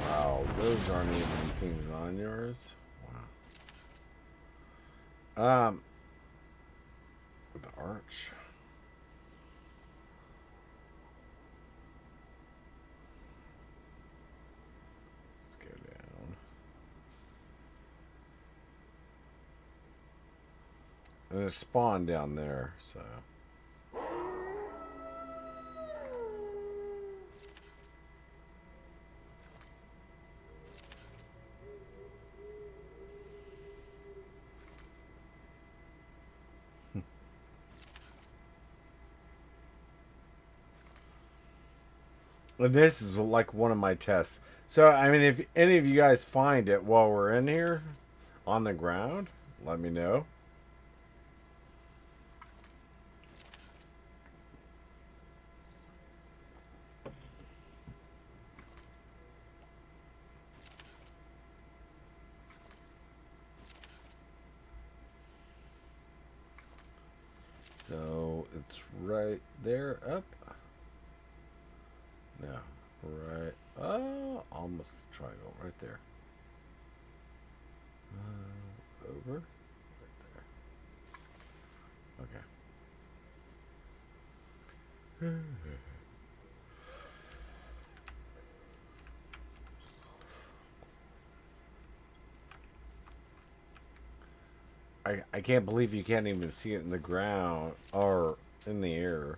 Wow, those aren't even things on yours. Wow. The arch. Let's go down. And it spawned down there, so. And this is like one of my tests. So, I mean, if any of you guys find it while we're in here on the ground, let me know. So, it's right there up. No, right. Oh, almost the triangle right there. Over, right there. Okay. I can't believe you can't even see it in the ground or in the air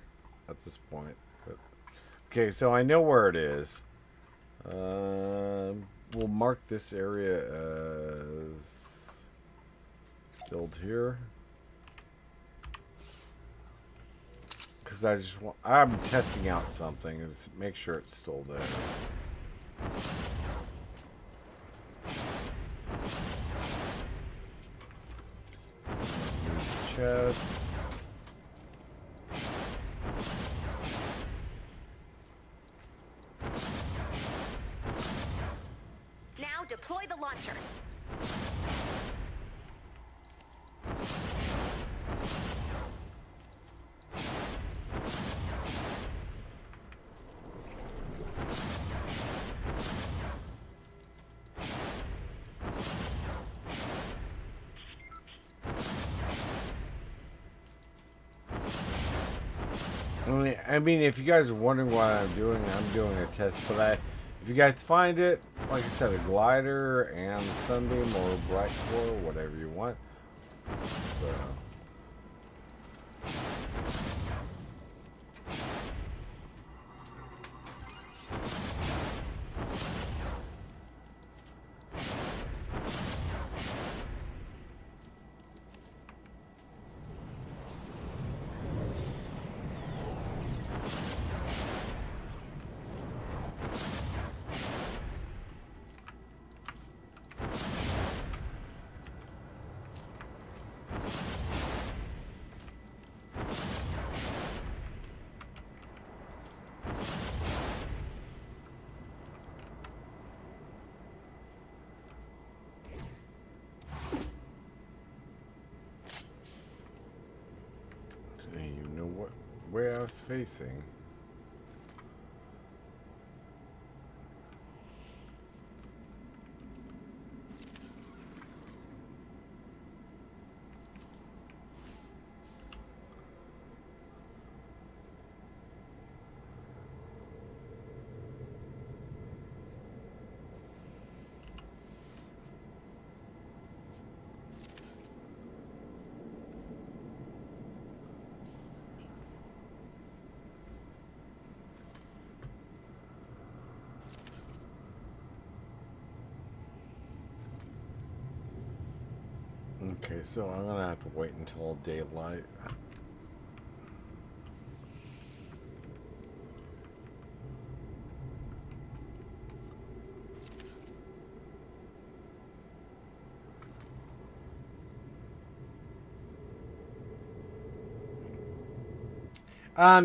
at this point. But, okay, so I know where it is. We'll mark this area as build here. Because I just want, I'm testing out something and make sure it's still there. Chest. Now deploy the launcher. I mean, if you guys are wondering what I'm doing a test. But if you guys find it, like I said, a glider and sunbeam or brightcore, whatever you want. So. I was facing. Okay, so I'm gonna have to wait until daylight.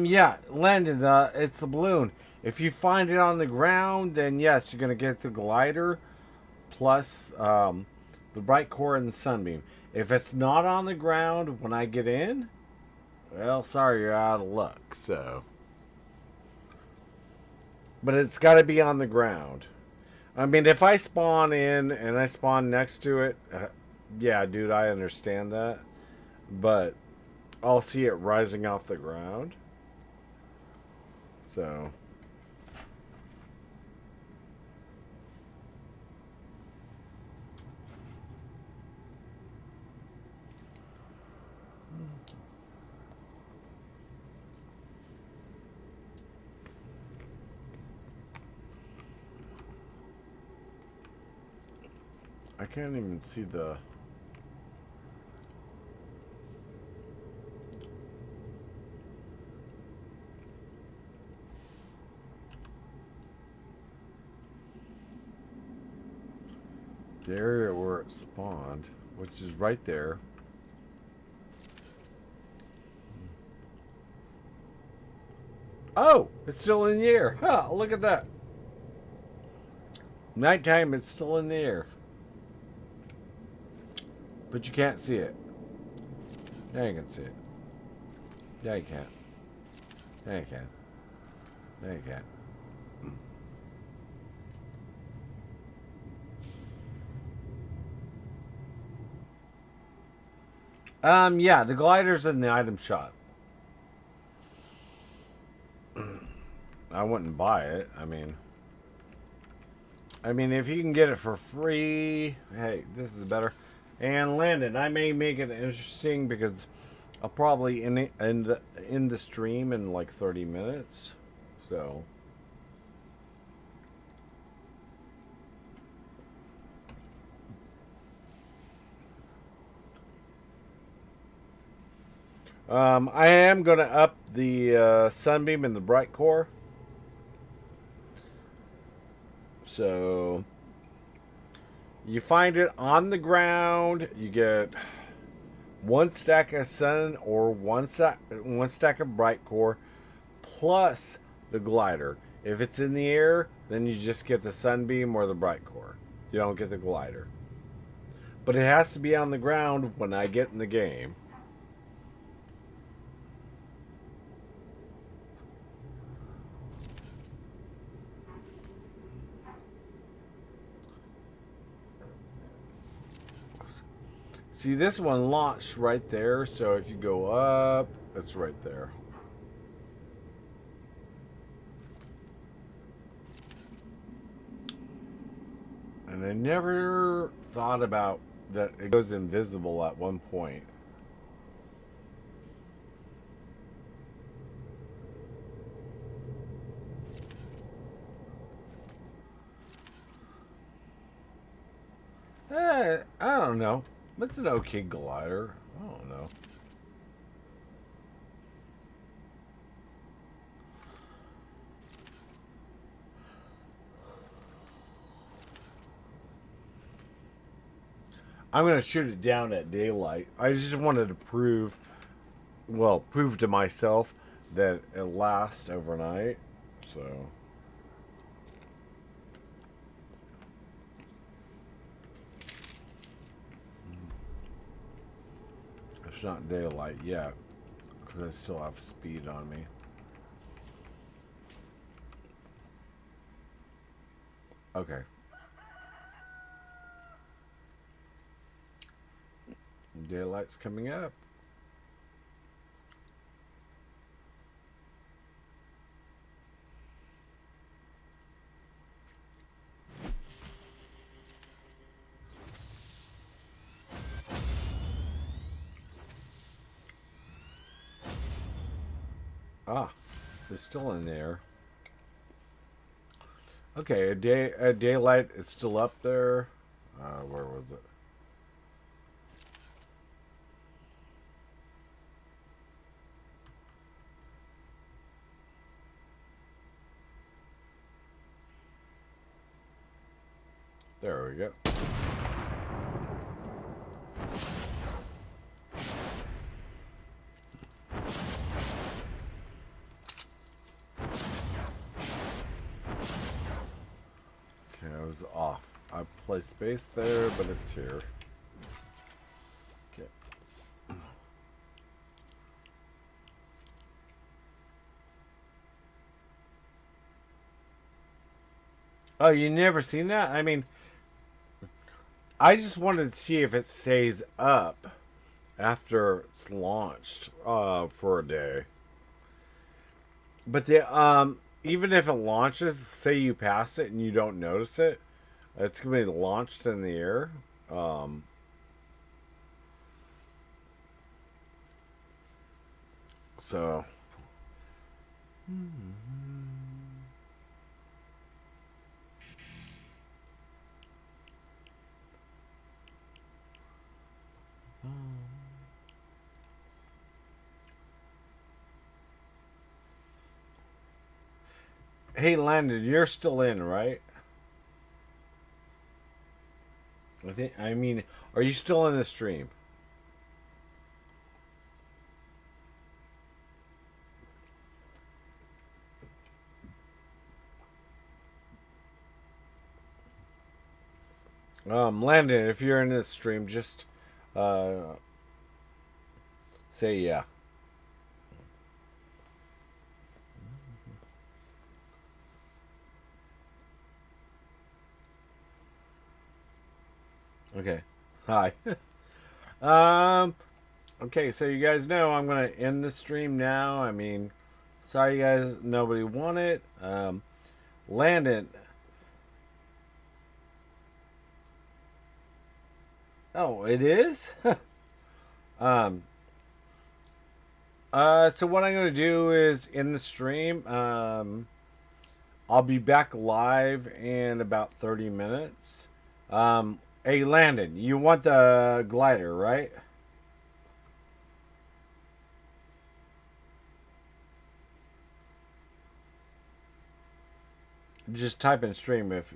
Yeah, Landon, it's the balloon. If you find it on the ground, then yes, you're gonna get the glider plus the bright core and the sunbeam. If it's not on the ground when I get in, well, sorry, you're out of luck. So, but it's got to be on the ground. I mean, if I spawn in and I spawn next to it, yeah, dude, I understand that, but I'll see it rising off the ground. So. I can't even see the... the area where it spawned, which is right there. Oh, it's still in the air. Huh, look at that. Nighttime, it's still in the air. But you can't see it. Yeah, you can see it. Yeah, you can't. Yeah, you can. Yeah, you can. Yeah, the glider's in the item shop. I wouldn't buy it. I mean, if you can get it for free, hey, this is better. And Landon, I may make it interesting because I'll probably end the stream in like 30 minutes. So. I am going to up the sunbeam and the bright core. So you find it on the ground, you get one stack of sun or one stack of bright core plus the glider. If it's in the air, then you just get the sunbeam or the bright core. You don't get the glider. But it has to be on the ground when I get in the game. See, this one launched right there, so if you go up, it's right there. And I never thought about that it goes invisible at one point. I don't know. It's an okay glider. I don't know. I'm going to shoot it down at daylight. I just wanted to prove to myself that it lasts overnight. So... it's not daylight yet, because I still have speed on me. Okay. Daylight's coming up. Ah, it's still in there. Okay, a daylight is still up there. Where was it? There we go. Okay, I was off. I placed space there, but it's here. Okay. Oh, you never seen that? I mean, I just wanted to see if it stays up after it's launched for a day. But even if it launches, say you pass it and you don't notice it, it's gonna be launched in the air. So. Hey, Landon, you're still in, right? I mean, are you still in the stream? Landon, if you're in this stream, just say yeah. Okay. Hi. Okay, so you guys know I'm gonna end the stream now. I mean, sorry you guys, nobody won it. Landon. Oh, it is? So what I'm gonna do is in the stream, I'll be back live in about 30 minutes. Hey, Landon, you want the glider, right? Just type in stream if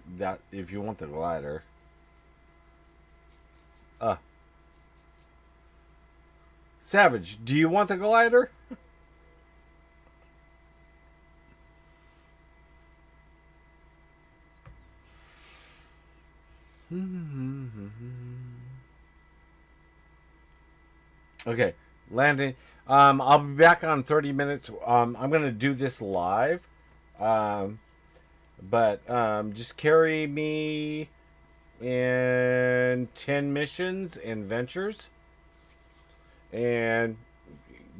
you want the glider. Savage, do you want the glider? Okay, Landon. I'll be back on 30 minutes. I'm gonna do this live. But just carry me in 10 missions and ventures. And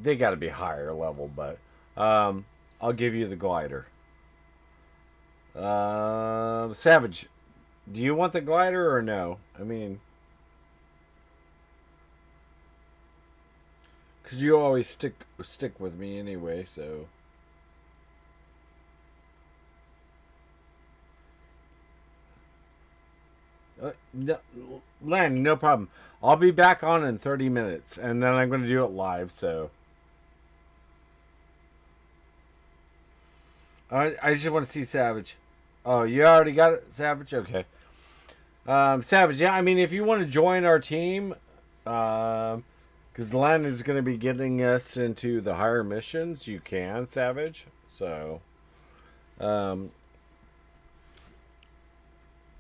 they gotta be higher level, but I'll give you the glider. Savage, do you want the glider or no? I mean, because you always stick with me anyway, so. No, Len, no problem. I'll be back on in 30 minutes, and then I'm going to do it live, so. I just want to see Savage. Oh, you already got it, Savage? Okay. Savage, yeah, I mean, if you want to join our team, because Len is going to be getting us into the higher missions, you can, Savage. So,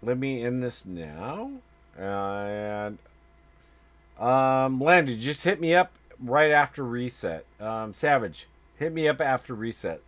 let me end this now. And Landon, just hit me up right after reset. Savage, hit me up after reset.